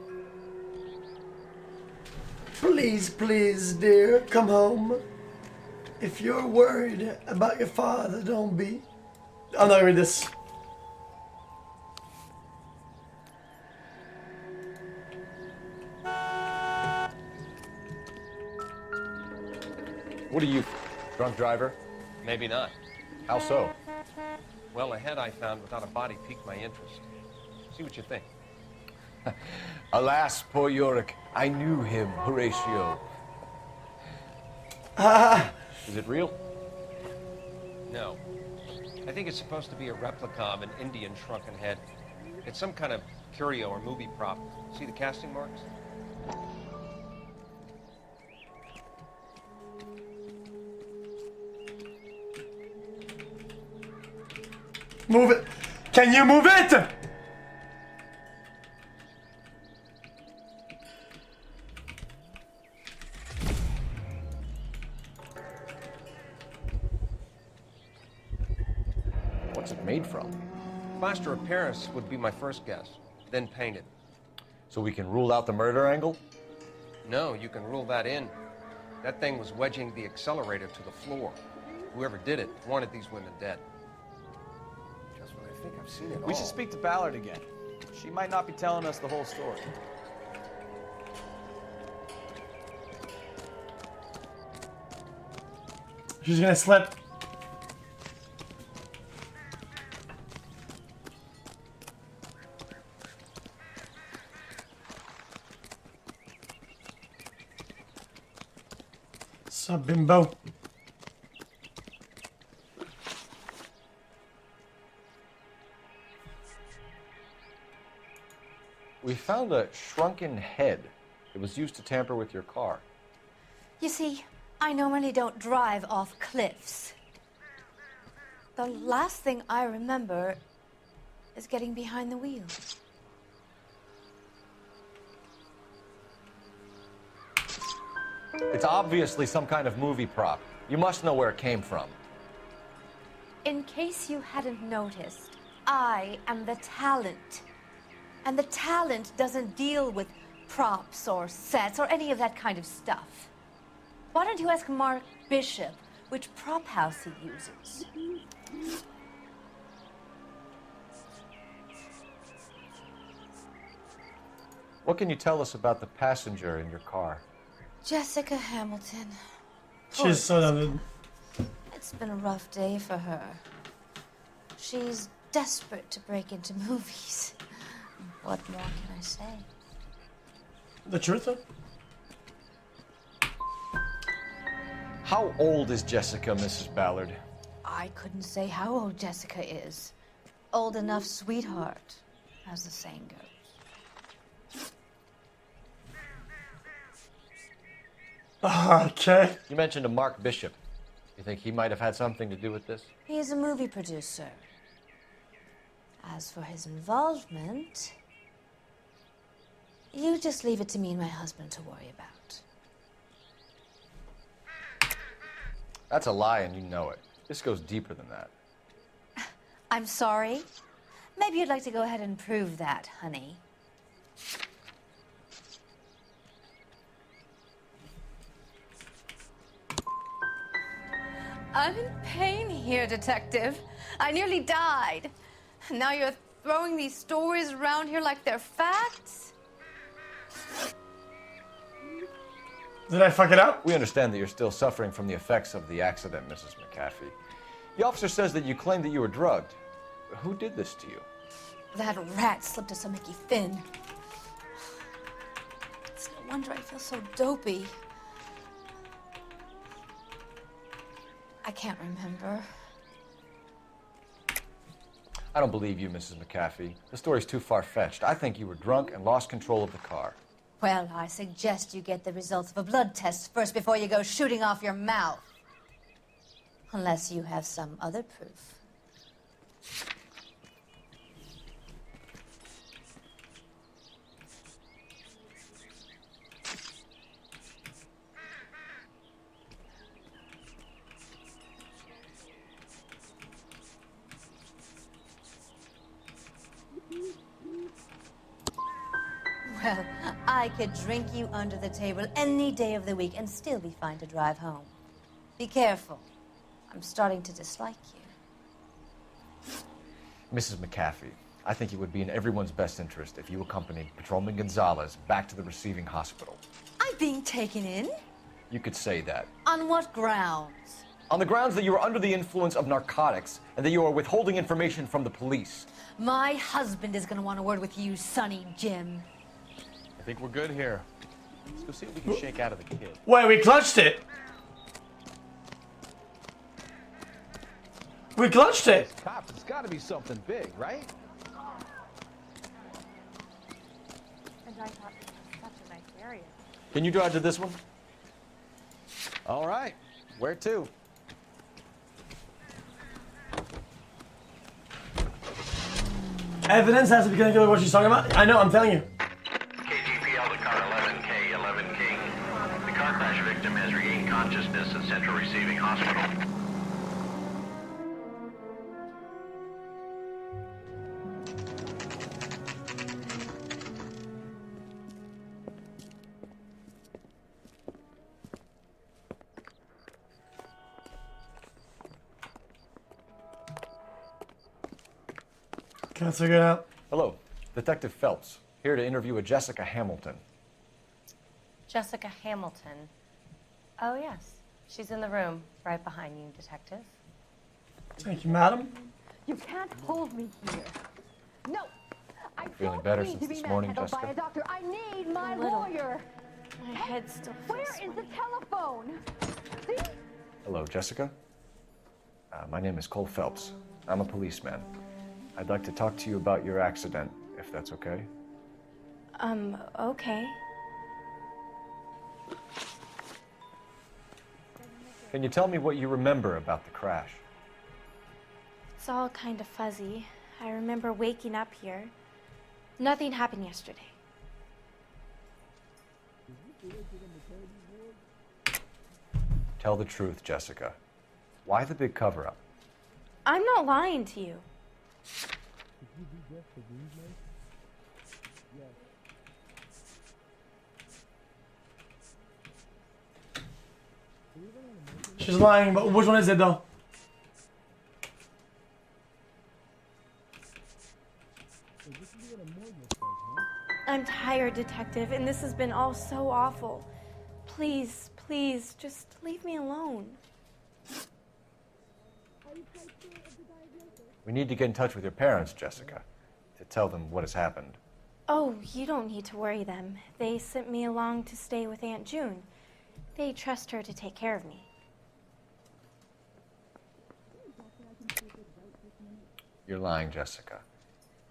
Please, please, dear, come home. If you're worried about your father, don't be. I'm not gonna read this. What are you, drunk driver? Maybe not. How so? Well, a head I found without a body piqued my interest. See what you think. Alas, poor Yorick. I knew him, Horatio. Is it real? No. I think it's supposed to be a replica of an Indian shrunken head. It's some kind of curio or movie prop. See the casting marks? Move it. Can you move it? What's it made from? Plaster of Paris would be my first guess, then painted. So we can rule out the murder angle? No, you can rule that in. That thing was wedging the accelerator to the floor. Whoever did it wanted these women dead. Just when I think I've seen it all. We should speak to Ballard again. She might not be telling us the whole story. She's gonna slip. Sup, bimbo? We found a shrunken head. It was used to tamper with your car. You see, I normally don't drive off cliffs. The last thing I remember is getting behind the wheel. It's obviously some kind of movie prop. You must know where it came from. In case you hadn't noticed, I am the talent. And the talent doesn't deal with props or sets or any of that kind of stuff. Why don't you ask Mark Bishop which prop house he uses? What can you tell us about the passenger in your car? Jessica Hamilton. She's so lovely. It's been a rough day for her. She's desperate to break into movies. What more can I say? The truth? How old is Jessica, Mrs. Ballard? I couldn't say how old Jessica is. Old enough, sweetheart, as the saying goes. Okay. You mentioned a Mark Bishop. You think he might have had something to do with this? He is a movie producer. As for his involvement, you just leave it to me and my husband to worry about. That's a lie, and you know it. This goes deeper than that. I'm sorry. Maybe you'd like to go ahead and prove that, honey. I'm in pain here, Detective. I nearly died. Now you're throwing these stories around here like they're facts? Did I fuck it up? We understand that you're still suffering from the effects of the accident, Mrs. McAfee. The officer says that you claimed that you were drugged. Who did this to you? That rat slipped a stomachy Finn. It's no wonder I feel so dopey. I can't remember. I don't believe you, Mrs. McAfee. The story's too far-fetched. I think you were drunk and lost control of the car. Well, I suggest you get the results of a blood test first before you go shooting off your mouth. Unless you have some other proof. Well, I could drink you under the table any day of the week and still be fine to drive home. Be careful. I'm starting to dislike you. Mrs. McAfee, I think it would be in everyone's best interest if you accompanied Patrolman Gonzalez back to the receiving hospital. I'm being taken in? You could say that. On what grounds? On the grounds that you are under the influence of narcotics and that you are withholding information from the police. My husband is going to want a word with you, Sonny Jim. I think we're good here. Let's go see what we can shake out of the kid. Wait, we clutched it. We clutched it. Cops, it's got to be something big, right? And I thought this was such a nice area. Can you drive to this one? All right. Where to? Evidence has to be connected with what she's talking about. I know, I'm telling you. KGPL to car 11K, 11 King. The car crash victim has regained consciousness at Central Receiving Hospital. Can't figure it out. Hello, Detective Phelps, here to interview a Jessica Hamilton. Jessica Hamilton. Oh, yes. She's in the room right behind you, Detective. Thank you, madam. You can't hold me here. No, I Feeling better since this morning, Jessica? by a doctor. I need my little. lawyer. My head still feels Where is the telephone? See? Hello, Jessica. My name is Cole Phelps. I'm a policeman. I'd like to talk to you about your accident, if that's okay. Okay. Can you tell me what you remember about the crash? It's all kind of fuzzy. I remember waking up here. Nothing happened yesterday. Tell the truth, Jessica. Why the big cover-up? I'm not lying to you. She's lying, but which one is it though? I'm tired, Detective, and this has been all so awful. Please, please, just leave me alone. We need to get in touch with your parents, Jessica, to tell them what has happened. Oh, you don't need to worry them. They sent me along to stay with Aunt June. They trust her to take care of me. You're lying, Jessica.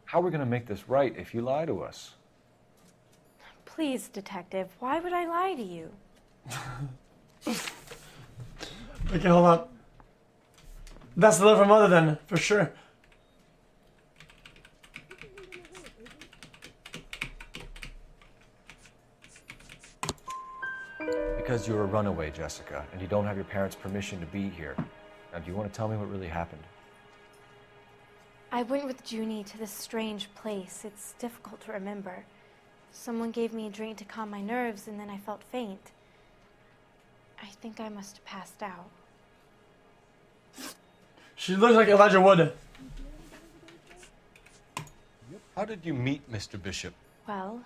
How are we gonna make this right if you lie to us? Please, Detective, why would I lie to you? Okay, hold on. That's the letter from Mother then, for sure. Because you're a runaway, Jessica, and you don't have your parents' permission to be here. Now, do you want to tell me what really happened? I went with Junie to this strange place. It's difficult to remember. Someone gave me a drink to calm my nerves, and then I felt faint. I think I must have passed out. She looks like Elijah Wood. How did you meet Mr. Bishop? Well,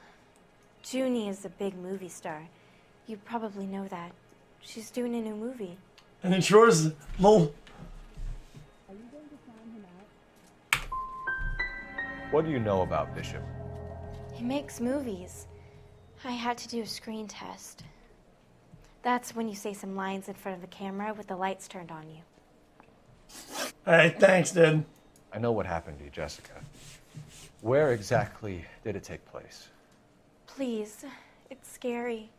Junie is a big movie star. You probably know that. She's doing a new movie. And it's yours, lol. What do you know about Bishop? He makes movies. I had to do a screen test. That's when you say some lines in front of the camera with the lights turned on you. Hey, thanks, dude. I know what happened to you, Jessica. Where exactly did it take place? Please, it's scary.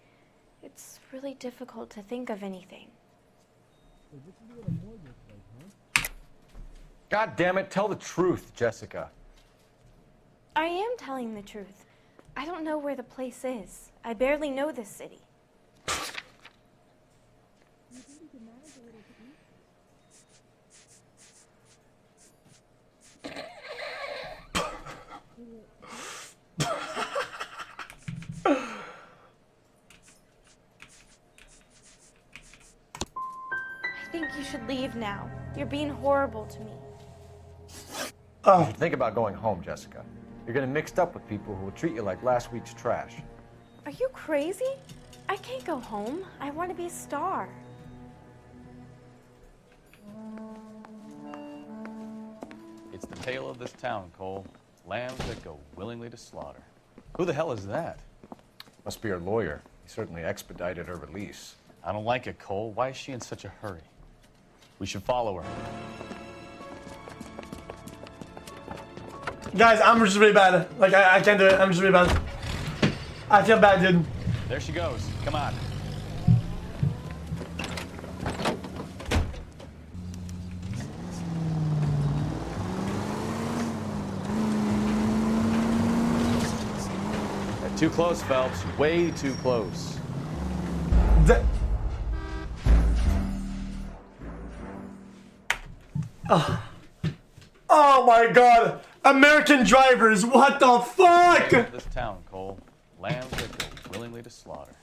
It's really difficult to think of anything. God damn it, tell the truth, Jessica. I am telling the truth. I don't know where the place is. I barely know this city. I think you should leave now. You're being horrible to me. You should think about going home, Jessica. You're getting mixed up with people who will treat you like last week's trash. Are you crazy? I can't go home. I want to be a star. It's the tale of this town, Cole. Lambs that go willingly to slaughter. Who the hell is that? Must be her lawyer. He certainly expedited her release. I don't like it, Cole. Why is she in such a hurry? We should follow her. Guys, I'm just really bad. Like, I can't do it. I'm just really bad. I feel bad, dude. There she goes. Come on. Too close, Phelps. Way too close. Oh my god! American drivers, what the fuck? This town, Cole. Lambs that go willingly to slaughter.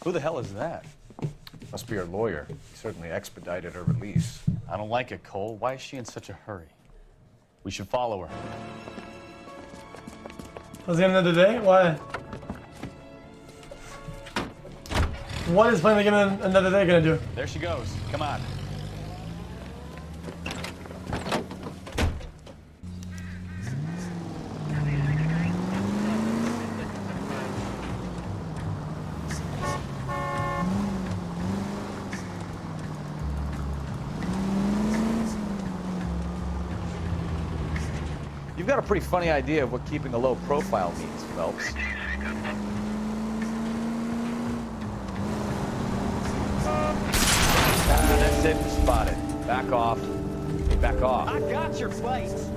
Who the hell is that? Must be her lawyer. He certainly expedited her release. I don't like it, Cole. Why is she in such a hurry? We should follow her. Was it another day? Why? What is playing the game another day gonna do? There she goes. Come on. You've got a pretty funny idea of what keeping a low profile means, Phelps. That's it. Spotted. Back off. Hey, back off. I got your place.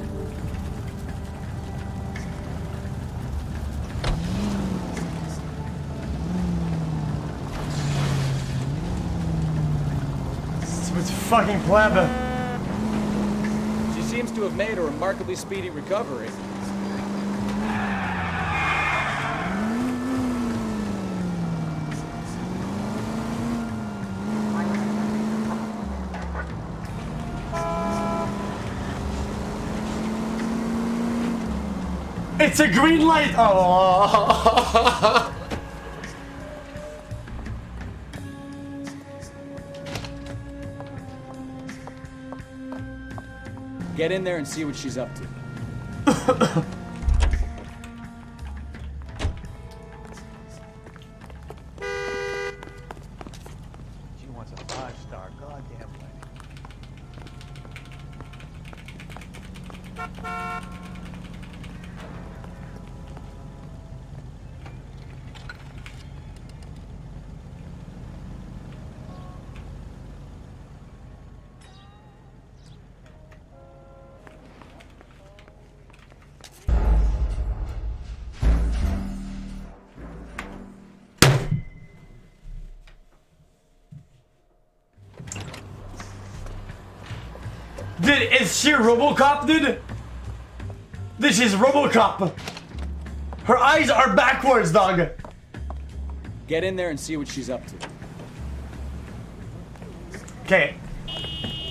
It's fucking pleb. She seems to have made a remarkably speedy recovery. It's a green light! Oh. Get in there and see what she's up to. Dude, is she RoboCop, dude? This is RoboCop. Her eyes are backwards, dog. Get in there and see what she's up to. Okay.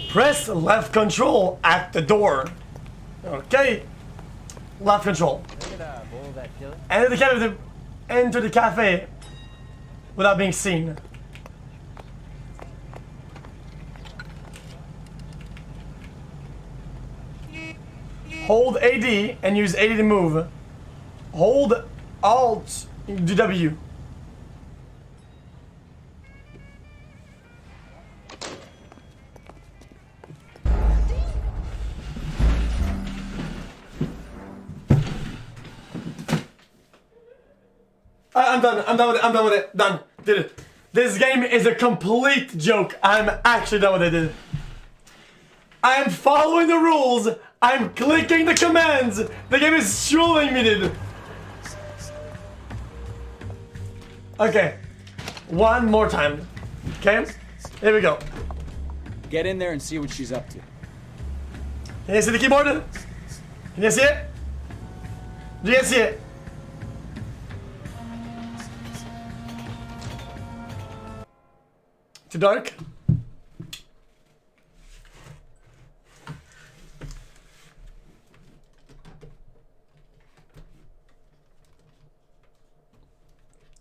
Press left control at the door. Okay. Left control. Enter the cafe without being seen. Hold AD and use AD to move. Hold Alt do W. I'm done. I'm done with it. I'm done with it. Done. Did it. This game is a complete joke. I'm actually done with it, dude. I'm following the rules. I'm clicking the commands. The game is trolling me, dude. Okay. One more time. Okay? Here we go. Get in there and see what she's up to. Can you see the keyboard? Can you see it? Do you see it? Too dark?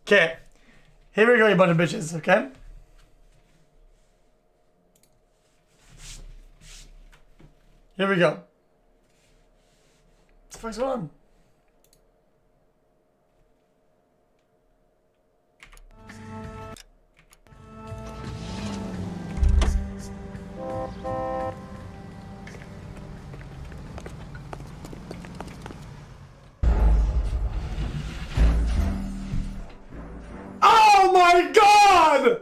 Okay. Here we go, you bunch of bitches, okay? Here we go. What the fuck's going on? Oh my God!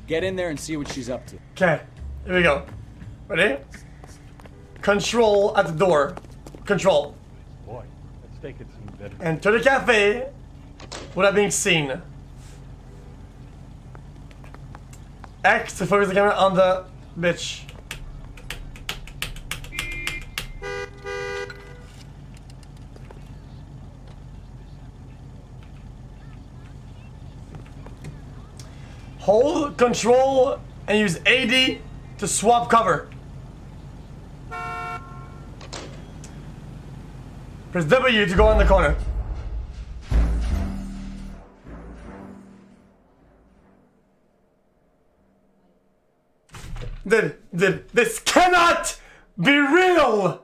Get in there and see what she's up to. Okay, here we go. Ready? Control at the door. Control. Boy, that steak had some better. Enter the cafe without being seen. X to focus the camera on the bitch. Hold control and use AD to swap cover. Press W to go in the corner. This cannot be real!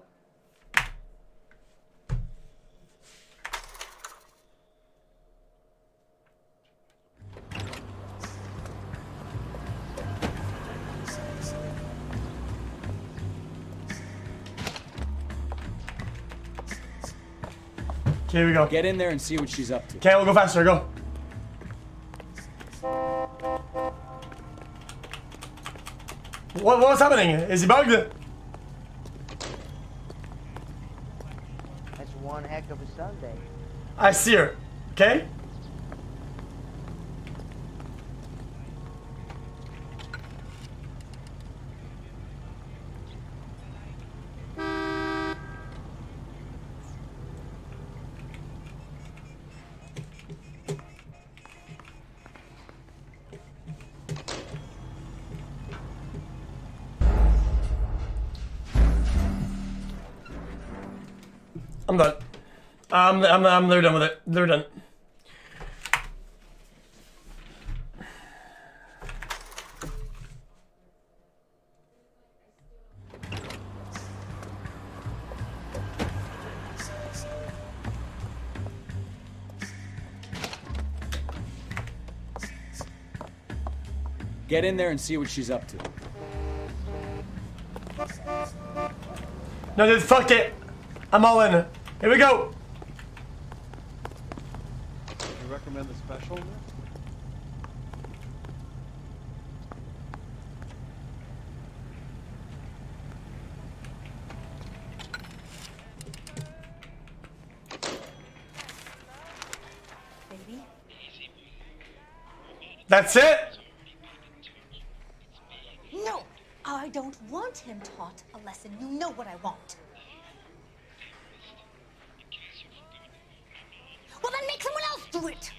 Okay, here we go. Get in there and see what she's up to. Okay, we'll go faster, go. What's happening? Is he bugged? That's one heck of a Sunday. I see her. Okay? I'm done. They're done with it. They're done. Get in there and see what she's up to. No, dude, fuck it. I'm all in. Here we go. You recommend the special? That's it? No, I don't want him taught a lesson. You know what I want. Well, then make someone else do it.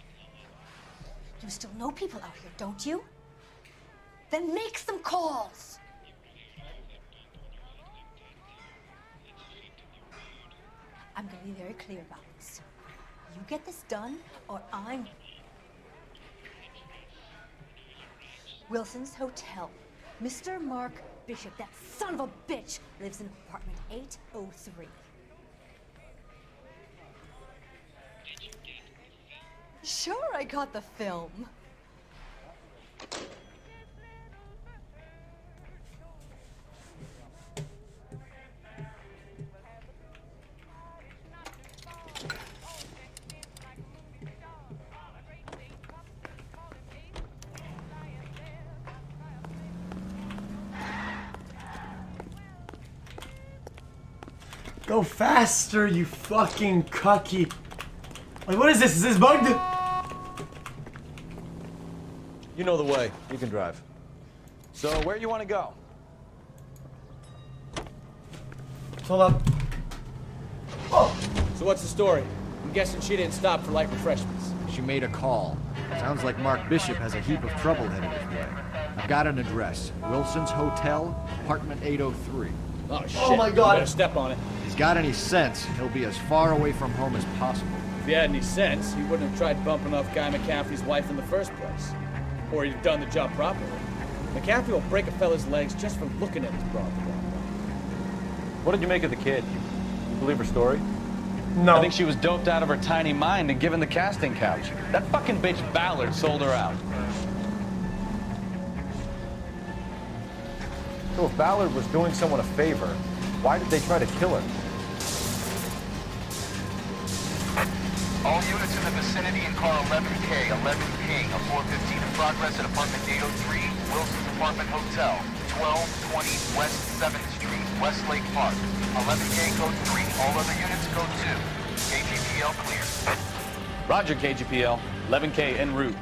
You still know people out here, don't you? Then make some calls. I'm gonna be very clear about this. You get this done, or I'm... Wilson's Hotel. Mr. Mark Bishop, that son of a bitch, lives in apartment 803. Sure, I got the film. Go faster, you fucking cucky. Like, what is this? Is this bugged? You know the way. You can drive. So, where you want to go? Hold up. Oh. So what's the story? I'm guessing she didn't stop for light refreshments. She made a call. Sounds like Mark Bishop has a heap of trouble headed his way. I've got an address. Wilson's Hotel, apartment 803. Oh, shit. Oh, my God. You better step on it. If he's got any sense, he'll be as far away from home as possible. If he had any sense, he wouldn't have tried bumping off Guy McCaffrey's wife in the first place. Or he'd have done the job properly. McCaffrey will break a fella's legs just for looking at his broad the wrong way. What did you make of the kid? You believe her story? No. I think she was doped out of her tiny mind and given the casting couch. That fucking bitch Ballard sold her out. So if Ballard was doing someone a favor, why did they try to kill her? All units in the vicinity in car 11K, 11 King, a 415 in progress at apartment 803, Wilson's Apartment Hotel, 1220 West 7th Street, Westlake Park. 11K code 3, all other units code 2. KGPL clear. Roger, KGPL. 11K en route.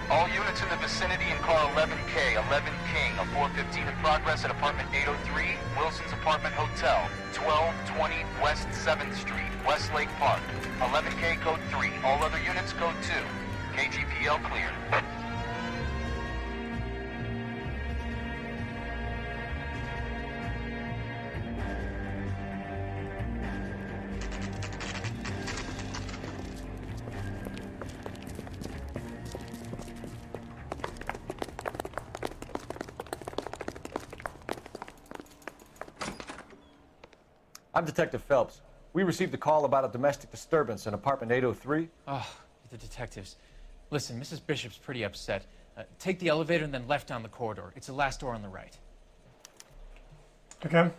All units in the vicinity in car 11K, 11 King, a 415 in progress at apartment 803, Wilson's Apartment Hotel, 1220 West 7th Street, Westlake Park. 11K code 3, all other units code 2. KGPL clear. I'm Detective Phelps. We received a call about a domestic disturbance in apartment 803. Oh, the detectives. Listen, Mrs. Bishop's pretty upset. Take the elevator and then left down the corridor. It's the last door on the right. Okay.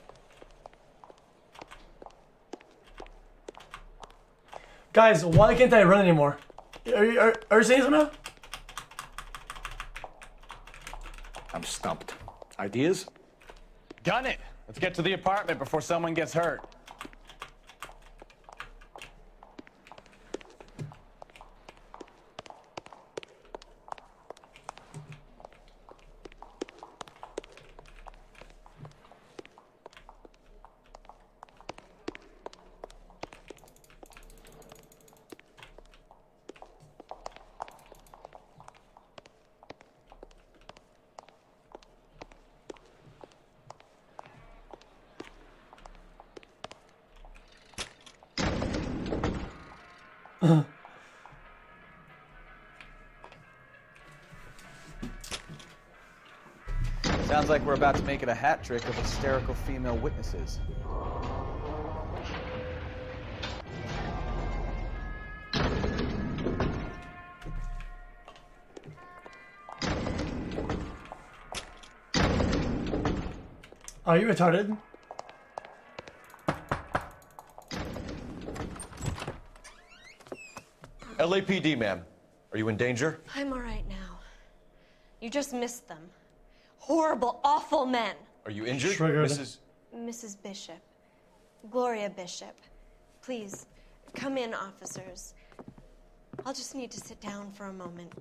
Guys, why can't I run anymore? Are you saying something now? I'm stumped. Ideas? Gun it! Let's get to the apartment before someone gets hurt. Sounds like we're about to make it a hat trick of hysterical female witnesses. Are you retarded? LAPD, ma'am. Are you in danger? I'm all right now. You just missed them. Horrible, awful men. Are you injured, Triggered. Mrs. Bishop. Gloria Bishop. Please, come in, officers. I'll just need to sit down for a moment.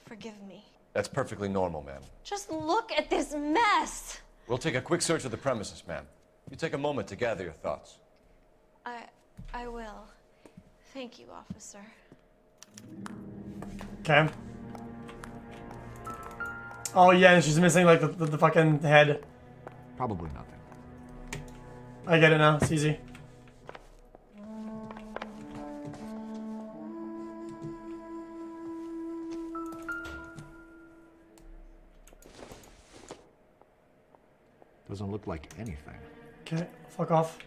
Forgive me. That's perfectly normal, ma'am. Just look at this mess. We'll take a quick search of the premises, ma'am. You take a moment to gather your thoughts. I will. Thank you, officer. Okay. Oh yeah, and she's missing like the fucking head. Probably nothing. I get it now. It's easy. Doesn't look like anything. Okay, fuck off.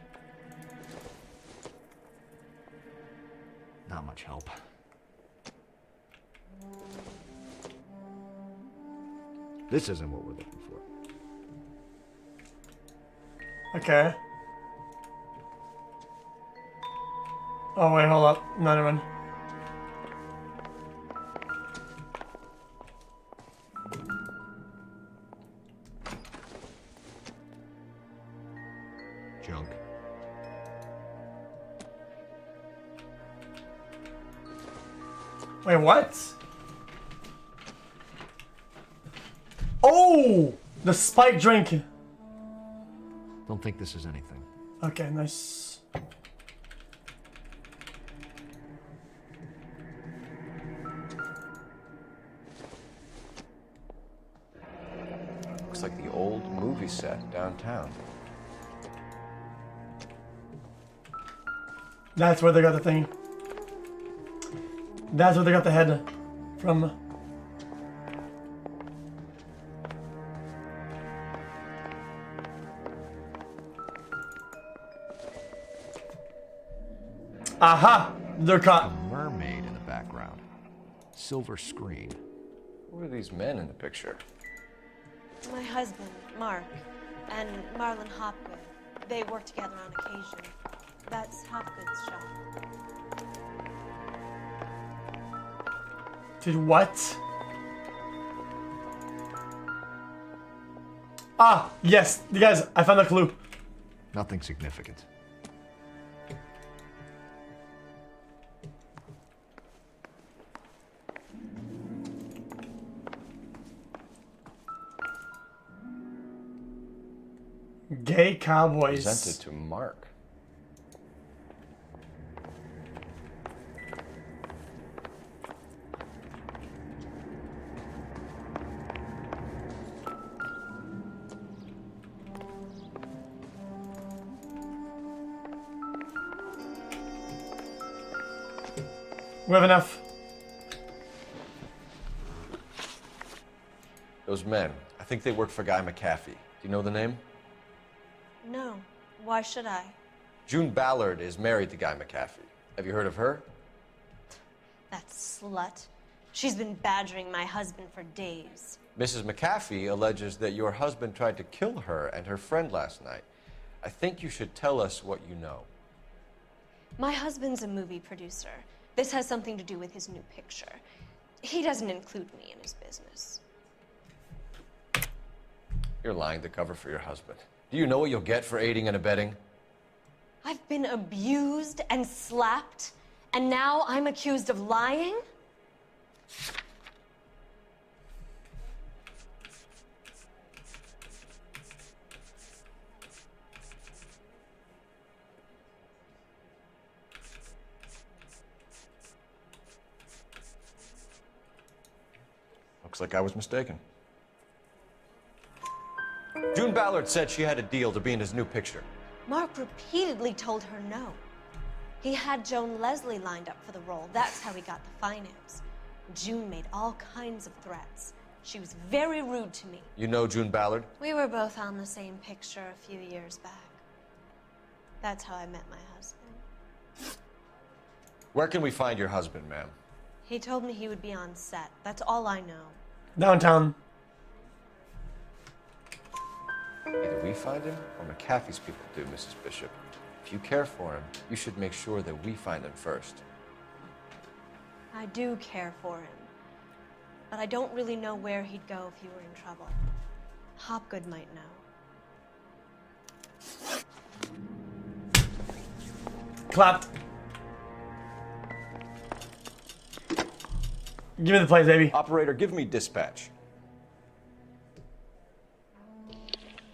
Not much help. This isn't what we're looking for. Okay. Oh wait, hold up. No, never mind. Junk. Wait, what? Oh! The spike drink. Don't think this is anything. Okay, nice. Looks like the old movie set downtown. That's where they got the thing. That's where they got the head from. Aha! They're caught. A mermaid in the background. Silver screen. Who are these men in the picture? My husband, Mark, and Marlon Hopgood. They work together on occasion. That's Hopgood's shop. Dude, what? Ah, yes. You guys, I found a clue. Nothing significant. Gay cowboys. Presented to Mark. We have enough. Those men, I think they work for Guy McAfee. Do you know the name? No. Why should I? June Ballard is married to Guy McAfee. Have you heard of her? That slut. She's been badgering my husband for days. Mrs. McAfee alleges that your husband tried to kill her and her friend last night. I think you should tell us what you know. My husband's a movie producer. This has something to do with his new picture. He doesn't include me in his business. You're lying to cover for your husband. Do you know what you'll get for aiding and abetting? I've been abused and slapped, and now I'm accused of lying? Looks like I was mistaken. June Ballard said she had a deal to be in his new picture. Mark repeatedly told her no. He had Joan Leslie lined up for the role. That's how he got the finance. June made all kinds of threats. She was very rude to me. You know June Ballard? We were both on the same picture a few years back. That's how I met my husband. Where can we find your husband, ma'am? He told me he would be on set. That's all I know. Downtown. Either we find him or McAfee's people do, Mrs. Bishop. If you care for him, you should make sure that we find him first. I do care for him. But I don't really know where he'd go if he were in trouble. Hopgood might know. Clapped. Give me the plays, baby. Operator, give me dispatch.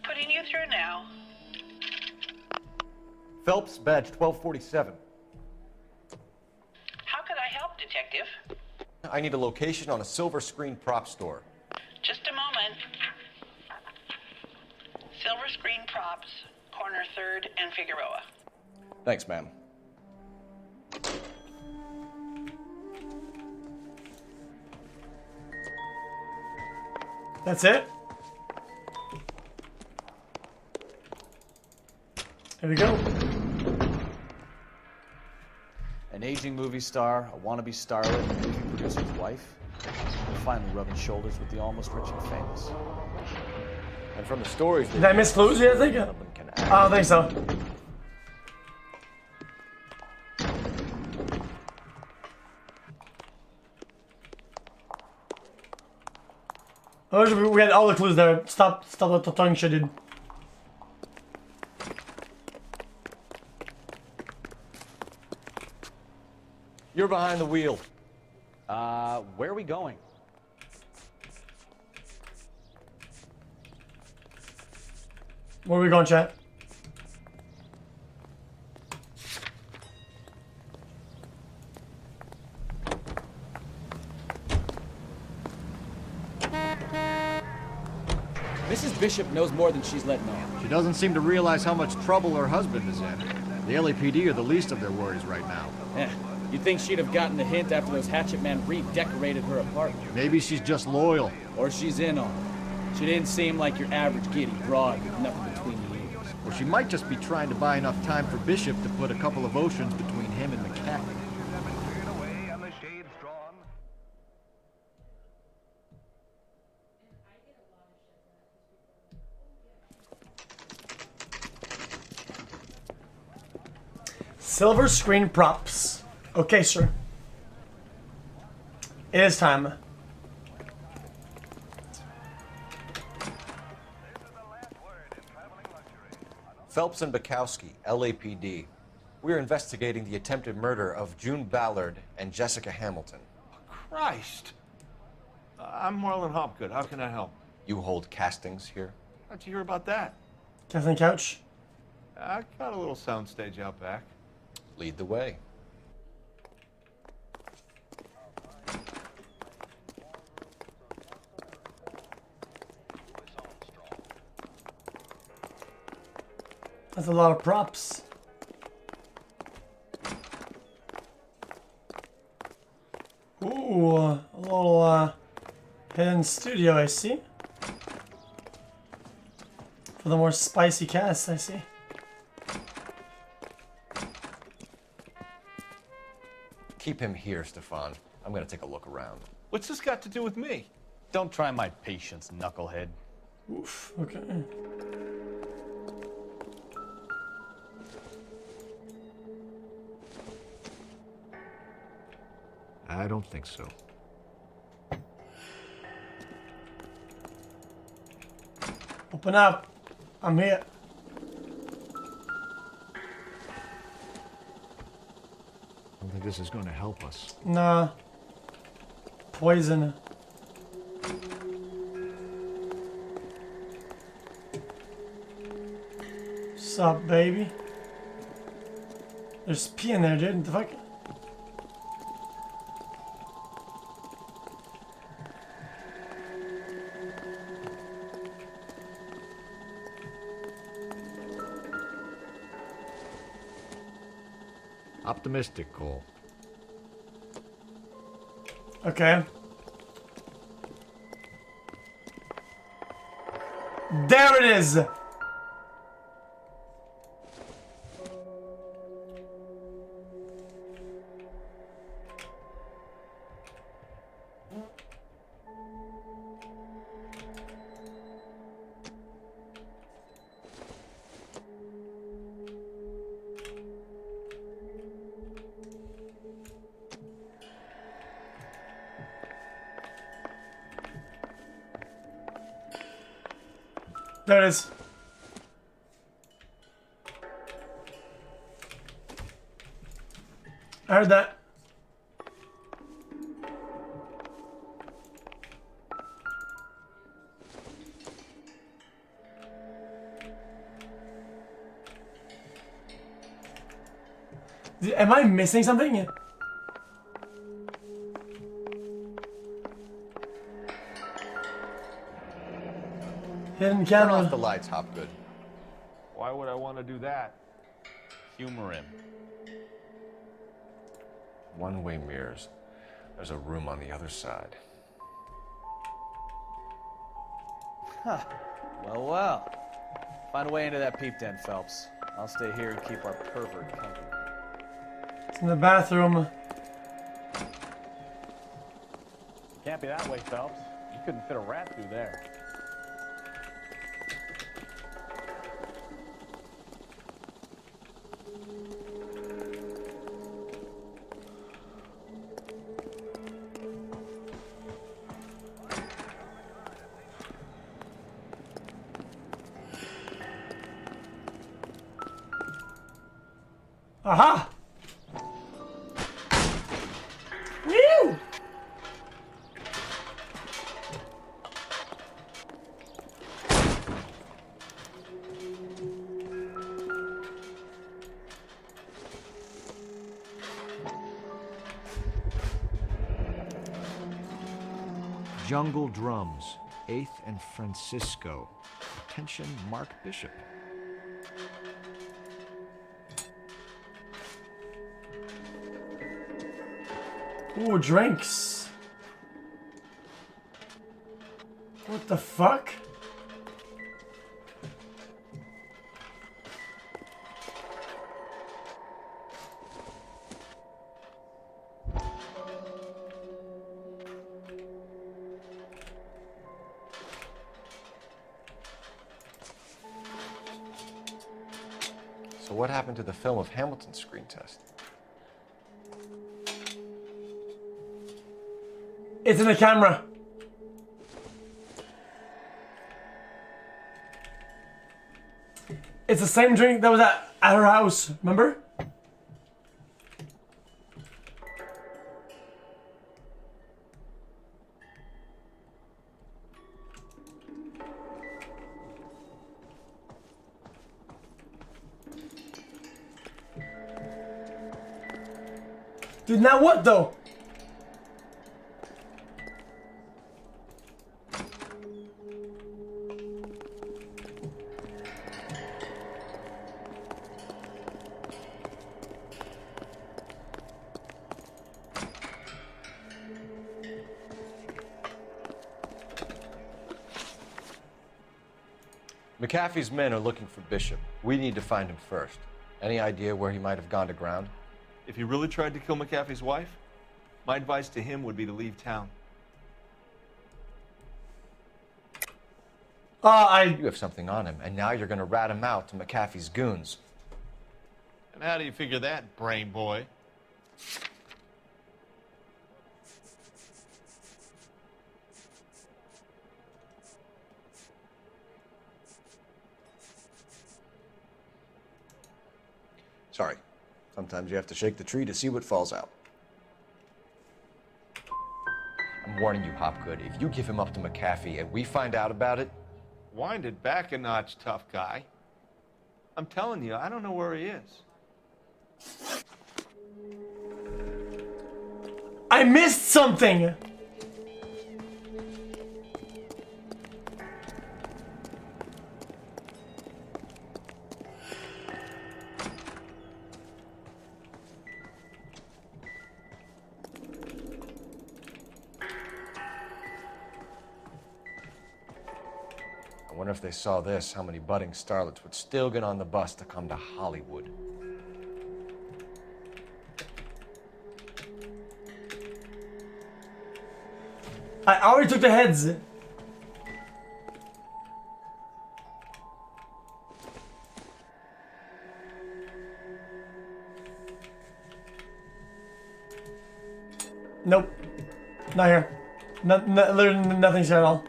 Putting you through now. Phelps, badge 1247. How could I help, Detective? I need a location on a silver screen prop store. Just a moment. Silver Screen Props, corner 3rd and Figueroa. Thanks, ma'am. That's it? Here we go. An aging movie star, a wannabe starlet, and a movie producer's wife. Finally rubbing shoulders with the almost rich and famous. And from the stories... Did I miss clues yet, I think? I don't think so. Oh, we had all the clues there. Stop the tongue shit, dude. You're behind the wheel. Where are we going? Where are we going, chat? Mrs. Bishop knows more than she's letting on. She doesn't seem to realize how much trouble her husband is in. The LAPD are the least of their worries right now. You'd think she'd have gotten the hint after those hatchet men redecorated her apartment. Maybe she's just loyal. Or she's in on it. She didn't seem like your average giddy broad with nothing between the ears. Or she might just be trying to buy enough time for Bishop to put a couple of oceans between him and the cat. Silver screen props. Okay, sir. It is time. Phelps and Bukowski, LAPD. We're investigating the attempted murder of June Ballard and Jessica Hamilton. Christ. I'm Marlon Hopgood. How can I help? You hold castings here? How'd you hear about that? Casting couch. I got a little soundstage out back. Lead the way. That's a lot of props. Ooh, a little hidden studio, I see. For the more spicy casts, I see. Keep him here, Stefan. I'm gonna take a look around. What's this got to do with me? Don't try my patience, knucklehead. Oof, okay. I don't think so. Open up. I'm here. I don't think this is going to help us. Nah. Poison. Sup, baby? There's pee in there, dude. What the fuck? Optimistic, Cole. Okay. There it is! There it is. I heard that. Am I missing something? Hidden Turn camera. off the lights, Hopgood. Why would I want to do that? Humor him. One-way mirrors. There's a room on the other side. Huh. Well, well. Find a way into that peep den, Phelps. I'll stay here and keep our pervert company. It's in the bathroom. Can't be that way, Phelps. You couldn't fit a rat through there. Aha! Woo! Jungle Drums, 8th and Francisco. Attention, Mark Bishop. Ooh, drinks. What the fuck? So what happened to the film of Hamilton's screen test? It's in the camera. It's the same drink that was at her house, remember? Dude, now what though? McAfee's men are looking for Bishop. We need to find him first. Any idea where he might have gone to ground? If he really tried to kill McAfee's wife, my advice to him would be to leave town. You have something on him, and now you're going to rat him out to McAfee's goons. And how do you figure that, brain boy? Sorry. Sometimes you have to shake the tree to see what falls out. I'm warning you, Hopgood. If you give him up to McAfee and we find out about it... Wind it back a notch, tough guy. I'm telling you, I don't know where he is. I missed something! I wonder if they saw this, how many budding starlets would still get on the bus to come to Hollywood. I already took the heads. Nope. Not here. Literally nothing's here at all.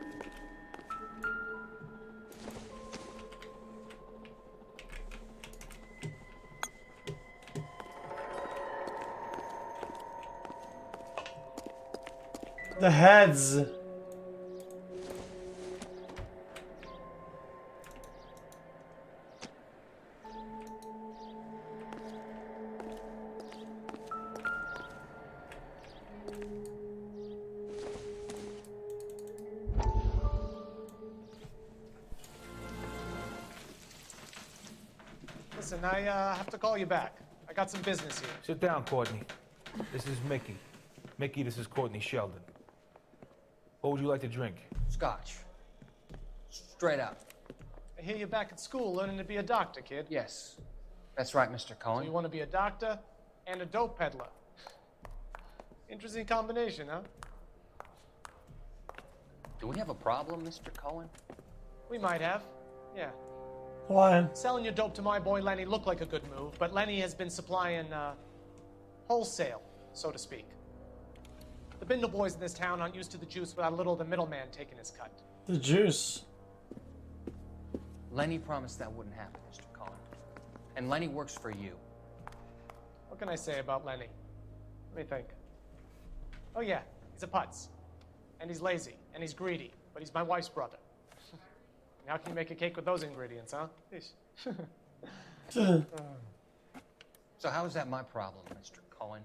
The heads. Listen, I have to call you back. I got some business here. Sit down, Courtney. This is Mickey. Mickey, this is Courtney Sheldon. What would you like to drink? Scotch. Straight up. I hear you're back at school learning to be a doctor, kid. Yes. That's right, Mr. So Cohen. you want to be a doctor and a dope peddler. Interesting combination, huh? Do we have a problem, Mr. Cohen? We might have. Yeah. Why? Selling your dope to my boy Lenny looked like a good move, but Lenny has been supplying, wholesale, so to speak. The Bindle boys in this town aren't used to the juice without a little of the middleman taking his cut. The juice. Lenny promised that wouldn't happen, Mr. Cohen. And Lenny works for you. What can I say about Lenny? Let me think. Oh yeah, he's a putz. And he's lazy, and he's greedy, but he's my wife's brother. How can you make a cake with those ingredients, huh? So how is that my problem, Mr. Cohen?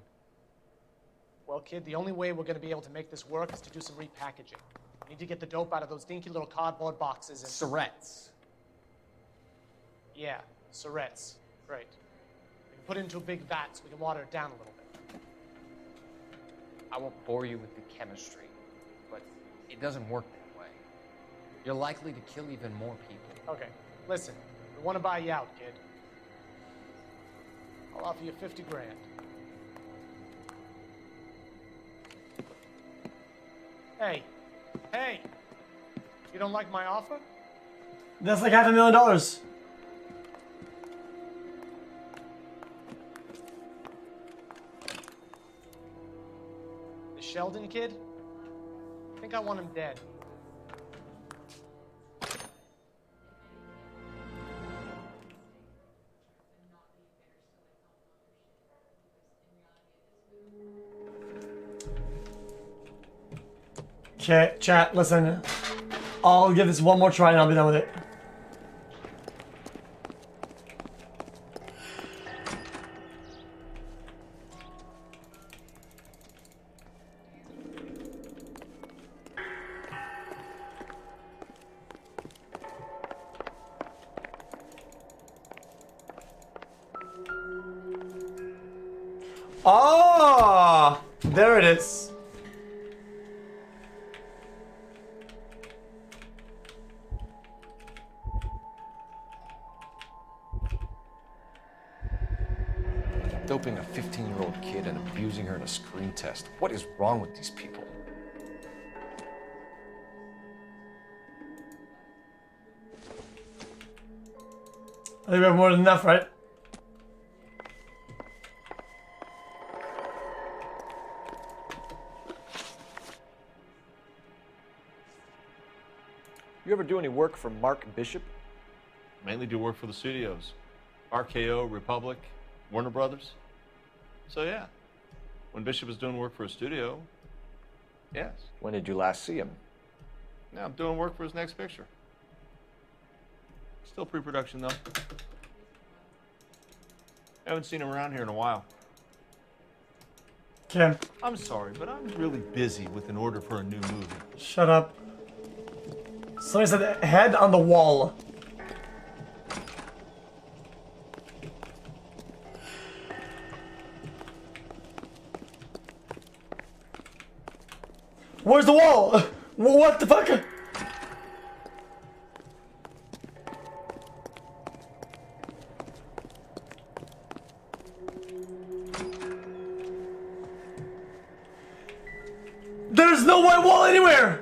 Well, kid, the only way we're going to be able to make this work is to do some repackaging. We need to get the dope out of those dinky little cardboard boxes and... Surrettes. Yeah, surrettes. Great. We can put it into a big vat so we can water it down a little bit. I won't bore you with the chemistry, but it doesn't work that way. You're likely to kill even more people. Okay, listen. We want to buy you out, kid. I'll offer you 50 grand. Hey. Hey! You don't like my offer? That's like $500,000. The Sheldon kid? I think I want him dead. Okay, chat, listen. I'll give this one more try and I'll be done with it. Ah, there it is. Doping a 15-year-old kid and abusing her in a screen test. What is wrong with these people? I think we have more than enough, right? You ever do any work for Mark Bishop? Mainly do work for the studios. RKO, Republic, Warner Brothers. So yeah, when Bishop was doing work for a studio, yes. When did you last see him? Now I'm doing work for his next picture. Still pre-production though. Haven't seen him around here in a while. Okay. I'm sorry, but I'm really busy with an order for a new movie. Shut up. Somebody said head on the wall. Where's the wall? What the fuck? There's no white wall anywhere!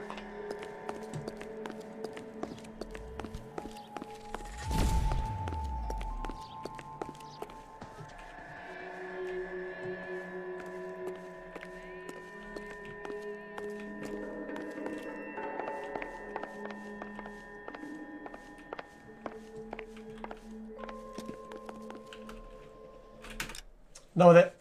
Done with it.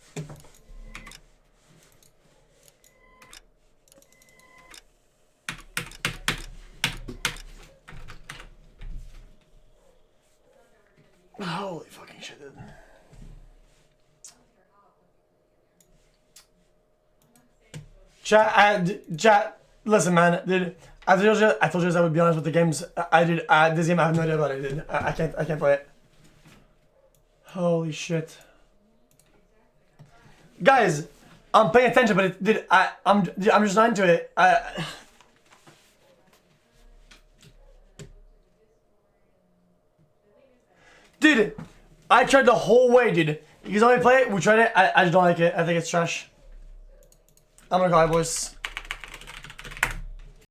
Holy fucking shit, dude. Chat, listen, man, dude. I told you I would be honest with the games. This game I have no idea about it, dude. I can't play it. Holy shit. Guys, I'm paying attention, but dude, I'm just not into it. Dude, I tried the whole way, dude. You guys want me to play it? We tried it. I just don't like it. I think it's trash. I'm gonna go, boys.